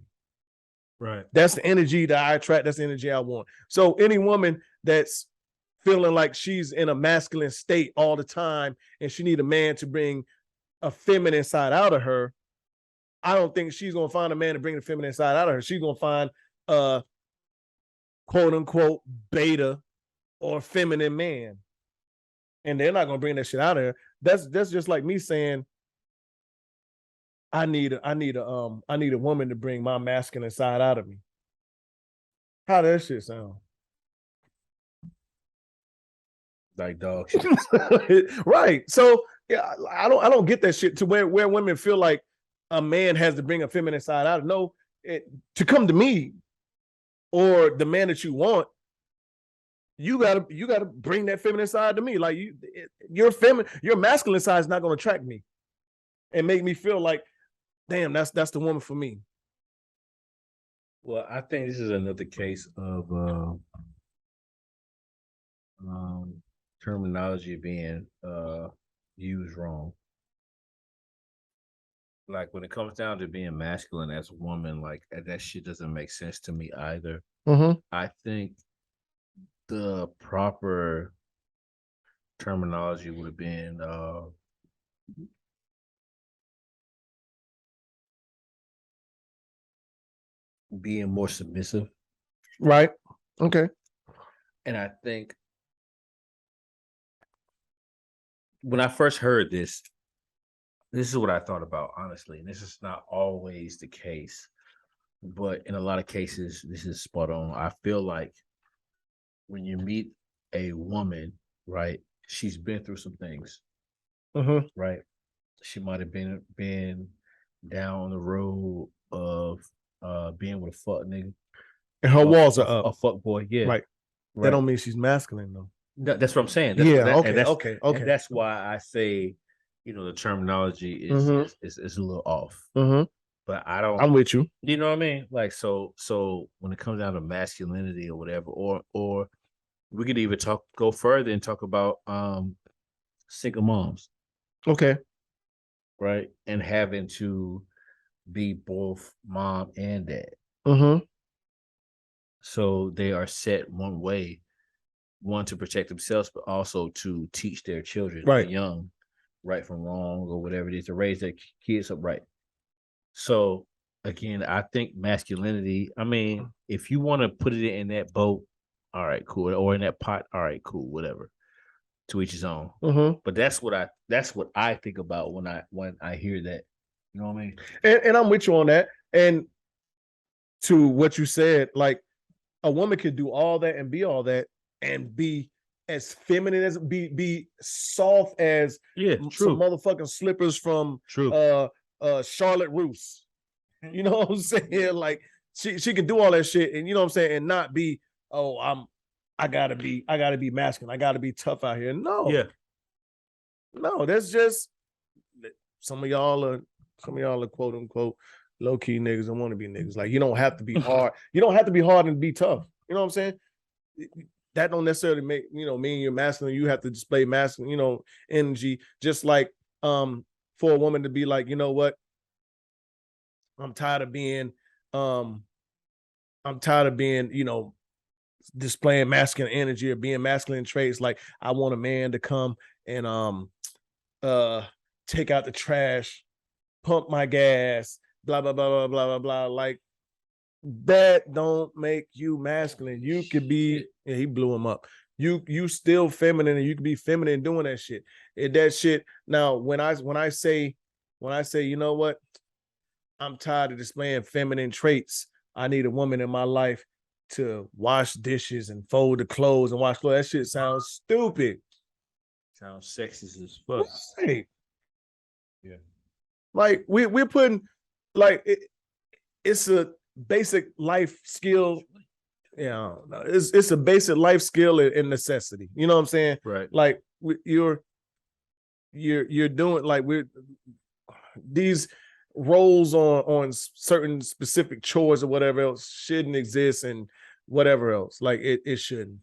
Right. That's the energy that I attract. That's the energy I want. So any woman that's feeling like she's in a masculine state all the time and she need a man to bring a feminine side out of her, I don't think she's gonna find a man to bring the feminine side out of her. She's gonna find a quote unquote beta or feminine man, and they're not gonna bring that shit out of her. That's just like me saying, I need a woman to bring my masculine side out of me. How does that shit sound? Like dog shit. Right. So yeah, I don't get that shit to where women feel like a man has to bring a feminine side out. No, to come to me or the man that you want, you gotta bring that feminine side to me. Like your masculine side is not gonna attract me and make me feel like, damn, that's the woman for me. Well, I think this is another case of terminology being used wrong. Like when it comes down to being masculine as a woman, like that shit doesn't make sense to me either. Mm-hmm. I think the proper terminology would have been being more submissive. Right. Okay. And I think when I first heard this is what I thought about, honestly. And this is not always the case, but in a lot of cases, this is spot on. I feel like when you meet a woman, right, she's been through some things, right? She might have been down the road of being with a fuck nigga. And her walls are up. A fuck boy, yeah. Right. That don't mean she's masculine, though. That's what I'm saying. Okay. And that's why I say, you know, the terminology is a little off. But I'm with you. You know what I mean? Like so when it comes down to masculinity or whatever, or we could even go further and talk about single moms. Okay. Right. And having to be both mom and dad. So they are set one way, one to protect themselves, but also to teach their children, young, right from wrong or whatever it is, to raise their kids up right. So again, I think masculinity, I mean, if you want to put it in that boat, all right, cool. Or in that pot, all right, cool, whatever. To each his own. But that's what I think about when I hear that. You know what I mean? And I'm with you on that. And to what you said, like a woman could do all that and be all that and be as feminine as be soft as some motherfucking slippers from Charlotte Russe. You know what I'm saying? Like she could do all that shit, and you know what I'm saying, and not be, I gotta be masculine. I gotta be tough out here. No, no, that's just some of y'all are quote unquote low key niggas and want to be niggas. Like you don't have to be hard. You don't have to be hard and be tough. You know what I'm saying? That don't necessarily make mean you're masculine. You have to display masculine, energy. Just like for a woman to be like, you know what? I'm tired of being, displaying masculine energy or being masculine traits. Like I want a man to come and take out the trash, pump my gas, blah blah blah blah blah blah blah. Like That don't make you masculine. You could be, yeah, he blew him up. You still feminine and you can be feminine doing that shit. That shit. Now, when I say, you know what? I'm tired of displaying feminine traits. I need a woman in my life to wash dishes and fold the clothes and wash clothes. That shit sounds stupid. Sounds sexist as fuck. Hey. Yeah. Like we're putting like it's a basic life skill. Yeah, it's a basic life skill and necessity. You know what I'm saying? Right. Like you're doing like these roles on certain specific chores or whatever else shouldn't exist and whatever else. Like it shouldn't.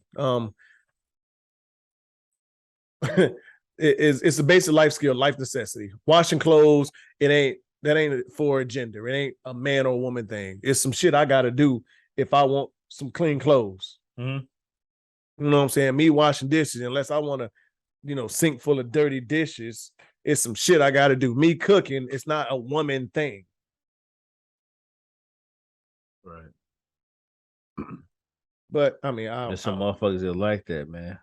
It's a basic life skill, life necessity. Washing clothes, that ain't for a gender. It ain't a man or woman thing. It's some shit I gotta do if I want some clean clothes. Mm-hmm. You know what I'm saying? Me washing dishes, unless I want to, sink full of dirty dishes, it's some shit I gotta do. Me cooking, it's not a woman thing. Right. But I mean, there's some motherfuckers that like that, man.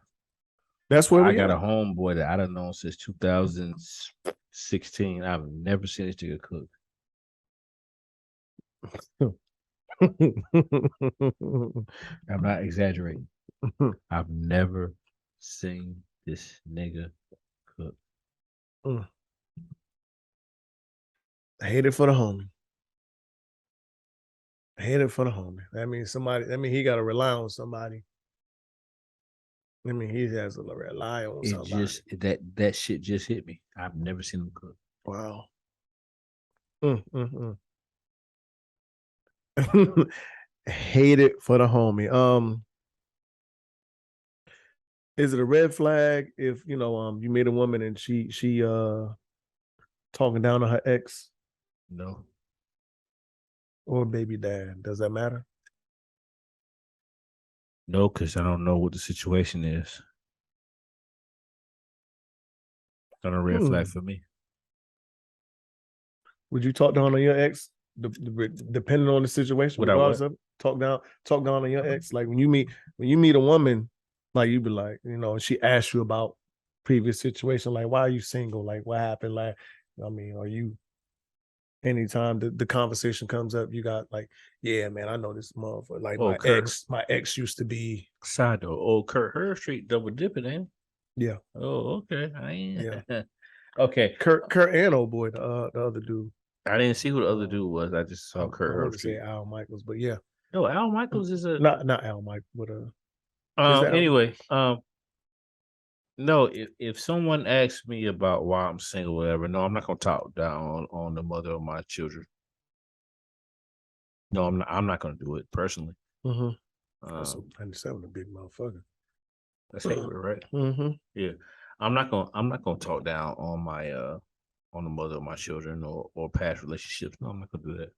That's where I got a homeboy that I done known since 2016. I've never seen this nigga cook. I'm not exaggerating. I've never seen this nigga cook. I hate it for the homie. That means he got to rely on somebody. I mean, he has to rely on somebody. That shit just hit me. I've never seen him cook. Wow. Hate it for the homie. Is it a red flag if you meet a woman and she talking down on her ex? No. Or baby dad? Does that matter? No, because I don't know what the situation is. It's not a red flag for me. Would you talk down on your ex, depending on the situation? Talk down on your ex. Like when you meet a woman, like you be like, she asks you about previous situation, like why are you single? Like what happened? Like, I mean, are you? Anytime the conversation comes up, you got like, yeah, man, I know this motherfucker. Like my ex used to be. Side note, old Kurt Herstreet double dipping, ain't? Yeah. Oh, okay. Yeah. Okay. Kurt and old boy, the other dude. I didn't see who the other dude was. I just saw Kurt Herstreet. I want to say Al Michaels, but yeah. No, Al Michaels is a not Al Michaels, but anyway, no, if someone asks me about why I'm single, or whatever, no, I'm not gonna talk down on the mother of my children. No, I'm not gonna do it personally. Mm-hmm. 97, a big motherfucker. That's Hayward, right? Mm-hmm. Yeah, I'm not gonna talk down on my on the mother of my children or past relationships. No, I'm not gonna do that.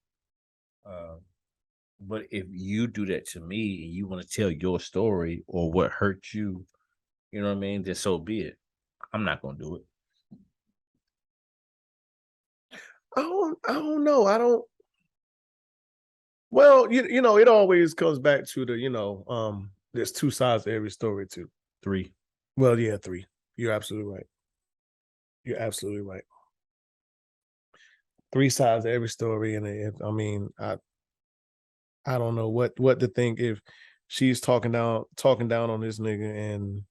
But if you do that to me and you want to tell your story or what hurt you, you know what I mean, then so be it. I'm not gonna do it. I don't know. Well, it always comes back to the, there's two sides to every story too. 3. Well, yeah, 3. You're absolutely right. 3 sides to every story. And I don't know what to think if she's talking down on this nigga and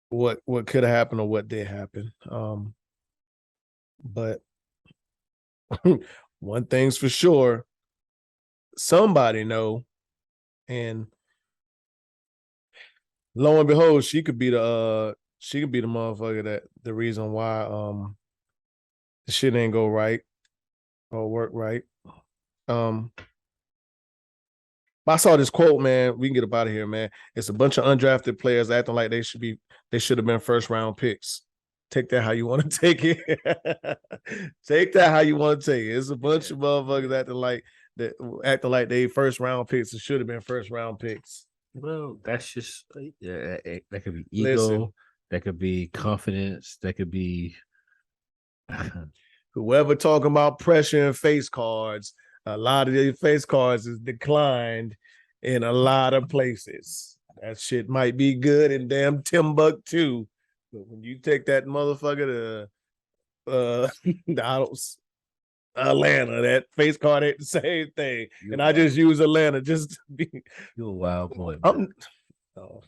what could have happened or what did happen. But one thing's for sure, somebody know, and lo and behold, she could be the motherfucker that the reason why the shit ain't go right or work right. I saw this quote, man. We can get up out of here, man. It's a bunch of undrafted players acting like they should have been first round picks. Take that how you want to take it. Take that how you want to take it. It's a bunch of motherfuckers acting like they first round picks and should have been first round picks. Well, that's just that could be ego. Listen, that could be confidence. That could be whoever talking about pressure and face cards. a lot of your face cards is declined in a lot of places. That shit might be good in damn Timbuktu, but when you take that motherfucker to Atlanta, that face card ain't the same thing. And I just use Atlanta just to be. You're a wild boy. Oh.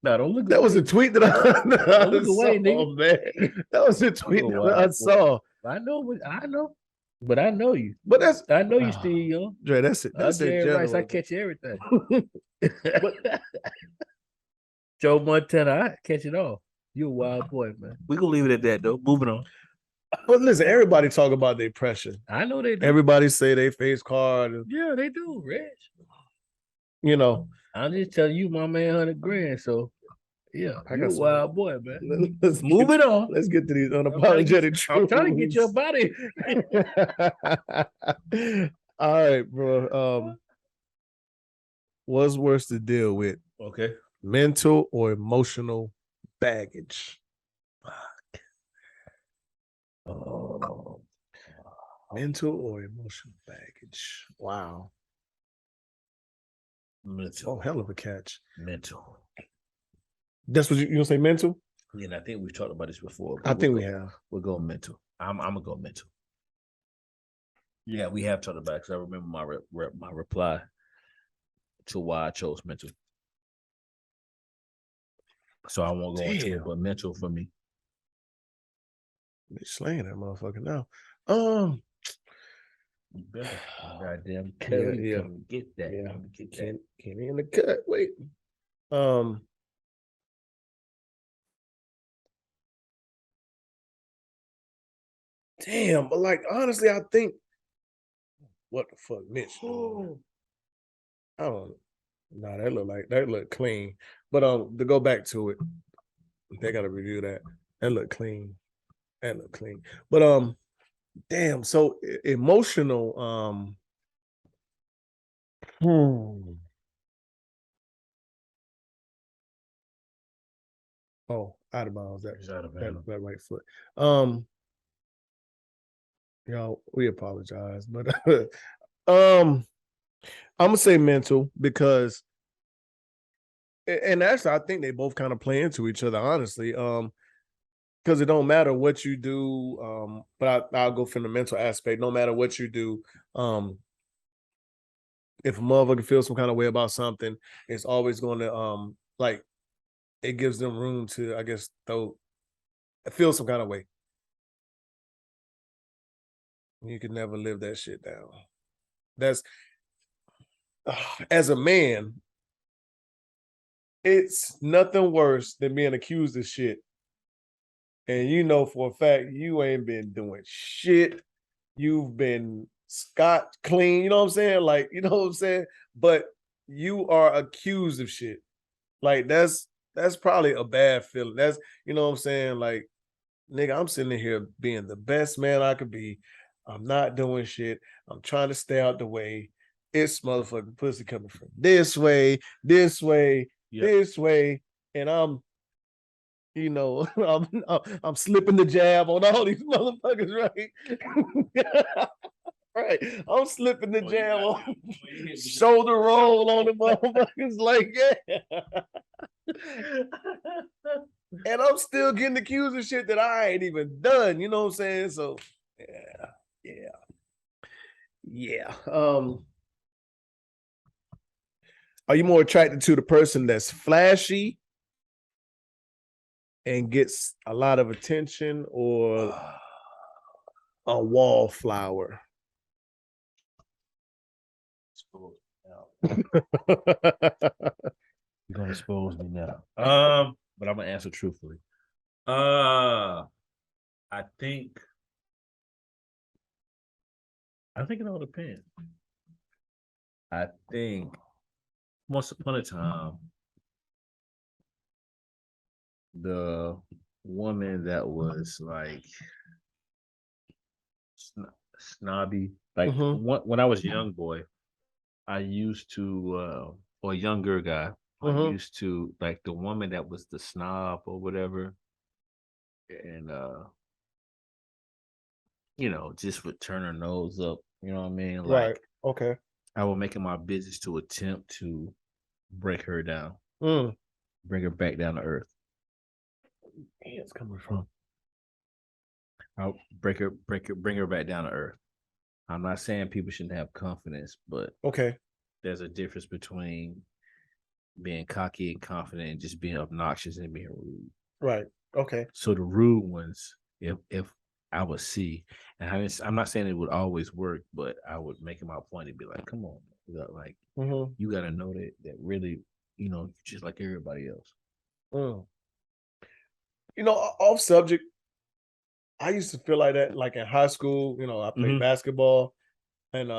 No, don't look. That was a tweet that I look away, saw, nigga. man. That was a tweet that I saw. I know, but I know you. But that's I know you still young. Dre, that's it. That's it. Rice, I catch everything. Joe Montana, I catch it all. You're a wild boy, man. We gonna leave it at that though. Moving on. But listen, everybody talk about their pressure. I know they do. Everybody say they face card. Yeah, they do, Reg. You know, I'm just telling you, my man, $100,000. So, yeah, I you're got a wild boy, man. Let's move it on. Let's get to these unapologetic truths. I'm trying to get your body. All right, bro. What's worse to deal with? Okay. Mental or emotional baggage? Fuck. Oh. Mental or emotional baggage? Wow. Mental. Oh, hell of a catch. Mental. That's what you gonna say, mental? Yeah, and I think we've talked about this before. I think we have. We're going mental. I'm gonna go mental. Yeah, we have talked about it because I remember my reply to why I chose mental. So I won't go into it, but mental for me. They slaying that motherfucker now. You better. Goddamn, yeah. Get that. Yeah, get that. Kenny in the cut. Wait. Damn, but like honestly, I think what the fuck, Mitch? I don't know. Nah, that look clean. But to go back to it, they gotta review that. That look clean. That look clean. But damn, so emotional, Oh, out of bounds. That right foot. Y'all, we apologize, but I'm gonna say mental because, and actually, I think they both kind of play into each other, honestly. Because it don't matter what you do, but I'll go from the mental aspect. No matter what you do, if a motherfucker feels some kind of way about something, it's always going to like it gives them room to, I guess, feel some kind of way. You can never live that shit down. That's as a man, it's nothing worse than being accused of shit. And you know for a fact you ain't been doing shit. You've been scot clean, you know what I'm saying? Like, you know what I'm saying? But you are accused of shit. Like that's probably a bad feeling. That's, you know what I'm saying? Like, nigga, I'm sitting here being the best man I could be. I'm not doing shit. I'm trying to stay out the way. It's motherfucking pussy coming from this way, this way, this way. And I'm, you know, I'm slipping the jab on all these motherfuckers, right? Right. I'm slipping the jab on shoulder roll on the motherfuckers like, yeah. And I'm still getting accused of shit that I ain't even done, you know what I'm saying? So yeah. Are you more attracted to the person that's flashy and gets a lot of attention, or a wallflower? You're gonna expose me now. But I'm gonna answer truthfully. I think it all depends. I think once upon a time, the woman that was like snobby, like when I was a young boy, I used to, or a younger guy, I used to like the woman that was the snob or whatever, and just would turn her nose up. You know what I mean? Right. Like Okay. I will make it my business to attempt to break her down, Mm. bring her back down to earth. Where it's coming from? I'll bring her back down to earth. I'm not saying people shouldn't have confidence, but Okay. there's a difference between being cocky and confident and just being obnoxious and being rude. Right. Okay. So the rude ones, if I would see, and I'm not saying it would always work, but I would make it my point to be like, come on, like Mm-hmm. you got to know that really, just like everybody else. Mm. Off subject, I used to feel like that, like in high school. I played basketball, and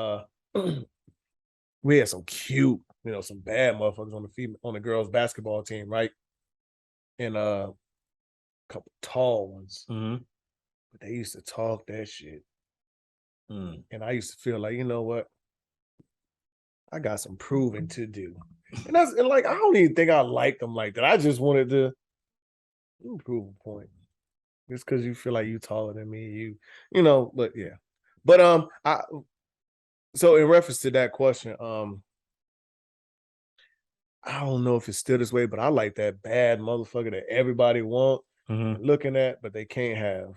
we had some cute, some bad motherfuckers on the girls' basketball team, right? And a couple tall ones, but they used to talk that shit, and I used to feel like, you know what, I got some proving to do, and like I don't even think I liked them like that. I just wanted to prove a point. Just because you feel like you taller than me, but yeah. But so in reference to that question, I don't know if it's still this way, but I like that bad motherfucker that everybody want looking at, but they can't have.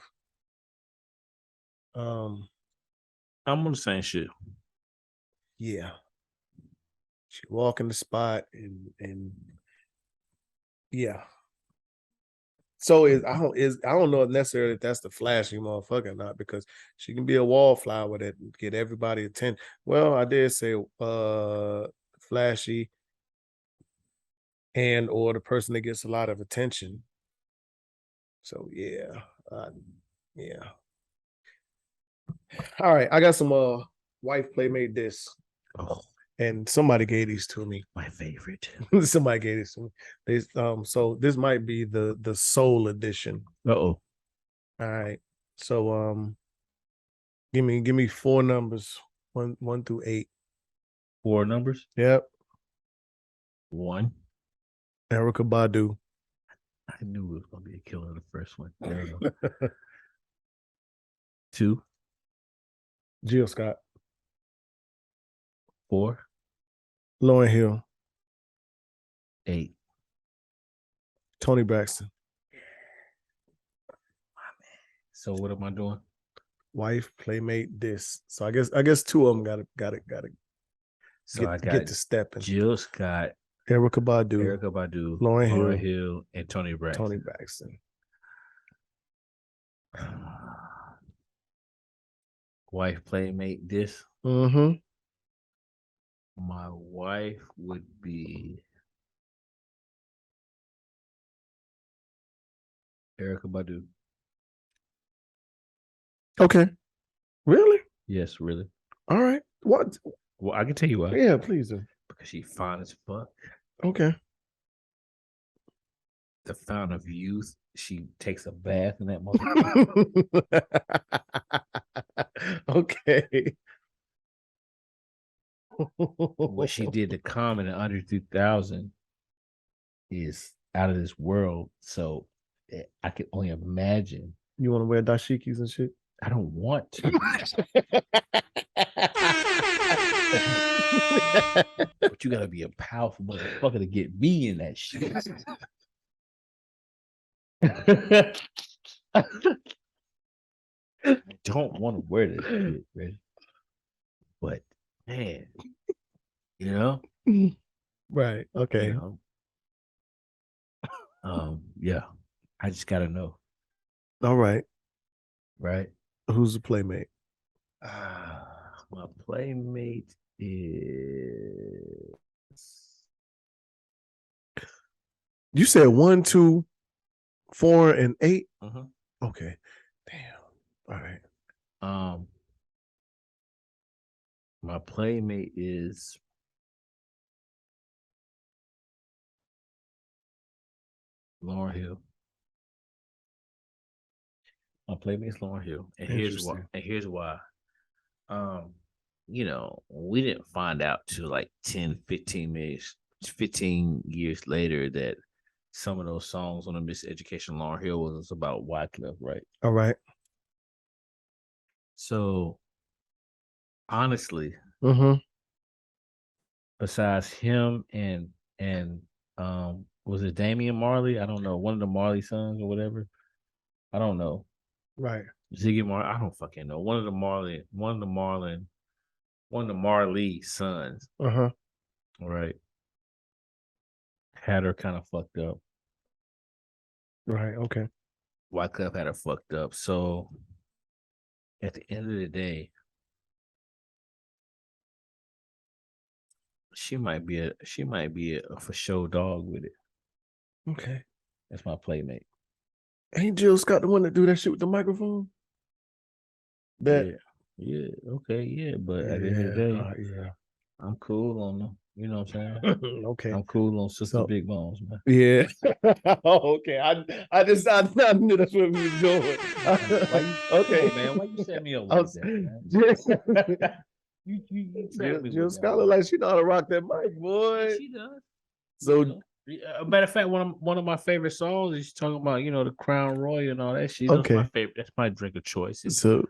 I'm on the same shit. Yeah. She walk in the spot and yeah. So I don't know necessarily if that's the flashy motherfucker or not, because she can be a wallflower that get everybody attention. Well, I did say flashy and or the person that gets a lot of attention. So yeah. Yeah. All right. I got some wife playmate this. Oh, and somebody gave these to me. my favorite. Somebody gave these to me. So this might be the soul edition. Uh-oh. All right. So give me 4 numbers. 1 through 8. 4 numbers. Yep. 1. Erykah Badu. I knew it was gonna be a killer the first one. 2. Jill Scott. 4. Lauryn Hill. 8. Tony Braxton. So what am I doing? Wife, playmate, this. So I guess 2 of them got it. So I got get to stepping. Jill Scott, Erykah Badu, Lauryn Hill, and Tony Braxton. Tony Braxton. Wife, playmate, this. Mm-hmm. My wife would be Erykah Badu. Okay. Really? Yes, really. All right. What? Well, I can tell you why. Yeah, please do. Because she fine as fuck. Okay. The fountain of youth. She takes a bath in that motherfucker. Okay. What she did to Common in Under 3000 is out of this world. So I can only imagine. You want to wear dashikis and shit? I don't want to. But you gotta be a powerful motherfucker to get me in that shit. I don't want to wear this shit, man. But man, Right. Okay. Yeah. I just gotta know. All right. Right. Who's the playmate? My playmate is. You said 1, 2, 4, and 8. Okay. Damn. All right. My playmate is Lauryn Hill. My playmate is Lauryn Hill, and here's why. We didn't find out till like 10, 15 years later that some of those songs on the Miseducation Lauryn Hill was about Wycliffe, right? All right. So honestly, Mm-hmm. besides him and was it Damian Marley? I don't know. One of the Marley sons or whatever. I don't know. Right. Ziggy Marley. I don't fucking know. One of the Marley sons. Uh-huh. Right. Had her kind of fucked up. Right. Okay. Wyclef had her fucked up. So at the end of the day, she might be a for show dog with it. Okay. That's my playmate. Ain't Jill Scott the one that do that shit with the microphone? That Yeah, okay, yeah. But at the end of the day, yeah. I'm cool on them. You know what I'm saying? Okay. I'm cool on Sister So- Big Bones, man. Yeah. Okay. I knew that's where we was going. Okay. man, why you set me up like that, man? You trapped me Jill with Scott that look one. like she know how to rock that mic, boy. She does. So Matter of fact, one of my favorite songs is talking about the Crown Royal and all that shit. That's Okay. my favorite. That's my drink of choice. so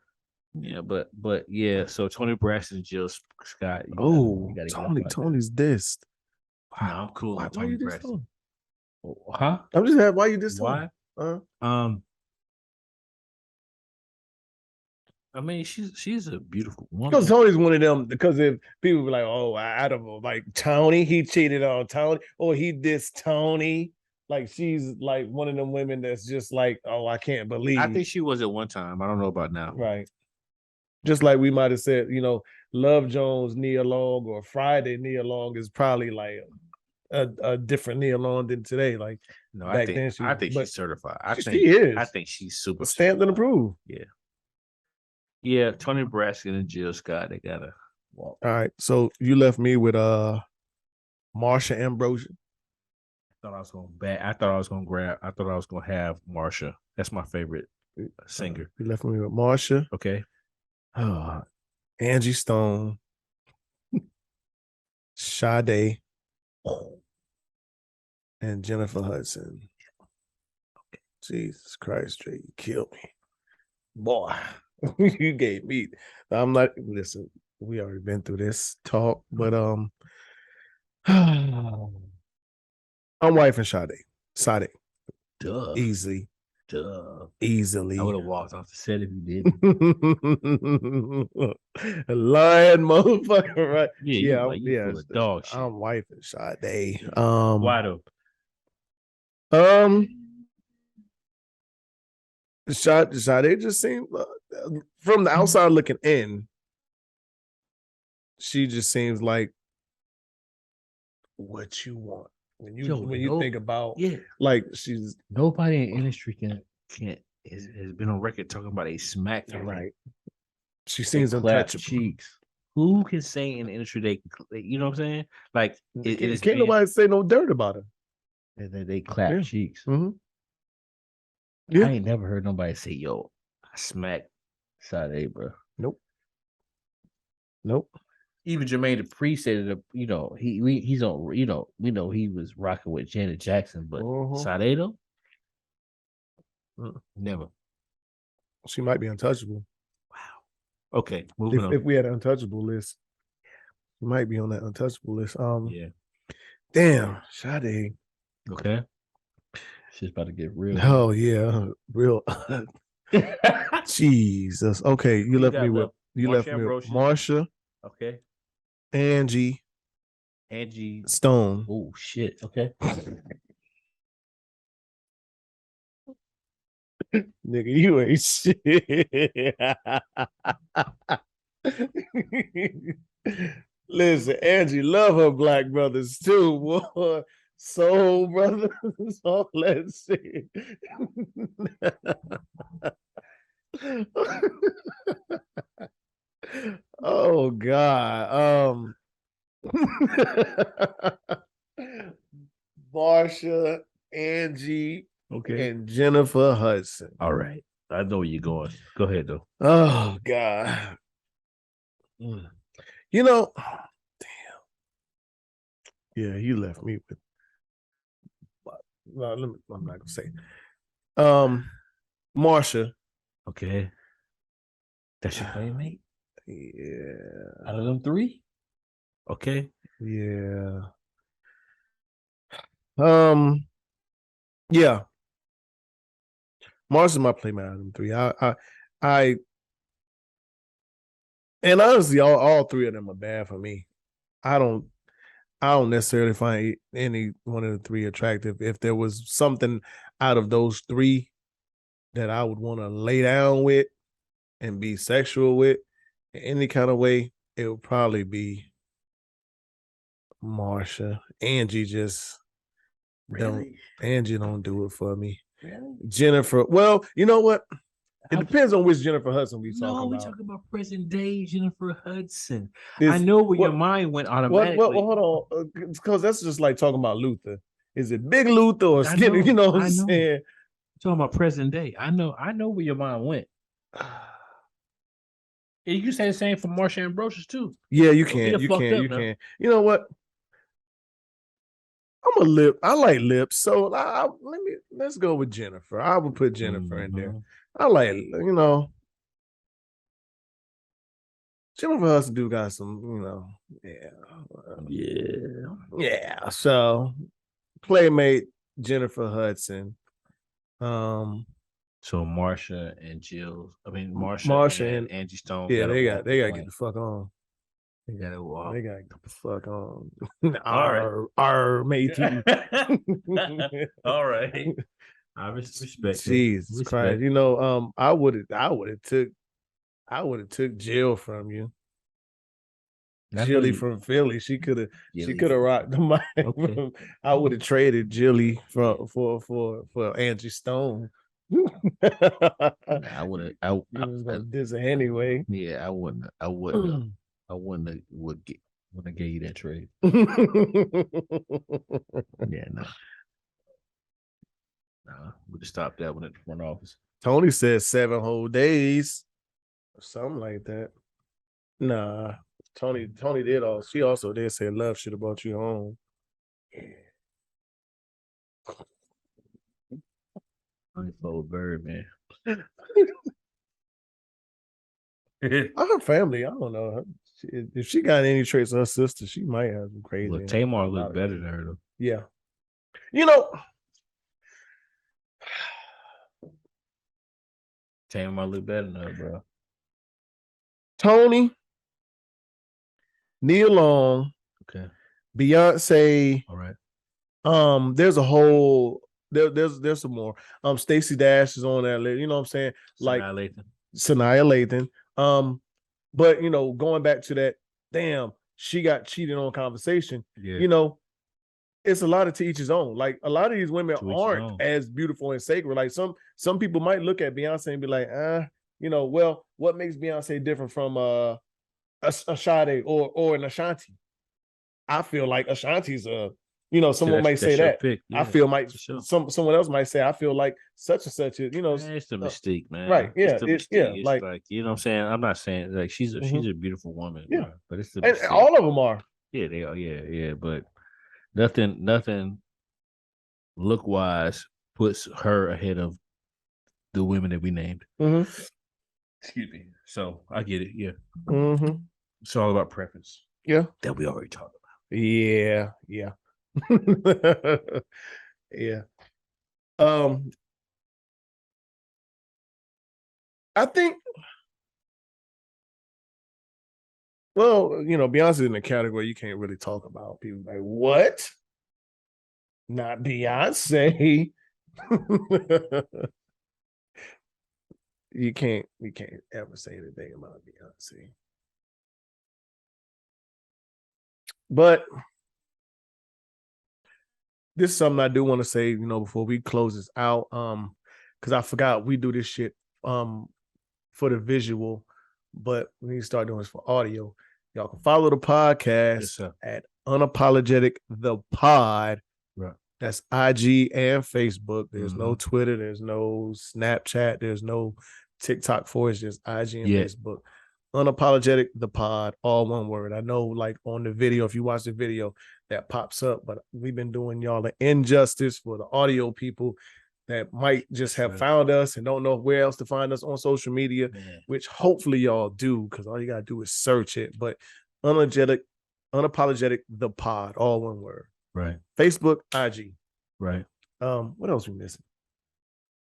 Yeah, but yeah. So Tony Braxton, Jill Scott. oh, you gotta get Tony, off like Tony's dissed. that. No, I'm cool Why on Tony you diss Braxton. Tony? Huh? I'm just why you diss Why? Tony? I mean, she's a beautiful woman. Because Tony's one of them. Because if people be like, "Oh, I don't know," like Tony, he cheated on Tony, or he dissed Tony. Like she's like one of them women that's just like, "Oh, I can't believe." I think she was at one time. I don't know about now. Right. Just like we might have said, Love Jones Nia Long or Friday Nia Long is probably like a different Nia Long than today. Like No, back I then, think but she's certified. she is. I think she's super stamped and approved. Yeah. Yeah, Tony Braxton and Jill Scott, they gotta walk. All right. So you left me with Marsha Ambrosian. I thought I was gonna have Marsha. That's my favorite singer. You left me with Marsha. Okay. Angie Stone. Sade. And Jennifer Hudson. Okay. Jesus Christ, Jay, you killed me. Boy, you gave me. I'm not listen, we already been through this talk, but I'm wifing Sade. Duh. Easily. I would have walked off the set if you did. Lying motherfucker, right? Yeah, full of dog shit. I'm wifing Sade. Why though? Sade just seemed from the outside looking in, she just seems like what you want when you think about like she's nobody in the industry has been on record talking about a smack right. She seems untouchable. cheeks. Who can say in the industry you know what I'm saying? Like can't nobody say no dirt about her. They clap cheeks. Mm-hmm. Yeah. I ain't never heard nobody say, "Yo, I smacked Sade, bro." Nope. Even Jermaine Dupri said it. He's on. We know he was rocking with Janet Jackson, but Sade though, never. She might be untouchable. Wow. Okay, moving on. If we had an untouchable list, she might be on that untouchable list. Yeah. Damn, Sade. Okay. She's about to get real. Oh yeah, real. Jesus. Okay, you left me with Marsha. Okay. Angie Stone. Oh shit. Okay. Nigga, you ain't shit. Listen, Angie love her black brothers too, boy. Soul brothers, all that shit. Oh God. Marsha, Angie, and Jennifer Hudson. All right. I know where you're going. Go ahead though. Oh God. Damn. Yeah, you left me with I'm not gonna say. Marsha. Okay. That's your playmate? Yeah. Out of them three? Okay. Yeah. Yeah. Mars is my playmate out of them three. I and honestly, all three of them are bad for me. I don't necessarily find any one of the three attractive. If there was something out of those three that I would want to lay down with and be sexual with in any kind of way, it would probably be Marsha. Angie just don't. Angie don't do it for me. Really? Jennifer. Well, you know what? It depends on which Jennifer Hudson we talking about. No, we talking about present day Jennifer Hudson. This- I know where your what- mind went What? automatically. Hold on, because that's just like talking about Luther. Is it Big Luther or I Skinny? know, You know what I I'm know. saying? Talking about present day. I know where your mind went. And you can say the same for Marsha Ambrosius too. Yeah, you Don't get can. it You fucked can. up You now. can. You know what? I'm a lip. I like lips, so let's go with Jennifer. I would put Jennifer in there. I like, Jennifer Hudson do got some, yeah. So playmate Jennifer Hudson. So Marsha and Marsha and Angie Stone. Yeah, gotta they walk got the to plank. get the fuck on. They gotta walk. They got to get the fuck on. All our matey. All right. I respect it. Jesus Respect. Christ. I would have took Jill from you. That's Jilly what from Philly. She could have Jilly. rocked the mic. Okay. I would have traded Jilly for Angie Stone. I would have. You was gonna diss her anyway. Yeah, I wouldn't. I wouldn't have gave you that trade. Yeah, no. Would have stopped that one at the front office. Tony said 7 whole days or something like that. Nah, Tony did all. She also did say love should have brought you home. Unfold bird, man. Her family, I don't know. If she got any traits of her sister, she might have some crazy. Look, Tamar looked better than her though. Yeah. Tamar looked better than her, bro. Tony, Nia Long, Okay. Beyonce. All right. There's a whole there's some more. Stacey Dash is on that list. You know what I'm saying? Like Sanaa Lathan. But going back to that, damn, she got cheated on Conversation. Yeah. It's a lot of to each his own. Like a lot of these women aren't as beautiful and sacred. Like some people might look at Beyonce and be like, well, what makes Beyonce different from a Sade or an Ashanti? I feel like Ashanti's someone might say that. Yeah, I feel someone else might say I feel like such and such. It's the mystique, man. Right? Yeah, it's like you know what I'm saying. I'm not saying like she's a beautiful woman. Yeah, but it's the and all of them are. Yeah, they are. Yeah, but nothing look wise puts her ahead of the women that we named. Excuse me. So I get it. Yeah. It's all about preference. Yeah, that we already talked about. Yeah. Yeah. I think, well, Beyonce's in the category you can't really talk about. People like, what? Not Beyonce. We can't ever say anything about Beyonce. But this is something I do want to say, before we close this out. Because I forgot we do this shit for the visual, but we need to start doing this for audio. Y'all can follow the podcast at Unapologetic the Pod. Right. That's IG and Facebook. There's no Twitter, there's no Snapchat, there's no TikTok for it. It's just IG and Facebook. Unapologetic the Pod, all one word. I know, like on the video, if you watch the video, that pops up, but we've been doing y'all an injustice for the audio people that might just have right. found us and don't know where else to find us on social media, Man. which hopefully y'all do, because all you gotta do is search it. But unapologetic the pod, all one word. Right. Facebook, IG. Right. What else we missing?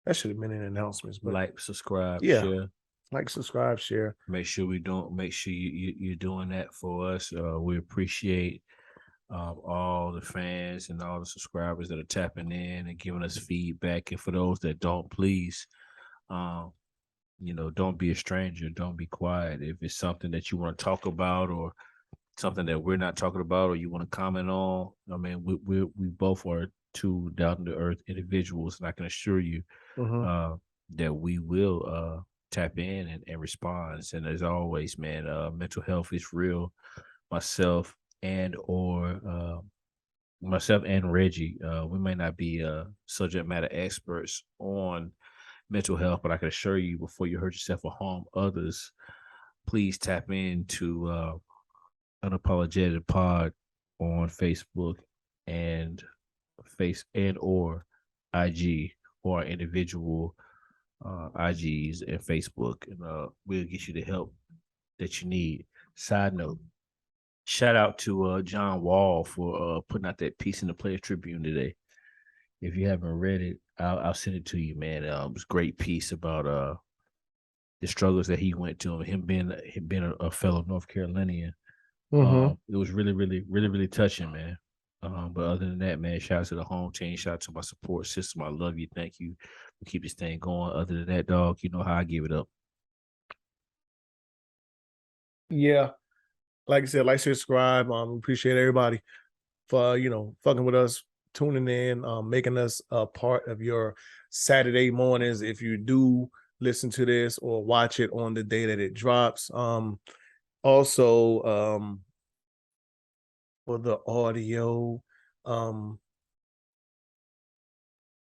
That should have been in announcements, but Like, subscribe, yeah. share. Like, subscribe, share. Make sure you're doing that for us. We appreciate all the fans and all the subscribers that are tapping in and giving us feedback. And for those that don't, please, don't be a stranger. Don't be quiet. If it's something that you want to talk about or something that we're not talking about or you want to comment on, I mean, we both are two down to earth individuals, and I can assure you that we will tap in and respond. And as always, man, mental health is real. Myself and Reggie, we may not be subject matter experts on mental health, but I can assure you, before you hurt yourself or harm others, please tap into Unapologetic Pod on Facebook and or IG or individual IGs and Facebook, and we'll get you the help that you need. Side note, shout out to John Wall for putting out that piece in the Players Tribune today. If you haven't read it, I'll send it to you, man. It was a great piece about the struggles that he went to, him being a fellow North Carolinian. It was really, really, really, really touching, man. But other than that, man, shout out to the home team. Shout out to my support system. I love you. Thank you for keep this thing going. Other than that, dog, you know how I give it up. Yeah. Like I said, like, subscribe. Appreciate everybody for, fucking with us, tuning in, making us a part of your Saturday mornings. If you do listen to this or watch it on the day that it drops. Also, for the audio,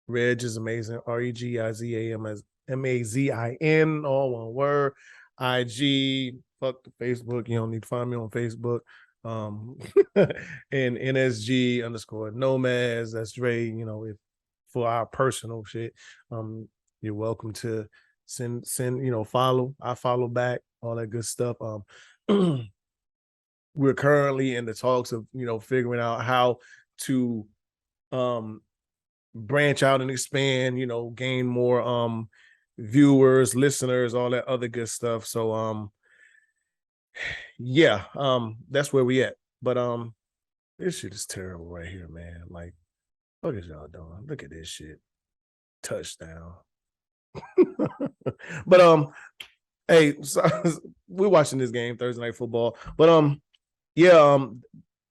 Reg is amazing. REGIZAMAZIN, all one word. IG, fuck the Facebook. You don't need to find me on Facebook. And NSG_nomads. That's Dre. If for our personal shit, you're welcome to send, follow. I follow back, all that good stuff. We're currently in the talks of, figuring out how to branch out and expand, gain more viewers, listeners, all that other good stuff. So yeah, that's where we at. But this shit is terrible right here, man. Like, what is y'all doing? Look at this shit. Touchdown. But hey, so, we're watching this game, Thursday Night Football. But yeah,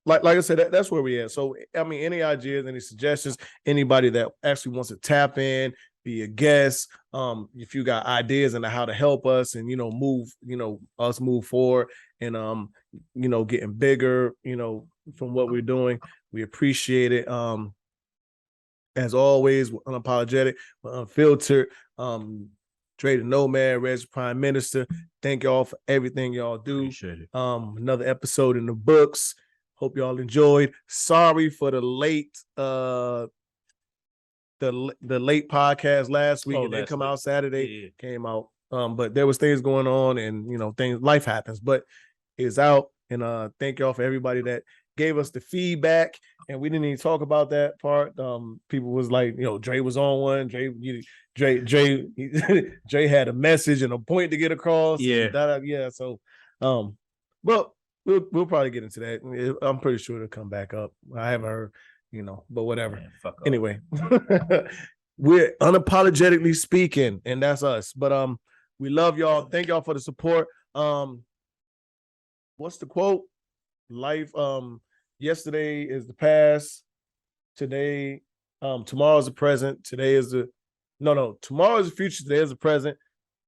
like I said, that's where we at. So, I mean, any ideas, any suggestions, anybody that actually wants to tap in, be a guest, if you got ideas on how to help us and, move forward and, getting bigger, from what we're doing, we appreciate it. As always, we're unapologetic, we're unfiltered. Dre the Nomad, Reg Prime Minister. Thank y'all for everything y'all do. Appreciate it. Another episode in the books. Hope y'all enjoyed. Sorry for the late the late podcast last week. It didn't come out Saturday. Yeah. Came out. But there was things going on and life happens, but it's out. And thank y'all for everybody that gave us the feedback. And we didn't even talk about that part. People was like, Dre was on one. Dre had a message and a point to get across. Yeah. Yeah. So but we'll probably get into that. I'm pretty sure it'll come back up. I haven't heard, but whatever. Man, fuck off. Anyway, we're unapologetically speaking, and that's us. But we love y'all. Thank y'all for the support. What's the quote? Life, yesterday is the past. Today, tomorrow is the present. Today is tomorrow is the future. Today is the present.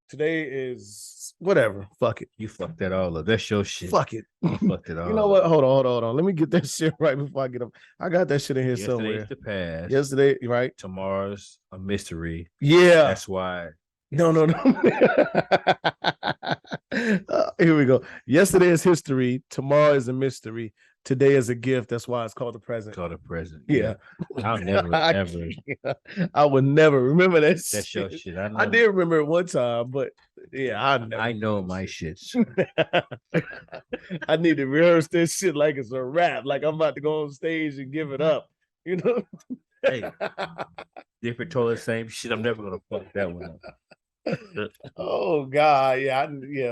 Today is whatever. Fuck it. You fucked that all up. That's your shit. Fuck it. You fucked it all. You know what? Hold on. Let me get that shit right before I get up. I got that shit in here somewhere. Yesterday's the past. Yesterday, right? Tomorrow's a mystery. Yeah. That's why. No. Here we go. Yesterday is history. Tomorrow is a mystery. today is a gift. That's why it's called the present. Called a present. Yeah. I'll never, ever. I would never remember that shit. That's your shit. I did remember it one time, but yeah, I know my shits. I need to rehearse this shit like it's a rap, like I'm about to go on stage and give it up. You know? Hey, different toilet, same shit. I'm never gonna fuck that one up. Oh God, yeah,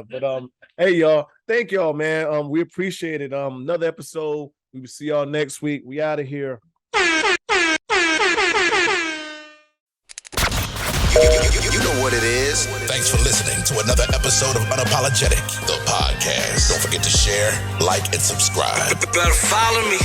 but hey y'all, thank y'all, man. We appreciate it. Another episode. We will see y'all next week. We out of here. You know what it is. Thanks for listening to another episode of Unapologetic, the podcast. Don't forget to share, like, and subscribe. Better follow me.